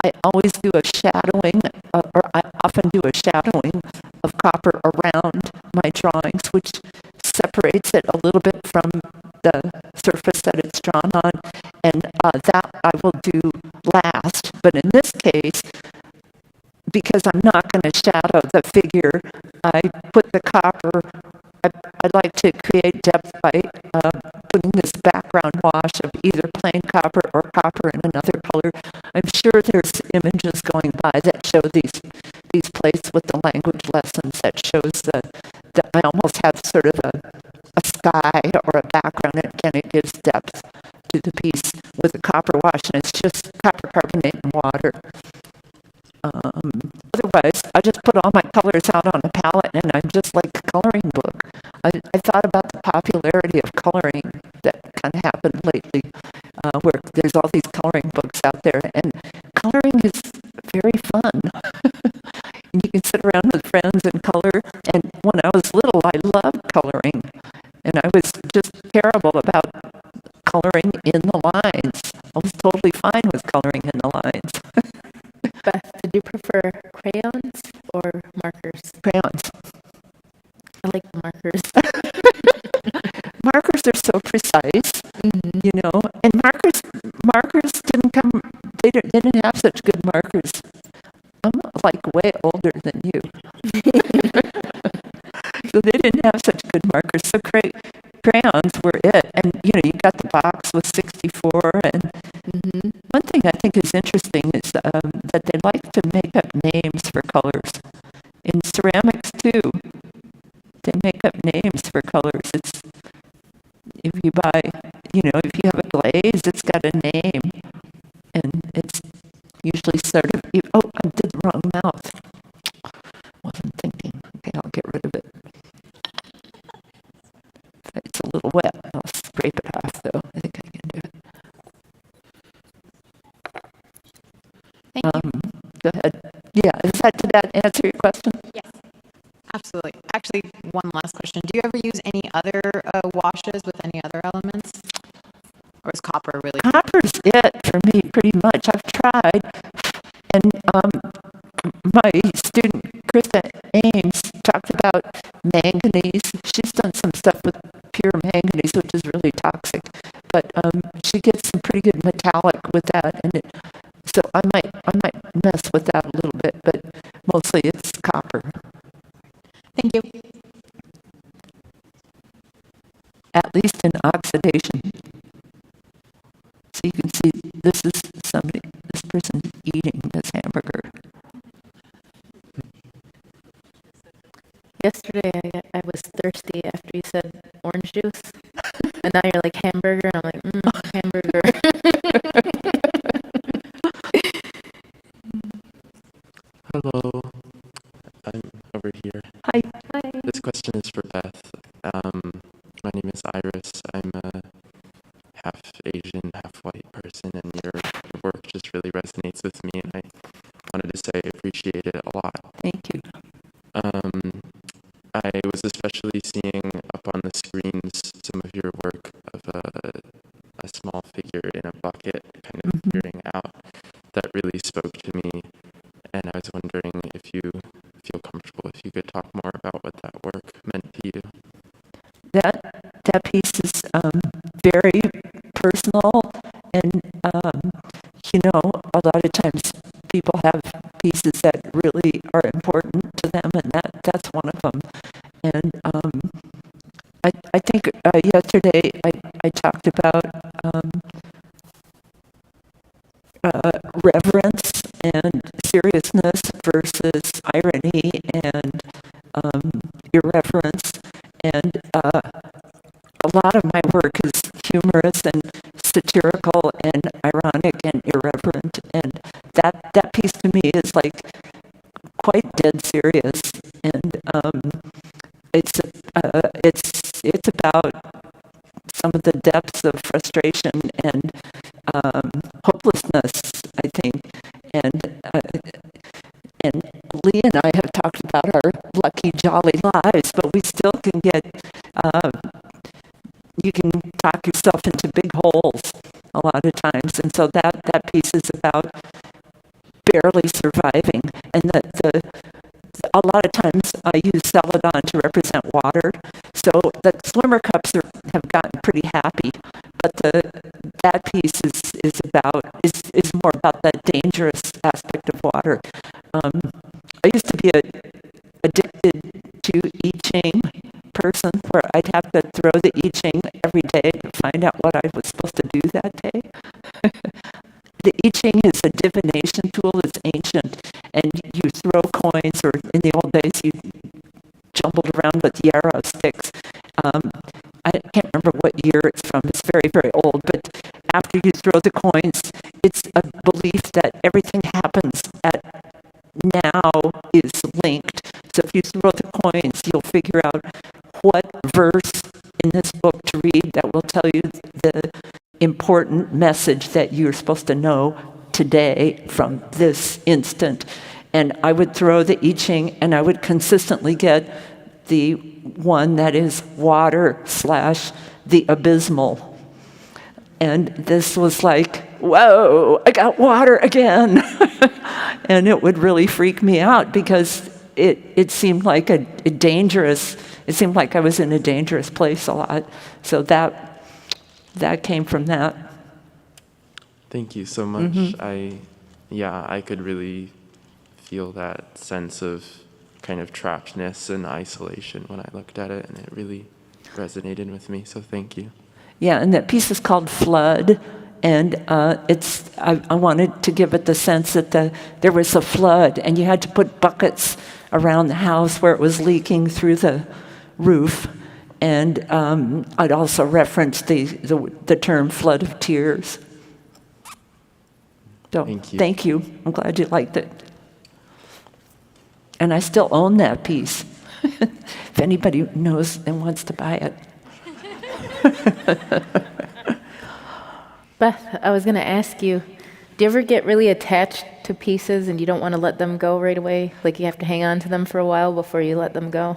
Speaker 2: I always do a shadowing, or I often do a shadowing of copper around my drawings, which separates it a little bit from the surface that it's drawn on, and that I will do last. But in this case, because I'm not going to shadow the figure, I put the copper. I like to create depth by putting this background wash of either plain copper or copper in another color. I'm sure there's images going by that show these plates with the language lessons that shows that I almost have sort of a sky or a background, and again it gives depth to the piece with the copper wash, and it's just copper carbonate and water. Otherwise, I just put all my colors out on a palette, and I'm just like a coloring book. I thought about the popularity of coloring that kind of happened lately, where there's all these coloring books out there, and coloring is very fun. And you can sit around with friends and color, and when I was little, I loved coloring, and I was just terrible about coloring in the lines. I was totally fine with coloring in the lines.
Speaker 3: Beth, did you prefer crayons or markers?
Speaker 2: Crayons.
Speaker 3: I like the markers.
Speaker 2: Markers are so precise, you know, and markers didn't come, they didn't have such good markers. I'm like way older than you. So they didn't have such good markers. So crayons were it. And, you know, you got the box with 64. And one thing I think is interesting is that they like to make up names for colors. In ceramics, too, they make up names for colors. It's, if you buy, you know, if you have a glaze, it's got a name. And it's usually sort of, oh, I did the wrong mouth. Wasn't thinking. Okay, I'll get rid of it. It's a little wet. I'll scrape it off, though. I think I can do it.
Speaker 16: Thank you.
Speaker 2: Go ahead. Yeah, did that answer your question?
Speaker 16: Yes, absolutely. Actually, one last question. Do you ever use any other washes with any other elements? Or is copper really?
Speaker 2: Copper's it for me, pretty much. I've tried. And my student, Krista Ames, talked about manganese. She's done some stuff with pure manganese, which is really toxic. But she gets some pretty good metallic with that. And so I might mess with that a little bit, but mostly it's copper.
Speaker 16: Thank you.
Speaker 2: At least in oxidation. So you can see this person eating this hamburger.
Speaker 3: Yesterday, I was thirsty after you said orange juice, and now you're like hamburger, and I'm like, hamburger.
Speaker 17: Hello, I'm over here.
Speaker 2: Hi.
Speaker 3: Hi.
Speaker 17: This question is for Beth. My name is Iris. I'm a half Asian, half white person, and your work just really resonates with me, and I wanted to say I appreciate it a lot.
Speaker 2: Thank you.
Speaker 17: I was especially seeing up on the screens some of your work of a small figure in a bucket kind of peering out. That really spoke to me, and I was wondering if you feel comfortable, if you could talk more about what that work meant to you.
Speaker 2: That piece is very personal, and you know, a lot of times people have pieces that really are important to them, and that's one of them. And I think yesterday I talked about reverence and seriousness versus irony and irreverence. And a lot of my work is humorous and satirical and ironic and irreverent. And that piece to me is like quite dead serious. And it's about some of the depths of frustration and hopelessness, I think. And Lee and I have talked about our lucky, jolly lives, but we still can get, you can talk yourself into big holes a lot of times. And So that piece is about barely surviving, and a lot of times I use celadon to represent water. So the swimmer cups have gotten pretty happy, but that piece is more about that dangerous aspect of water. I used to be addicted to I Ching person, where I'd have to throw the I Ching every day to find out what I was supposed to do that day. The I Ching is a divination tool that's ancient, and you throw coins, or in the old days you jumbled around with yarrow sticks. I can't remember what year it's from. It's very, very old. But after you throw the coins, it's a belief that everything happens at now is linked. So if you throw the coins, you'll figure out what verse in this book to read that will tell you the important message that you're supposed to know today from this instant. And I would throw the I Ching, and I would consistently get the one that is water / the abysmal. And this was like, whoa, I got water again. And it would really freak me out, because it seemed like it seemed like I was in a dangerous place a lot. So that came from that.
Speaker 17: Thank you so much.
Speaker 2: Mm-hmm.
Speaker 17: I could really feel that sense of kind of trappedness and isolation when I looked at it, and it really resonated with me, so thank you.
Speaker 2: Yeah, and that piece is called Flood, and I wanted to give it the sense that there was a flood, and you had to put buckets around the house where it was leaking through the roof. And I'd also reference the term flood of tears. So, thank you. I'm glad you liked it. And I still own that piece. If anybody knows and wants to buy it.
Speaker 3: Beth, I was going to ask you, do you ever get really attached to pieces and you don't want to let them go right away? Like you have to hang on to them for a while before you let them go?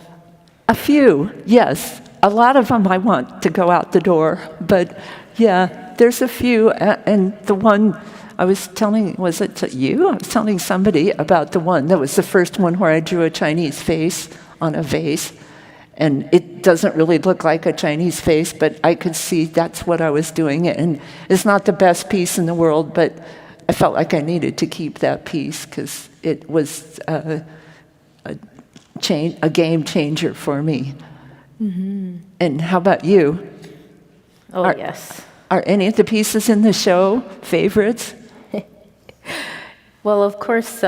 Speaker 2: A few, yes. A lot of them I want to go out the door. But yeah, there's a few. And the one I was telling, was it to you? I was telling somebody about the one that was the first one where I drew a Chinese face on a vase. And it doesn't really look like a Chinese face, but I could see that's what I was doing. And it's not the best piece in the world, but I felt like I needed to keep that piece because it was a game changer for me. Mm-hmm. And how about you?
Speaker 3: Oh, yes.
Speaker 2: Are any of the pieces in the show favorites?
Speaker 3: Well, of course,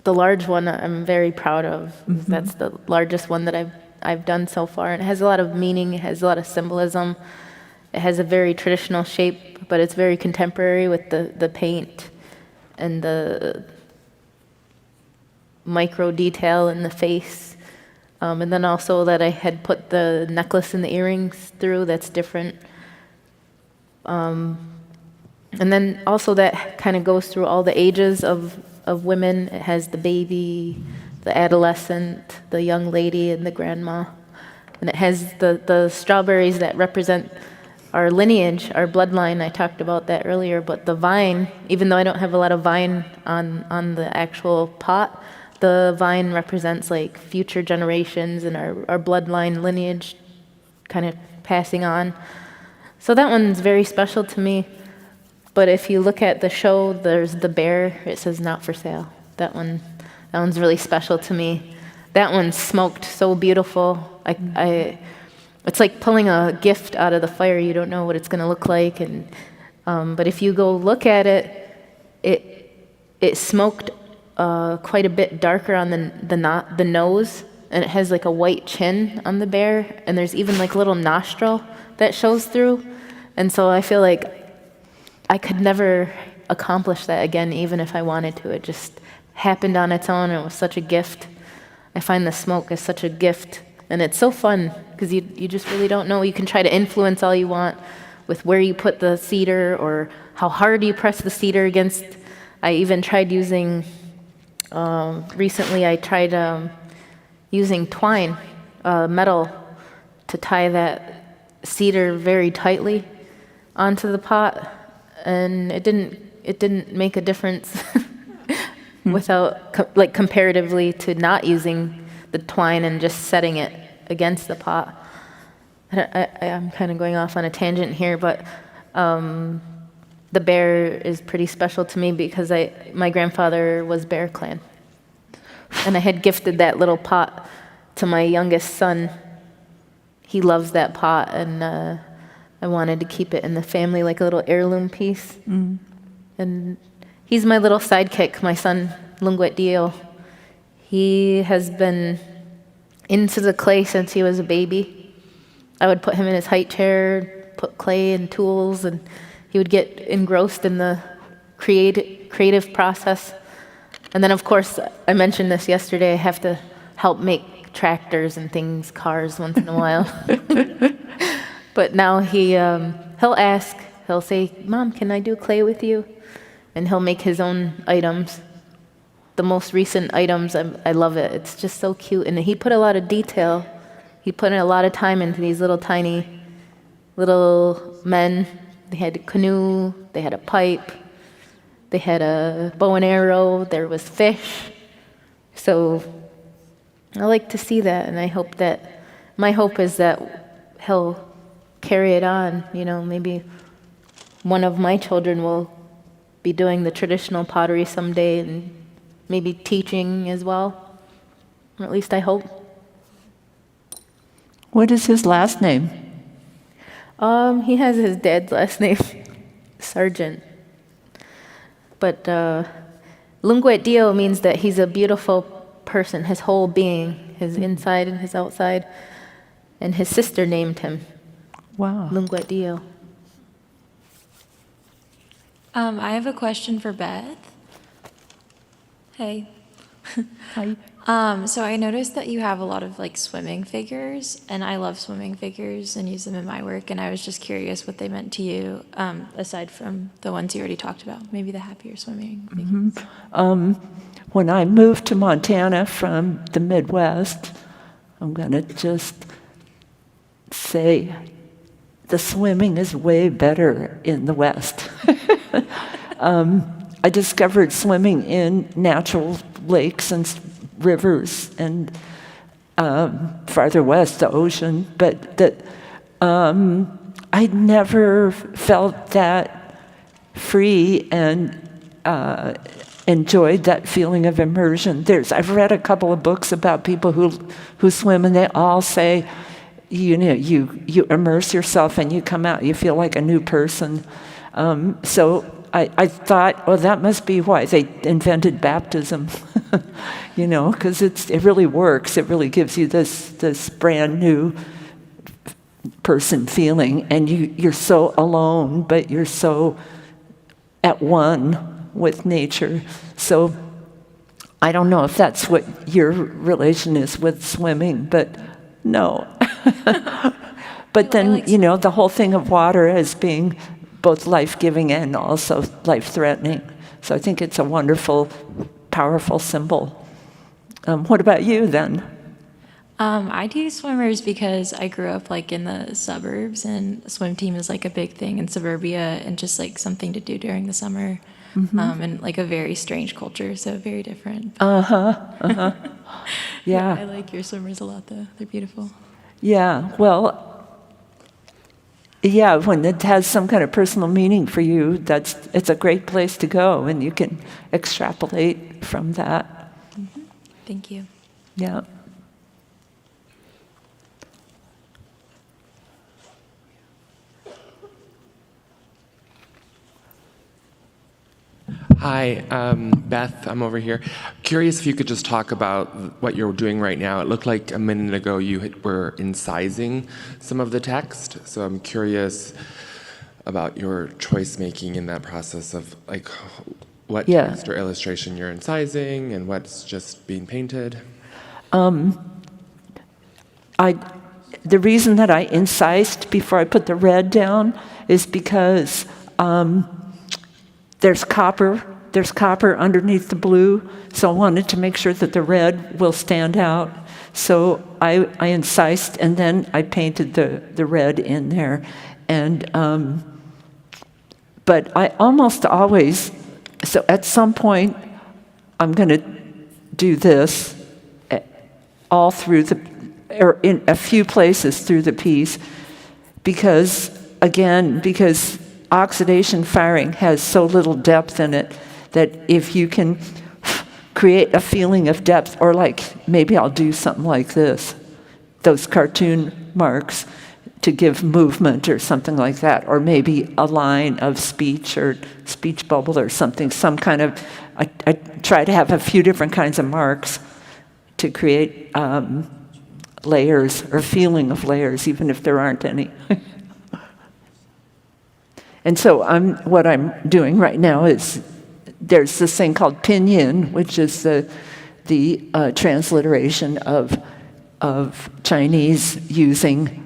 Speaker 3: the large one I'm very proud of. Mm-hmm. That's the largest one that I've done so far. And it has a lot of meaning, it has a lot of symbolism. It has a very traditional shape, but it's very contemporary with the paint and the micro detail in the face. And then also that I had put the necklace and the earrings through, that's different. And then also that kind of goes through all the ages of women. It has the baby, the adolescent, the young lady, and the grandma. And it has the strawberries that represent our lineage, our bloodline. I talked about that earlier, but the vine, even though I don't have a lot of vine on the actual pot, the vine represents like future generations and our bloodline lineage kind of passing on. So that one's very special to me. But if you look at the show, there's the bear, it says not for sale. That one's really special to me. That one's smoked so beautiful. It's like pulling a gift out of the fire. You don't know what it's going to look like. And but if you go look at it smoked quite a bit darker on the nose, and it has like a white chin on the bear, and there's even like a little nostril that shows through. And so I feel like I could never accomplish that again, even if I wanted to. It just happened on its own. It was such a gift. I find the smoke is such a gift. And it's so fun because you just really don't know. You can try to influence all you want with where you put the cedar or how hard you press the cedar against. I even tried using, recently I tried using twine, metal, to tie that cedar very tightly onto the pot. and it didn't make a difference without like comparatively to not using the twine and just setting it against the pot. I'm kind of going off on a tangent here, but the bear is pretty special to me because my grandfather was Bear Clan, and I had gifted that little pot to my youngest son. He loves that pot, and I wanted to keep it in the family like a little heirloom piece. And he's my little sidekick, my son, Lunguet Dio. He has been into the clay since he was a baby. I would put him in his height chair, put clay and tools, and he would get engrossed in the creative process. And then, of course, I mentioned this yesterday, I have to help make tractors and things, cars once in a while. But now he'll ask, he'll say, "Mom, can I do clay with you?" And he'll make his own items. The most recent items, I love it. It's just so cute. And he put a lot of detail. He put in a lot of time into these little tiny little men. They had a canoe, they had a pipe, they had a bow and arrow, there was fish. So I like to see that, and my hope is that he'll carry it on. You know, maybe one of my children will be doing the traditional pottery someday and maybe teaching as well, or at least I hope.
Speaker 2: What is his last name?
Speaker 3: He has his dad's last name, Sargent. But Lunguet Dio means that he's a beautiful person, his whole being, his inside and his outside. And his sister named him.
Speaker 2: Wow.
Speaker 3: Lunguet Dio.
Speaker 18: I have a question for Beth. Hey.
Speaker 2: Hi.
Speaker 18: So I noticed that you have a lot of like swimming figures, and I love swimming figures and use them in my work, and I was just curious what they meant to you, aside from the ones you already talked about, maybe the happier swimming figures.
Speaker 2: When I moved to Montana from the Midwest, I'm going to just say the swimming is way better in the West. I discovered swimming in natural lakes and rivers and farther west, the ocean, but that I never felt that free and enjoyed that feeling of immersion. I've read a couple of books about people who swim, and they all say, you know, you immerse yourself and you come out, you feel like a new person. So I thought, oh, that must be why they invented baptism, you know, because it really works. It really gives you this brand new person feeling, and you're so alone, but you're so at one with nature. So I don't know if that's what your relation is with swimming, but no. But then, you know, the whole thing of water as being both life-giving and also life-threatening. So I think it's a wonderful, powerful symbol. What about you then?
Speaker 18: I do swimmers because I grew up like in the suburbs, and swim team is like a big thing in suburbia, and just like something to do during the summer. And like a very strange culture, so very different.
Speaker 2: Yeah.
Speaker 18: I like your swimmers a lot, though. They're beautiful.
Speaker 2: Yeah, well, yeah, when it has some kind of personal meaning for you, it's a great place to go, and you can extrapolate from that.
Speaker 18: Thank you.
Speaker 2: Yeah.
Speaker 17: Hi, Beth, I'm over here. Curious if you could just talk about what you're doing right now. It looked like a minute ago you were incising some of the text, so I'm curious about your choice making in that process of like what text or illustration you're incising and what's just being painted.
Speaker 2: The reason that I incised before I put the red down is because there's copper underneath the blue, so I wanted to make sure that the red will stand out. So I incised, and then I painted the red in there. And but but I almost always, so at some point, I'm going to do this all through or in a few places through the piece, because oxidation firing has so little depth in it that if you can create a feeling of depth, or like maybe I'll do something like this, those cartoon marks to give movement or something like that, or maybe a line of speech or speech bubble or something, some kind of, I try to have a few different kinds of marks to create layers or feeling of layers, even if there aren't any. And so what I'm doing right now is, there's this thing called pinyin, which is the transliteration of Chinese using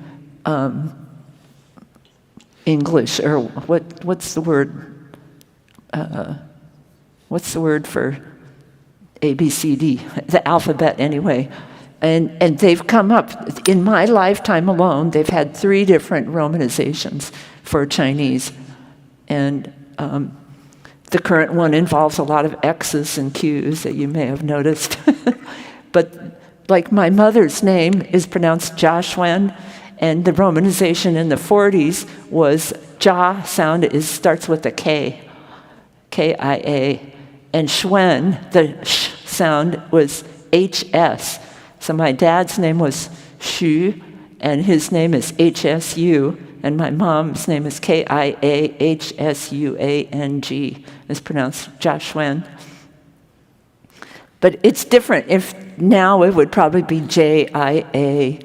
Speaker 2: English, or what's the word? What's the word for ABCD? The alphabet, anyway. And they've come up, in my lifetime alone, they've had 3 different romanizations for Chinese. And the current one involves a lot of X's and Q's that you may have noticed. But like my mother's name is pronounced Jiaxuan, and the romanization in the 40s was Jia sound starts with a K, K-I-A, and Xuan, the sh sound was H-S. So my dad's name was Xu, and his name is H-S-U, and my mom's name is K-I-A-H-S-U-A-N-G. It's pronounced Jiaxuan. But it's different. If now it would probably be J-I-A,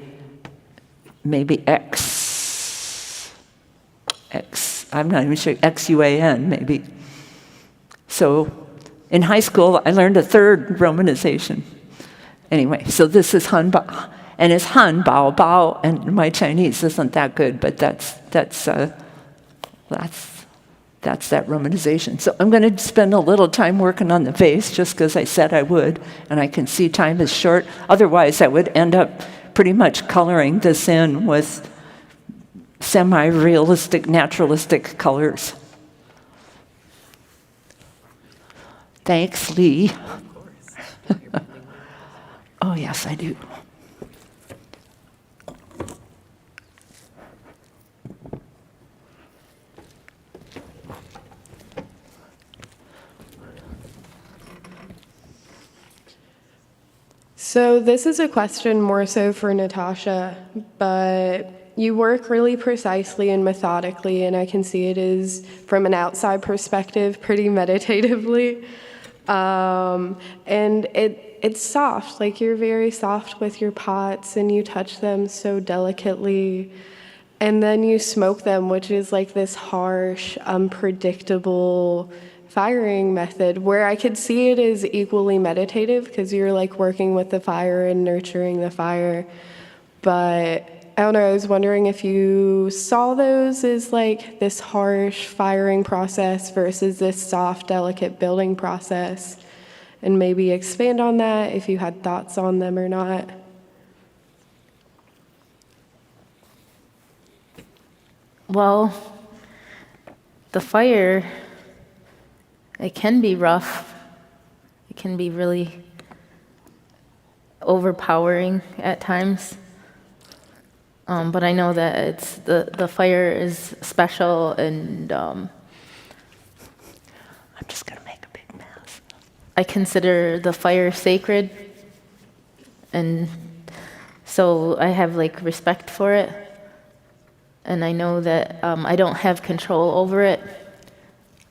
Speaker 2: maybe X, I'm not even sure, X-U-A-N maybe. So in high school, I learned a 3rd romanization. Anyway, so this is Han Bao, and it's Han Bao Bao, and my Chinese isn't that good, but that's that romanization. So I'm going to spend a little time working on the vase, just because I said I would, and I can see time is short. Otherwise, I would end up pretty much coloring this in with semi-realistic, naturalistic colors. Thanks, Lee. Oh, yes, I do.
Speaker 19: So this is a question more so for Natasha, but you work really precisely and methodically, and I can see it is, from an outside perspective, pretty meditatively. And it's soft, like you're very soft with your pots, and you touch them so delicately, and then you smoke them, which is like this harsh, unpredictable firing method, where I could see it as equally meditative, because you're like working with the fire and nurturing the fire. But I don't know, I was wondering if you saw those as like this harsh firing process versus this soft, delicate building process, and maybe expand on that if you had thoughts on them or not.
Speaker 3: Well, the fire, it can be rough. It can be really overpowering at times. But I know that it's the fire is special, and I'm just gonna make a big mess. I consider the fire sacred, and so I have like respect for it, and I know that I don't have control over it.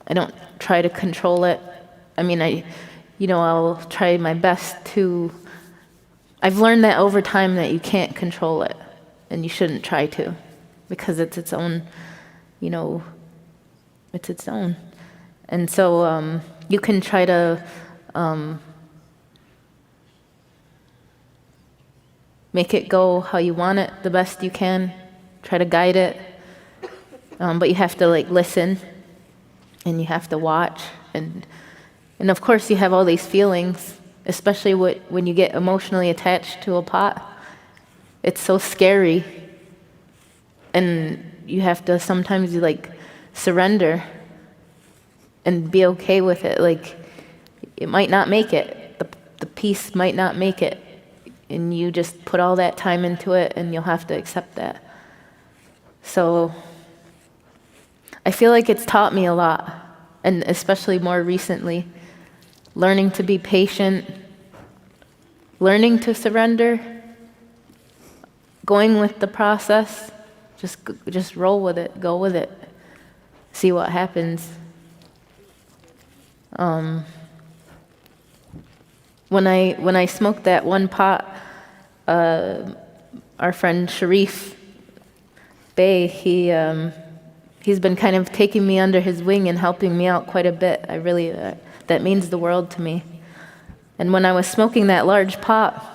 Speaker 3: I don't try to control it. I mean, I'll try my best to. I've learned that over time that you can't control it. And you shouldn't try to, because it's its own, it's its own. And so you can try to make it go how you want it the best you can, try to guide it, but you have to listen, and you have to watch, and of course you have all these feelings, especially when you get emotionally attached to a pot. It's so scary, and you have to sometimes surrender and be okay with it. Like, it might not make it. The piece might not make it. And you just put all that time into it, and you'll have to accept that. So I feel like it's taught me a lot, and especially more recently, learning to be patient, learning to surrender, going with the process, just roll with it, go with it, see what happens. When I smoked that one pot, our friend Sharif Bey, he's been kind of taking me under his wing and helping me out quite a bit. I really, that means the world to me. And when I was smoking that large pot,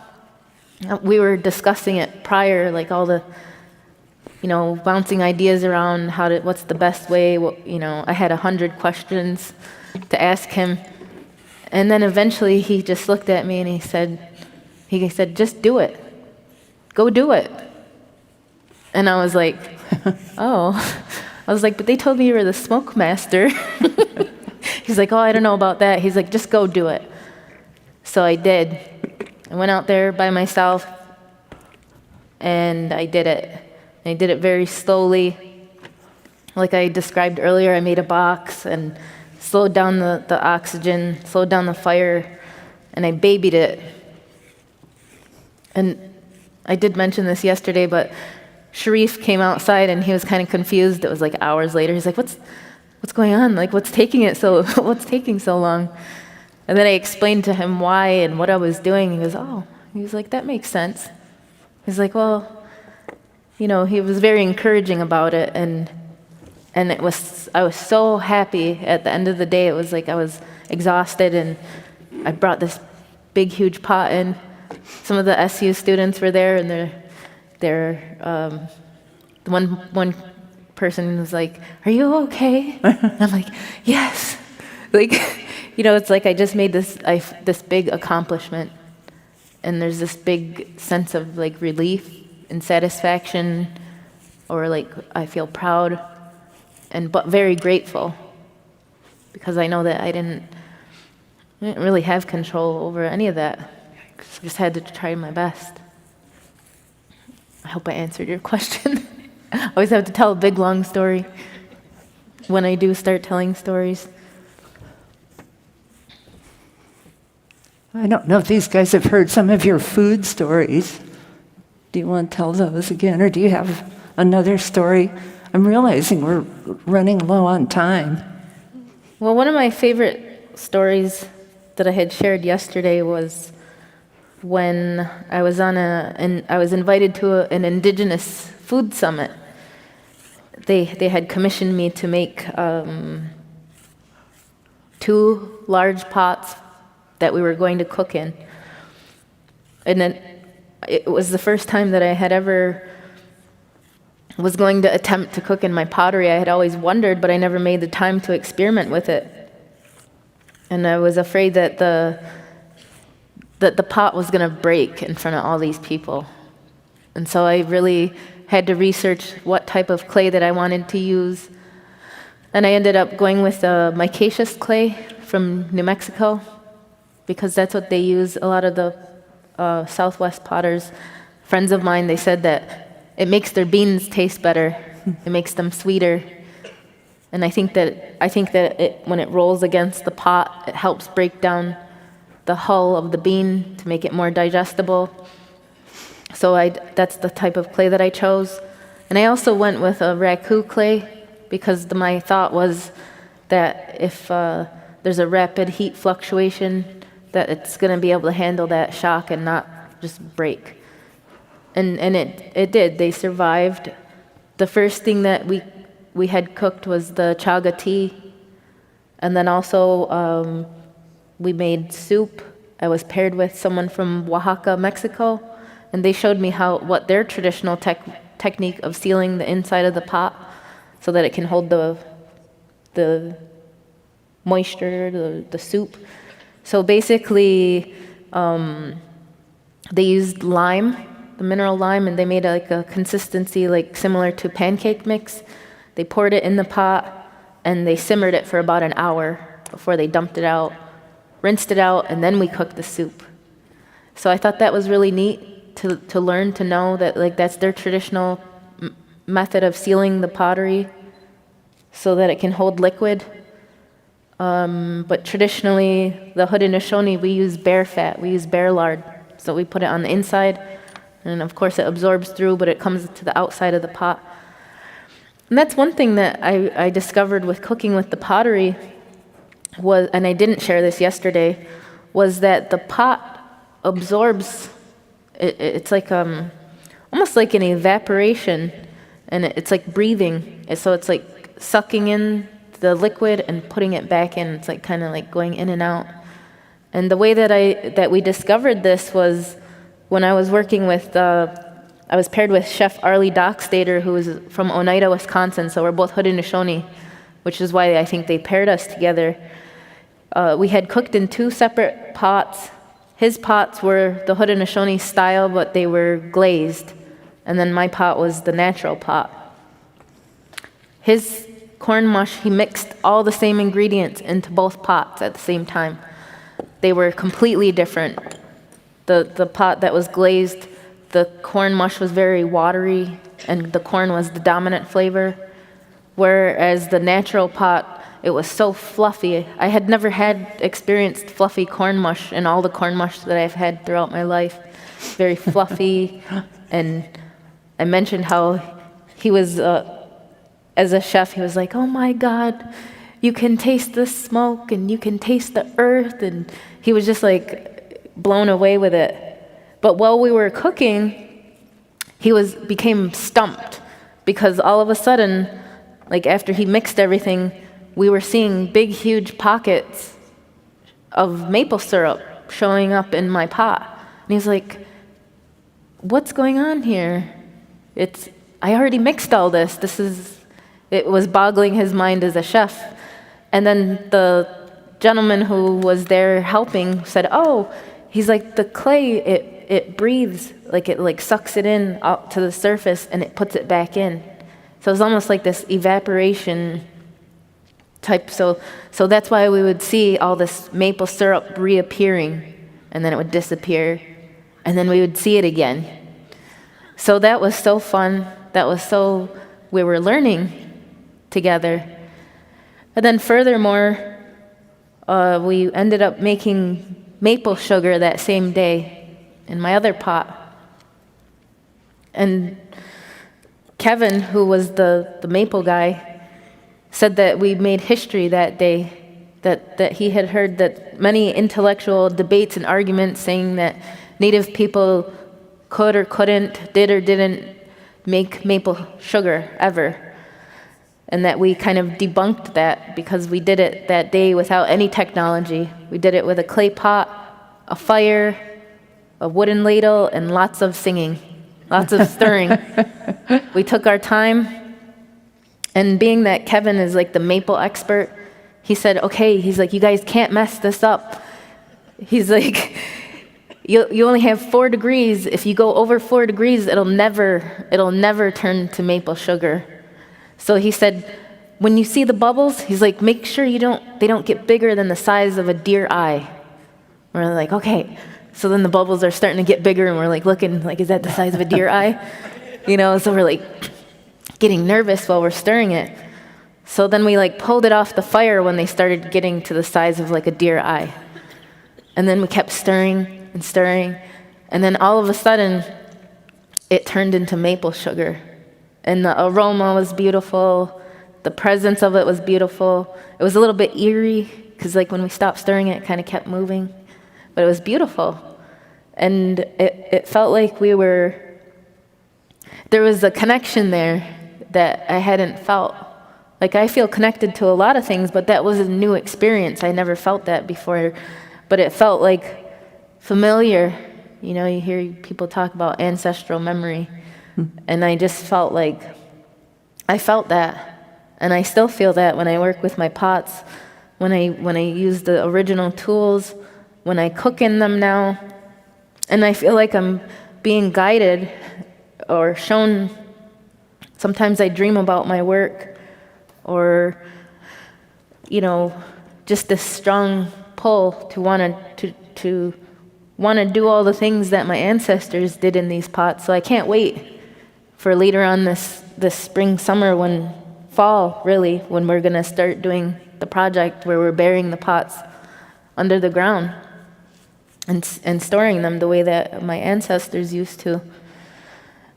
Speaker 3: we were discussing it prior, like all the, bouncing ideas around what's the best way. I had 100 questions to ask him. And then eventually he just looked at me and he said, just do it. Go do it. And I was like, oh. I was like, but they told me you were the smoke master. He's like, oh, I don't know about that. He's like, just go do it. So I did. I went out there by myself and I did it. I did it very slowly. Like I described earlier, I made a box and slowed down the oxygen, slowed down the fire, and I babied it. And I did mention this yesterday, but Sharif came outside and he was kind of confused. It was like hours later. He's like, what's going on? Like, what's taking so long? And then I explained to him why and what I was doing. He was like, that makes sense. He's like, well, he was very encouraging about it. And I was so happy at the end of the day. It was like I was exhausted and I brought this big, huge pot in. Some of the SU students were there and one person was like, are you okay? And I'm like, yes. Like, it's like I just made this big accomplishment. And there's this big sense of like relief and satisfaction, or like I feel proud but very grateful, because I know that I didn't really have control over any of that. I just had to try my best. I hope I answered your question. I always have to tell a big, long story when I do start telling stories.
Speaker 2: I don't know if these guys have heard some of your food stories. Do you want to tell those again, or do you have another story? I'm realizing we're running low on time.
Speaker 3: Well, one of my favorite stories that I had shared yesterday was when I was I was invited to an indigenous food summit. They had commissioned me to make 2 large pots that we were going to cook in. And then it was the first time that I had ever was going to attempt to cook in my pottery. I had always wondered, but I never made the time to experiment with it. And I was afraid that the pot was going to break in front of all these people. And so I really had to research what type of clay that I wanted to use. And I ended up going with micaceous clay from New Mexico, because that's what they use. A lot of the Southwest potters, friends of mine, they said that it makes their beans taste better. It makes them sweeter. And I think that when it rolls against the pot, it helps break down the hull of the bean to make it more digestible. So that's the type of clay that I chose. And I also went with a raku clay, because my thought was that if there's a rapid heat fluctuation, that it's going to be able to handle that shock and not just break. And it did. They survived. The first thing that we had cooked was the chaga tea. And then also we made soup. I was paired with someone from Oaxaca, Mexico, and they showed me what their traditional technique of sealing the inside of the pot so that it can hold the moisture, the soup. So basically, they used lime, the mineral lime, and they made a consistency like similar to pancake mix. They poured it in the pot, and they simmered it for about an hour before they dumped it out, rinsed it out, and then we cooked the soup. So I thought that was really neat to learn, to know that like that's their traditional method of sealing the pottery so that it can hold liquid. But traditionally, the Haudenosaunee, we use bear fat, we use bear lard. So we put it on the inside, and of course it absorbs through, but it comes to the outside of the pot. And that's one thing that I discovered with cooking with the pottery was, and I didn't share this yesterday, was that the pot absorbs, it's like almost like an evaporation, and it's like breathing. So it's like sucking in the liquid and putting it back in. It's like kind of like going in and out. And the way that we discovered this was when I was working with, I was paired with Chef Arlie Dockstader, who is from Oneida, Wisconsin, so we're both Haudenosaunee, which is why I think they paired us together. We had cooked in 2 separate pots. His pots were the Haudenosaunee style, but they were glazed, and then my pot was the natural pot. His corn mush, he mixed all the same ingredients into both pots at the same time. They were completely different. The pot that was glazed, the corn mush was very watery, and the corn was the dominant flavor, whereas the natural pot, it was so fluffy. I had never experienced fluffy corn mush in all the corn mush that I've had throughout my life. Very fluffy, and I mentioned how he was, as a chef, he was like, "Oh my God, you can taste the smoke and you can taste the earth," and he was just like blown away with it. But while we were cooking, he became stumped, because all of a sudden, like after he mixed everything, we were seeing big, huge pockets of maple syrup showing up in my pot. And he's like, "What's going on here? I already mixed all this. It was boggling his mind as a chef." And then the gentleman who was there helping said, "Oh," he's like, "the clay, it breathes, like it like sucks it in out to the surface and it puts it back in." So it's almost like this evaporation type. So that's why we would see all this maple syrup reappearing, and then it would disappear, and then we would see it again. So that was so fun. We were learning together. And then furthermore, we ended up making maple sugar that same day in my other pot. And Kevin, who was the maple guy, said that we made history that day, that he had heard that many intellectual debates and arguments saying that Native people could or couldn't, did or didn't make maple sugar ever. And that we kind of debunked that because we did it that day without any technology. We did it with a clay pot, a fire, a wooden ladle, and lots of singing, lots of stirring. We took our time, and being that Kevin is like the maple expert, he said, "Okay," he's like, "you guys can't mess this up." He's like, you only have 4 degrees. If you go over 4 degrees, it'll never turn to maple sugar. So he said, when you see the bubbles, he's like, make sure they don't get bigger than the size of a deer eye. We're like, okay. So then the bubbles are starting to get bigger, and we're like looking, like, is that the size of a deer eye? So we're like getting nervous while we're stirring it. So then we like pulled it off the fire when they started getting to the size of like a deer eye. And then we kept stirring and stirring. And then all of a sudden, it turned into maple sugar. And the aroma was beautiful. The presence of it was beautiful. It was a little bit eerie, because like when we stopped stirring it kind of kept moving. But it was beautiful. And it felt like there was a connection there that I hadn't felt. Like I feel connected to a lot of things, but that was a new experience. I never felt that before. But it felt like familiar. You hear people talk about ancestral memory. And I just felt like I felt that, and I still feel that when I work with my pots, when I use the original tools, when I cook in them now, and I feel like I'm being guided or shown. Sometimes I dream about my work, or just this strong pull to want to do all the things that my ancestors did in these pots. So I can't wait for later on this spring, summer, fall, really, when we're going to start doing the project where we're burying the pots under the ground and storing them the way that my ancestors used to.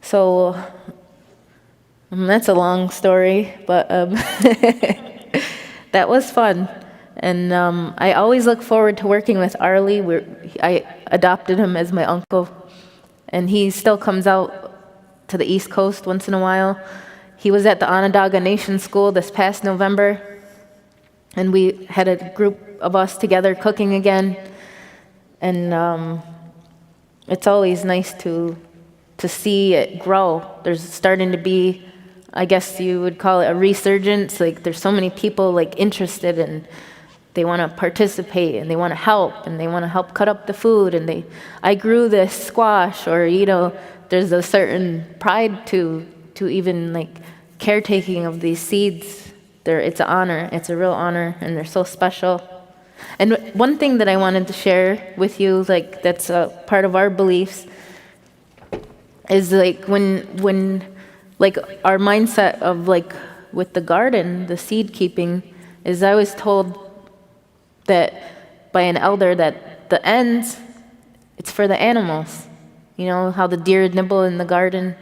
Speaker 3: So that's a long story, but that was fun. And I always look forward to working with Arlie. I adopted him as my uncle, and he still comes out to the East Coast once in a while. He was at the Onondaga Nation School this past November, and we had a group of us together cooking again. And it's always nice to see it grow. There's starting to be, I guess you would call it a resurgence. Like, there's so many people interested, and they want to participate, and they want to help, and they want to help cut up the food. And I grew this squash, or there's a certain pride to even caretaking of these seeds. It's an honor. It's a real honor, and they're so special. And one thing that I wanted to share with you, that's a part of our beliefs, is when our mindset of with the garden, the seed keeping, is I was told that by an elder that the ends, it's for the animals. How the deer nibble in the garden,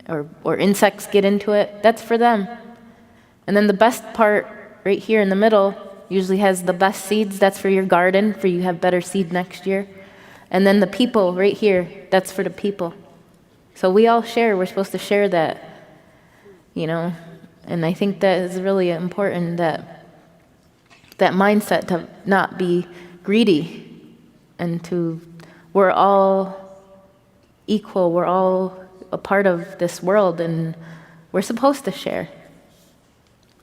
Speaker 3: or insects get into it, that's for them. And then the best part right here in the middle usually has the best seeds. That's for your garden, for you have better seed next year. And then the people right here, that's for the people. So we all share. We're supposed to share that, And I think that is really important, that mindset to not be greedy, and we're all equal. We're all a part of this world, and we're supposed to share.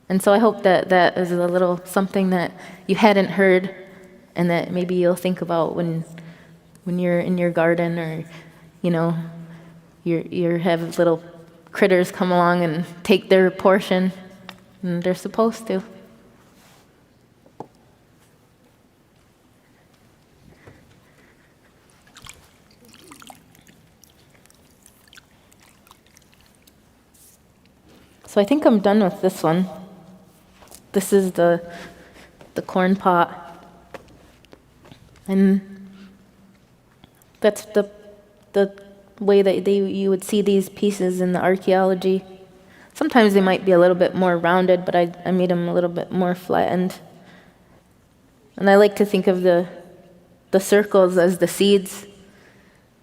Speaker 3: And so I hope that is a little something that you hadn't heard, and that maybe you'll think about when you're in your garden, or you have little critters come along and take their portion, and they're supposed to. So I think I'm done with this one. This is the corn pot. And that's the way that you would see these pieces in the archaeology. Sometimes they might be a little bit more rounded, but I made them a little bit more flattened. And I like to think of the circles as the seeds.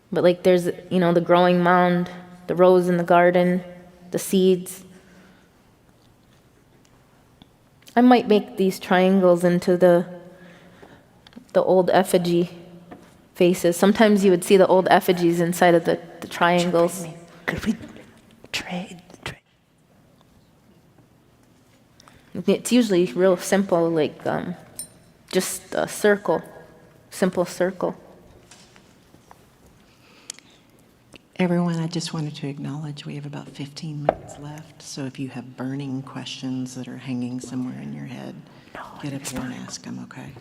Speaker 3: But there's, the growing mound, the rose in the garden, the seeds. I might make these triangles into the old effigy faces. Sometimes you would see the old effigies inside of the triangles.
Speaker 2: Could we trade?
Speaker 3: It's usually real simple, just a circle, simple circle.
Speaker 20: Everyone, I just wanted to acknowledge we have about 15 minutes left, so if you have burning questions that are hanging somewhere in your head, get up here and ask them, okay?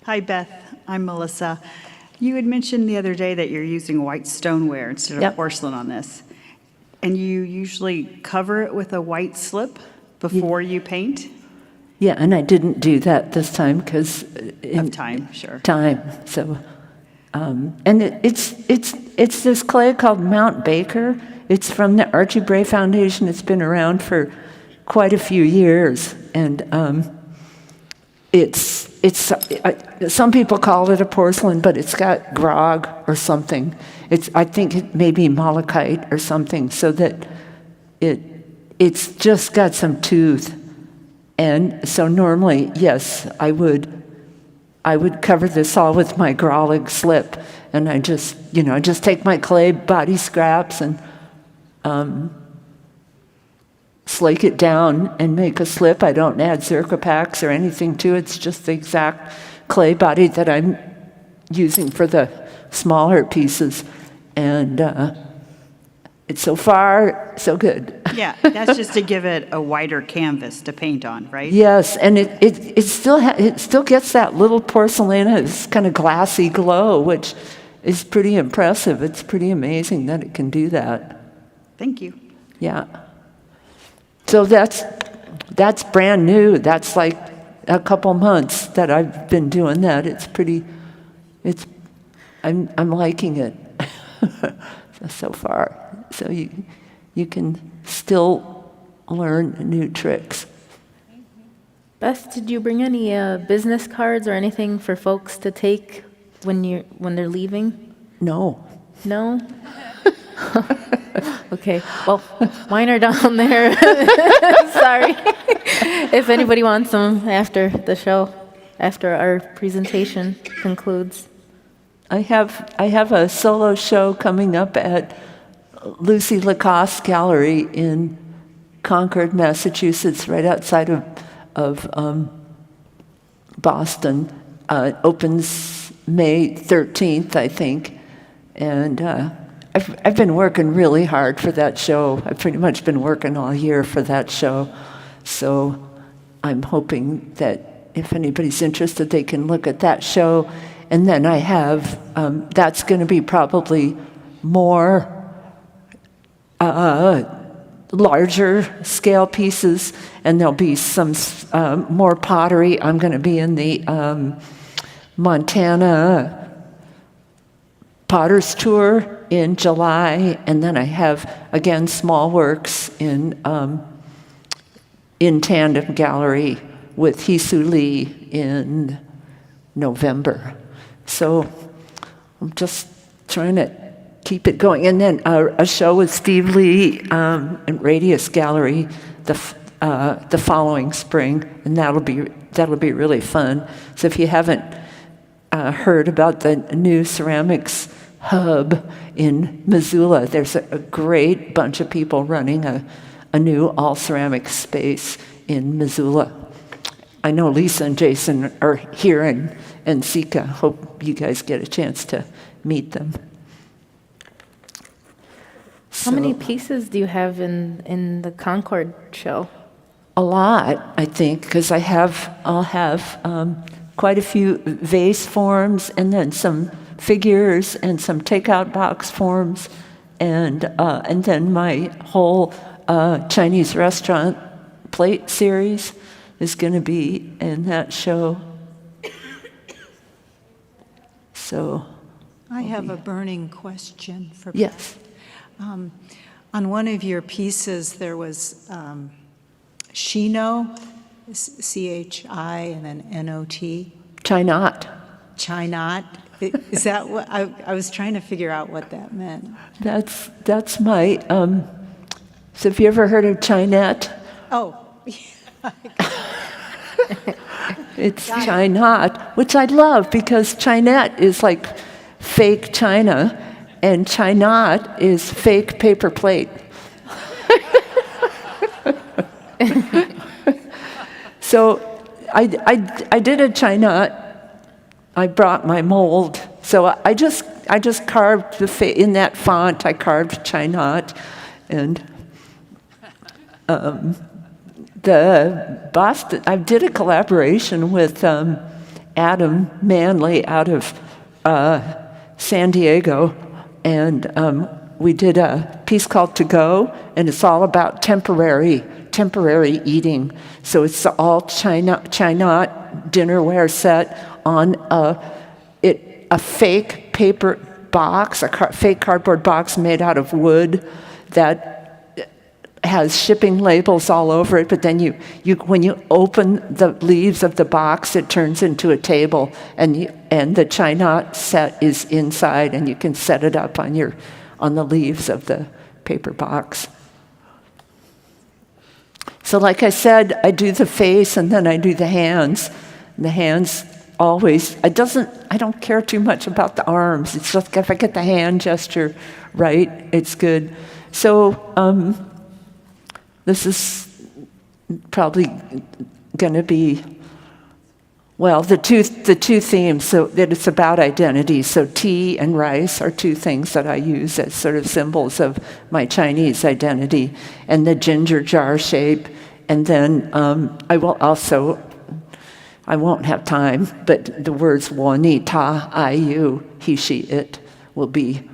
Speaker 21: Hi, Beth. I'm Melissa. You had mentioned the other day that you're using white stoneware instead of porcelain on this. And you usually cover it with a white slip before you paint?
Speaker 2: Yeah, and I didn't do that this time because
Speaker 21: of time, sure.
Speaker 2: Time. So, and it's this clay called Mount Baker. It's from the Archie Bray Foundation. It's been around for quite a few years, and some people call it a porcelain, but it's got grog or something. I think it may be malachite or something, so that it's just got some tooth. And so normally, yes, I would cover this all with my Graulig slip, and I just take my clay body scraps and slake it down and make a slip. I don't add zirca packs or anything to it. It's just the exact clay body that I'm using for the smaller pieces. And it's so far, so good.
Speaker 21: Yeah, that's just to give it a wider canvas to paint on, right?
Speaker 2: Yes, and it still gets that little porcelainous kind of glassy glow, which is pretty impressive. It's pretty amazing that it can do that.
Speaker 21: Thank you.
Speaker 2: Yeah. So that's brand new. That's like a couple months that I've been doing that. I'm liking it so far. So you can still learn new tricks.
Speaker 3: Beth, did you bring any business cards or anything for folks to take when they're leaving?
Speaker 2: No.
Speaker 3: No? Okay, well, mine are down there. Sorry. If anybody wants them after the show, after our presentation concludes.
Speaker 2: I have a solo show coming up at Lucy Lacoste Gallery in Concord, Massachusetts, right outside of Boston. It opens May 13th, I think. And I've been working really hard for that show. I've pretty much been working all year for that show. So I'm hoping that if anybody's interested, they can look at that show. And then I have, that's going to be probably more larger scale pieces, and there'll be some more pottery. I'm going to be in the Montana Potter's Tour in July, and then I have, again, small works in Tandem Gallery with Hisu Lee in November. So I'm just trying to keep it going. And then a show with Steve Lee in Radius Gallery the following spring, and that'll be really fun. So if you haven't heard about the new ceramics hub in Missoula, there's a great bunch of people running a new all ceramic space in Missoula. I know Lisa and Jason are here, and Sika. Hope you guys get a chance to meet them.
Speaker 3: How many pieces do you have in the Concord show?
Speaker 2: A lot, I think, because I'll have quite a few vase forms, and then some figures, and some takeout box forms, and then my whole Chinese restaurant plate series is going to be in that show. So
Speaker 20: I have a burning question for Beth.
Speaker 2: Yes.
Speaker 20: On one of your pieces, there was Shino, C-H-I, and then N-O-T.
Speaker 2: Chinot.
Speaker 20: Chinot. Is that what I was trying to figure out what that meant?
Speaker 2: That's my. So have you ever heard of Chinette?
Speaker 20: Oh.
Speaker 2: It's Chinot, which I love because Chinette is like fake China, and Chinot is fake paper plate. So I did a Chinot. I brought my mold. So I just carved in that font. I carved Chinot, and the Boston. I did a collaboration with Adam Manley out of San Diego, and we did a piece called To Go, and it's all about temporary eating. So it's all Chinot dinnerware set on a fake paper box, fake cardboard box made out of wood that has shipping labels all over it, but then when you open the leaves of the box, it turns into a table, and the Chinot set is inside, and you can set it up on the leaves of the paper box. So like I said, I do the face, and then I do the hands. And the hands always, I don't care too much about the arms. It's just if I get the hand gesture right, it's good. So this is probably going to be, well, the two themes, so that it's about identity. So tea and rice are two things that I use as sort of symbols of my Chinese identity, and the ginger jar shape. And then I won't have time, but the words wo, ni, ta, I, you, he, she, it will be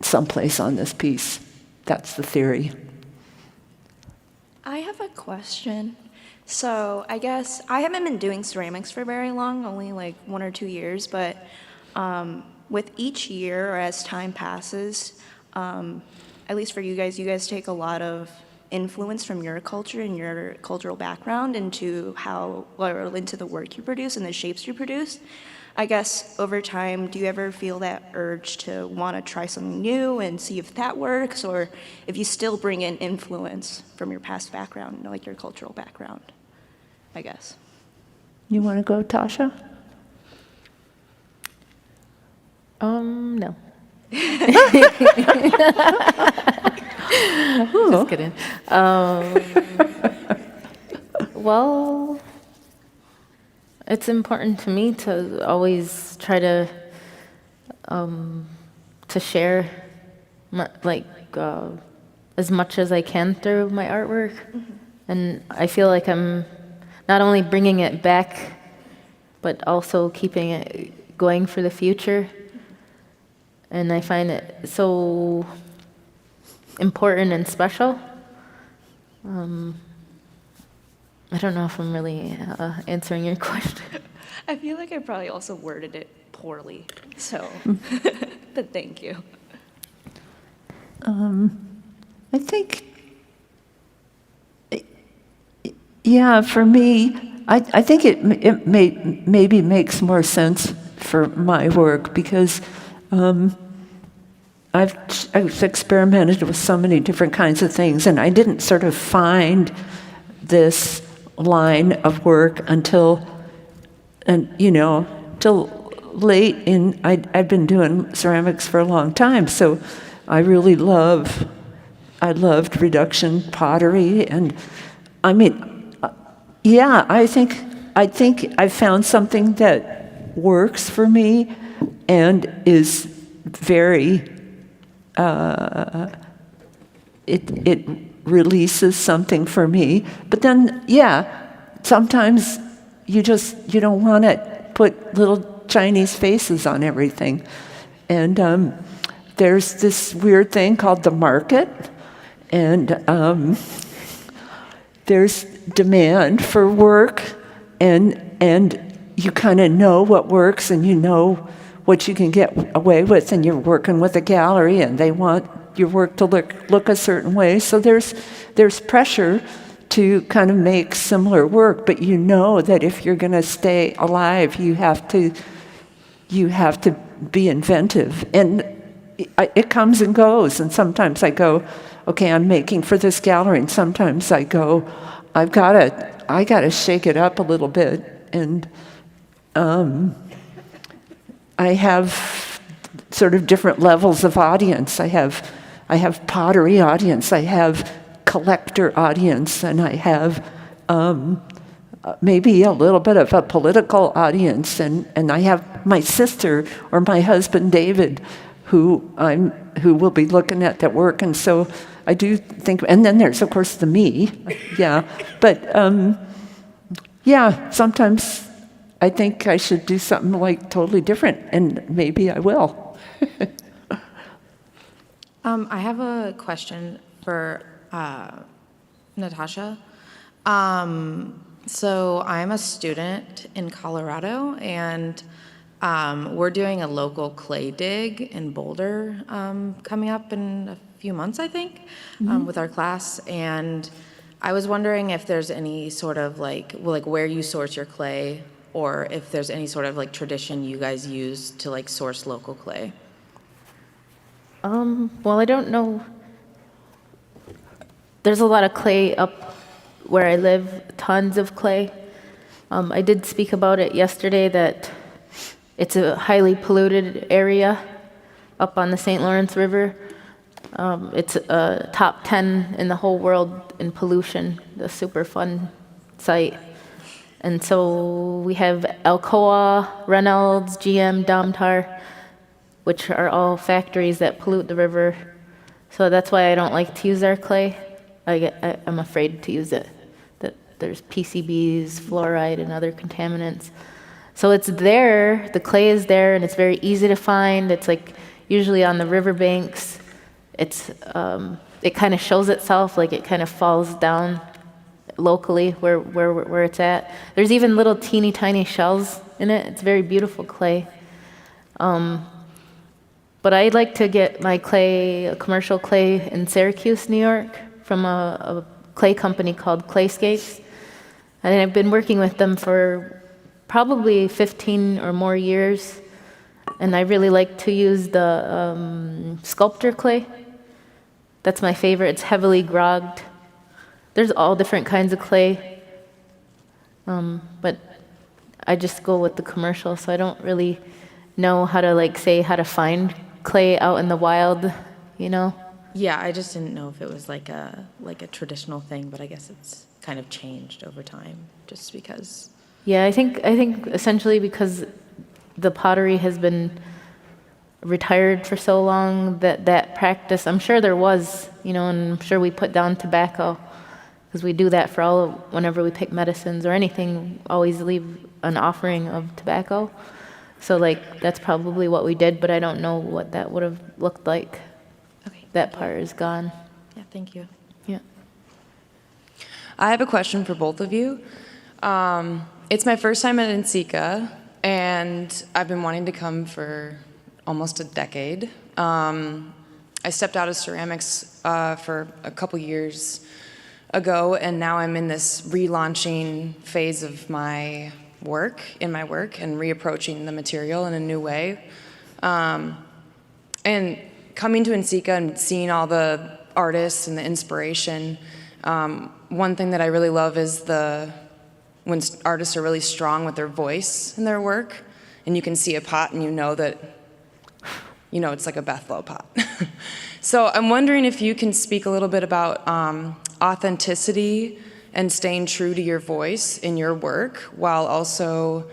Speaker 2: someplace on this piece. That's the theory.
Speaker 1: I have a question. So I guess I haven't been doing ceramics for very long, only like 1 or 2 years, but with each year or as time passes, at least for you guys take a lot of influence from your culture and your cultural background into into the work you produce and the shapes you produce. I guess over time, do you ever feel that urge to want to try something new and see if that works, or if you still bring in influence from your past background, like your cultural background, I guess?
Speaker 2: You want to go, Tasha?
Speaker 3: No.
Speaker 2: Just
Speaker 3: kidding. Well, it's important to me to always try to share as much as I can through my artwork. And I feel like I'm not only bringing it back, but also keeping it going for the future. And I find it so important and special. I don't know if I'm really answering your question.
Speaker 1: I feel like I probably also worded it poorly, so, but thank you.
Speaker 2: I think, yeah, for me, I think it maybe makes more sense for my work because I've experimented with so many different kinds of things, and I didn't sort of find this line of work until late in, I'd been doing ceramics for a long time, so I really loved reduction pottery, and I mean, yeah, I think I found something that works for me and is very, it releases something for me. But then, yeah, sometimes you don't want to put little Chinese faces on everything. And there's this weird thing called the market, and there's demand for work, and you kind of know what works, and you know what you can get away with, and you're working with a gallery, and they want your work to look a certain way. So there's pressure to kind of make similar work, but you know that if you're going to stay alive, you have to be inventive. And it comes and goes, and sometimes I go, okay, I'm making for this gallery, and sometimes I go, I gotta shake it up a little bit, and I have sort of different levels of audience. I have pottery audience, I have collector audience, and I have maybe a little bit of a political audience, and I have my sister or my husband David, who will be looking at that work, and so I do think, and then there's of course the me, yeah, but yeah, sometimes I think I should do something like totally different, and maybe I will.
Speaker 22: I have a question for Natasha. So I'm a student in Colorado, and we're doing a local clay dig in Boulder coming up in a few months, I think, with our class. And I was wondering if there's any sort of like where you source your clay, or if there's any sort of like tradition you guys use to like source local clay.
Speaker 3: Well, I don't know. There's a lot of clay up where I live, tons of clay. I did speak about it yesterday that it's a highly polluted area up on the St. Lawrence River. It's top 10 in the whole world in pollution, the super fun site. And so we have Alcoa, Reynolds, GM, Domtar, which are all factories that pollute the river. So that's why I don't like to use our clay. I'm afraid to use it. That there's PCBs, fluoride, and other contaminants. So it's there, the clay is there, and it's very easy to find. It's like usually on the riverbanks. It kind of shows itself, like it kind of falls down locally where it's at. There's even little teeny tiny shells in it. It's very beautiful clay. But I'd like to get my clay, a commercial clay in Syracuse, New York, from a clay company called Clayscapes. And I've been working with them for probably 15 or more years. And I really like to use the sculpture clay. That's my favorite. It's heavily grogged. There's all different kinds of clay. But I just go with the commercial, so I don't really know how to say how to find clay out in the wild, you know?
Speaker 22: Yeah, I just didn't know if it was like a traditional thing, but I guess it's kind of changed over time, just because.
Speaker 3: Yeah, I think essentially because the pottery has been retired for so long that practice, I'm sure there was, and I'm sure we put down tobacco, because we do that for whenever we pick medicines or anything, always leave an offering of tobacco. So that's probably what we did, but I don't know what that would have looked like.
Speaker 22: Okay.
Speaker 3: That part is gone.
Speaker 22: Yeah, thank you.
Speaker 3: Yeah.
Speaker 4: I have a question for both of you. It's my first time at NCECA, and I've been wanting to come for almost a decade. I stepped out of ceramics for a couple years ago, and now I'm in this relaunching phase of my work, and reapproaching the material in a new way. And coming to NCECA and seeing all the artists and the inspiration, one thing that I really love is when artists are really strong with their voice in their work, and you can see a pot and you know that, it's like a Beth Lo pot. So I'm wondering if you can speak a little bit about authenticity and staying true to your voice in your work, while also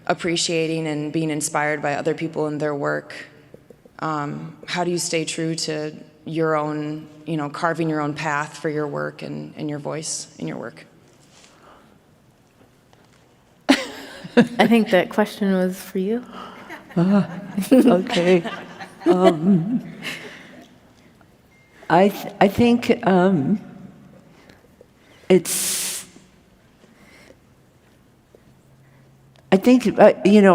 Speaker 4: appreciating and being inspired by other people in their work. How do you stay true to your own, carving your own path for your work and your voice in your work?
Speaker 3: I think that question was for you.
Speaker 2: Okay. I think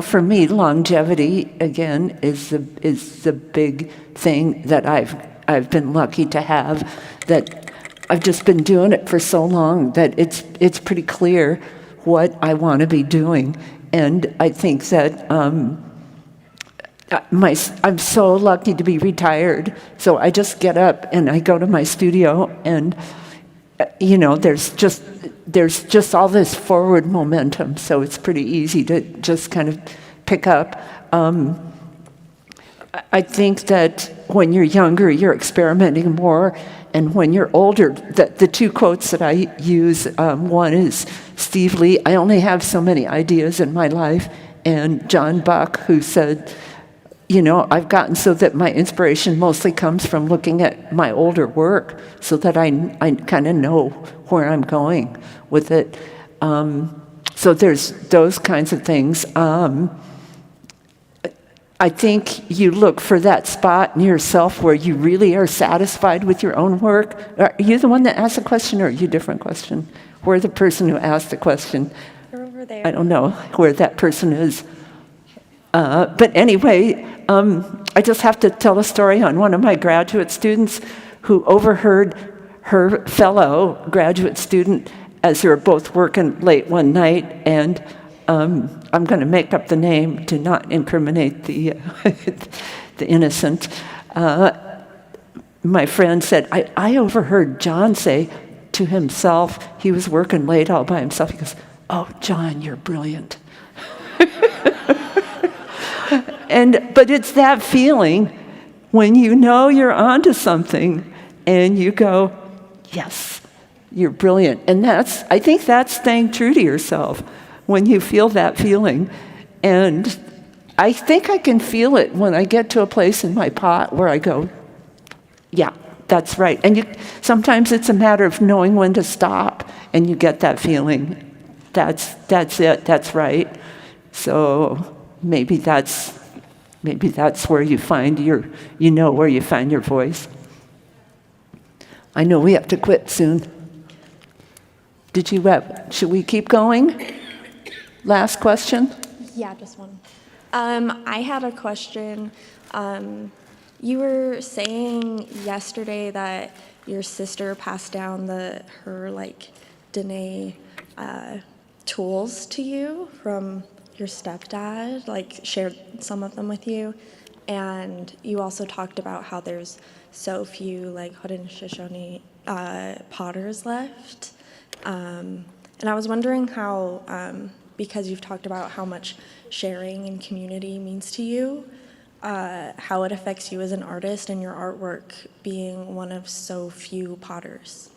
Speaker 2: for me, longevity again is the big thing that I've been lucky to have. That I've just been doing it for so long that it's pretty clear what I want to be doing, and I think that I'm so lucky to be retired. So I just get up and I go to my studio, and there's just all this forward momentum. So it's pretty easy to just kind of pick up. I think that when you're younger, you're experimenting more, and when you're older, the two quotes that I use, one is Steve Lee, "I only have so many ideas in my life," and John Buck, who said, I've gotten so that my inspiration mostly comes from looking at my older work, so that I kind of know where I'm going with it. So there's those kinds of things. I think you look for that spot in yourself where you really are satisfied with your own work. Are you the one that asked the question, or are you a different question? We're the person who asked the question.
Speaker 22: They're over there.
Speaker 2: I don't know where that person is. But anyway, I just have to tell a story on one of my graduate students who overheard her fellow graduate student as they were both working late one night, and I'm going to make up the name to not incriminate the innocent. My friend said, I overheard John say to himself, he was working late all by himself, he goes, "Oh, John, you're brilliant." But it's that feeling when you know you're onto something and you go, yes, you're brilliant. And I think that's staying true to yourself when you feel that feeling. And I think I can feel it when I get to a place in my pot where I go, yeah, that's right. And sometimes it's a matter of knowing when to stop, and you get that feeling. That's it. That's right. So maybe that's where you find where you find your voice. I know we have to quit soon. Should we keep going? Last question?
Speaker 1: Yeah, just one. I had a question. You were saying yesterday that your sister passed down her Dene tools to you from your stepdad, shared some of them with you. And you also talked about how there's so few Haudenosaunee potters left. And I was wondering how, because you've talked about how much sharing and community means to you, how it affects you as an artist and your artwork being one of so few potters.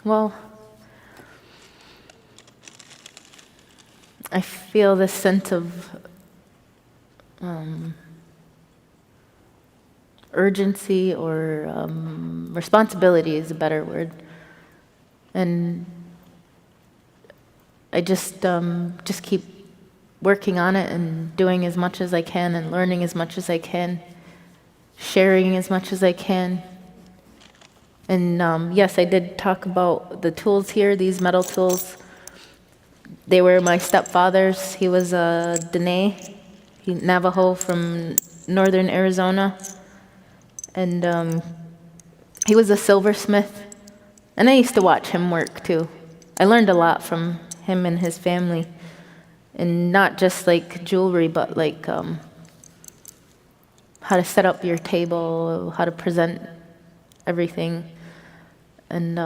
Speaker 3: Well, I feel this sense of urgency or responsibility is a better word. And I just keep working on it and doing as much as I can and learning as much as I can, sharing as much as I can. And yes, I did talk about the tools here, these metal tools. They were my stepfather's. He was a Dene, Navajo from northern Arizona. And he was a silversmith. And I used to watch him work too. I learned a lot from him and his family. And not just jewelry, but how to set up your table, how to present everything. And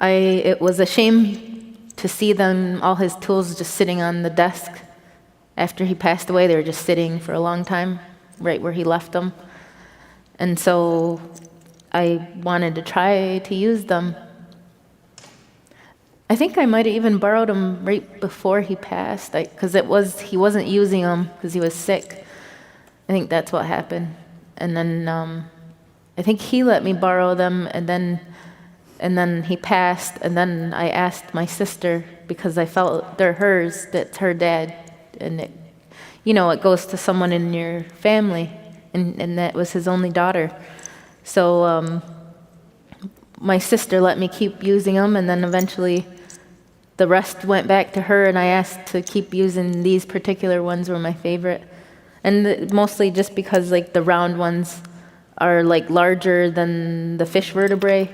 Speaker 3: it was a shame to see all his tools just sitting on the desk. After he passed away, they were just sitting for a long time, right where he left them. And so I wanted to try to use them. I think I might have even borrowed them right before he passed, because he wasn't using them because he was sick. I think that's what happened. And then I think he let me borrow them, and then he passed, and then I asked my sister, because I felt they're hers, that's her dad, and it goes to someone in your family, and that was his only daughter. So my sister let me keep using them, and then eventually the rest went back to her, and I asked to keep using these particular ones were my favorite. And mostly just because the round ones are larger than the fish vertebrae,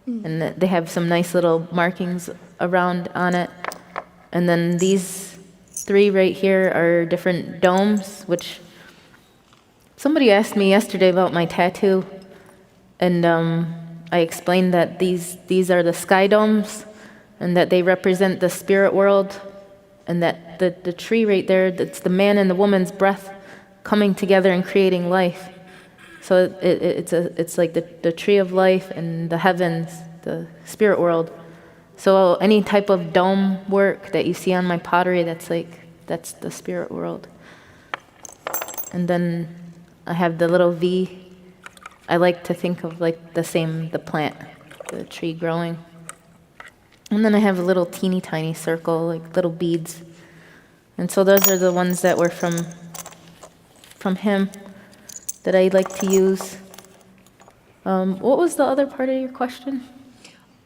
Speaker 3: and they have some nice little markings around on it. And then these three right here are different domes, which somebody asked me yesterday about my tattoo, and I explained that these are the sky domes, and that they represent the spirit world, and that the tree right there, that's the man and the woman's breath coming together and creating life. So it's like the tree of life and the heavens, the spirit world. So any type of dome work that you see on my pottery, that's the spirit world. And then I have the little V. I like to think of the plant, the tree growing. And then I have a little teeny tiny circle, little beads. And so those are the ones that were from him that I like to use. What was the other part of your question?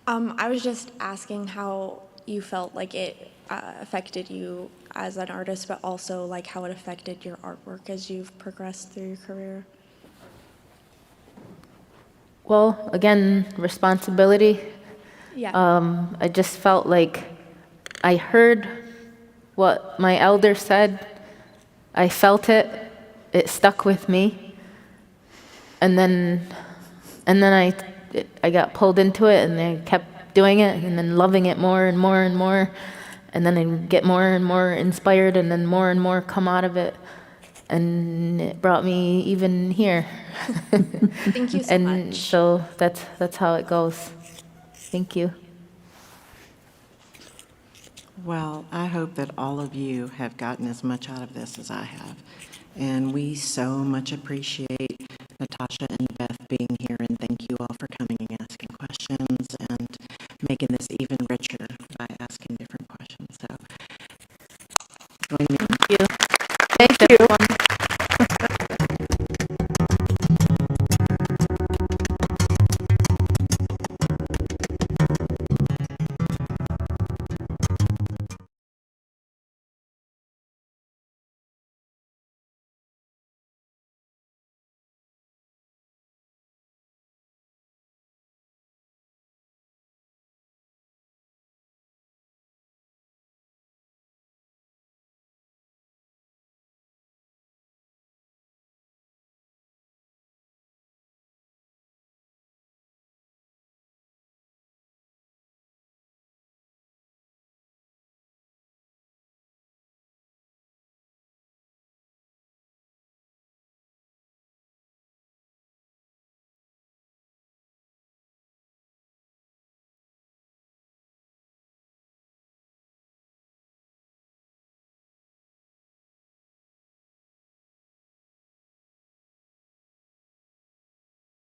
Speaker 1: I was just asking how you felt it affected you as an artist, but also how it affected your artwork as you've progressed through your career.
Speaker 3: Well, again, responsibility.
Speaker 1: Yeah.
Speaker 3: I just felt I heard what my elder said. I felt it. It stuck with me. And then I got pulled into it, and I kept doing it and then loving it more and more and more. And then I get more and more inspired, and then more and more come out of it. And it brought me even here.
Speaker 18: Thank you so
Speaker 3: and
Speaker 18: much.
Speaker 3: so that's how it goes. Thank you.
Speaker 20: Well, I hope that all of you have gotten as much out of this as I have. And we so much appreciate Natasha and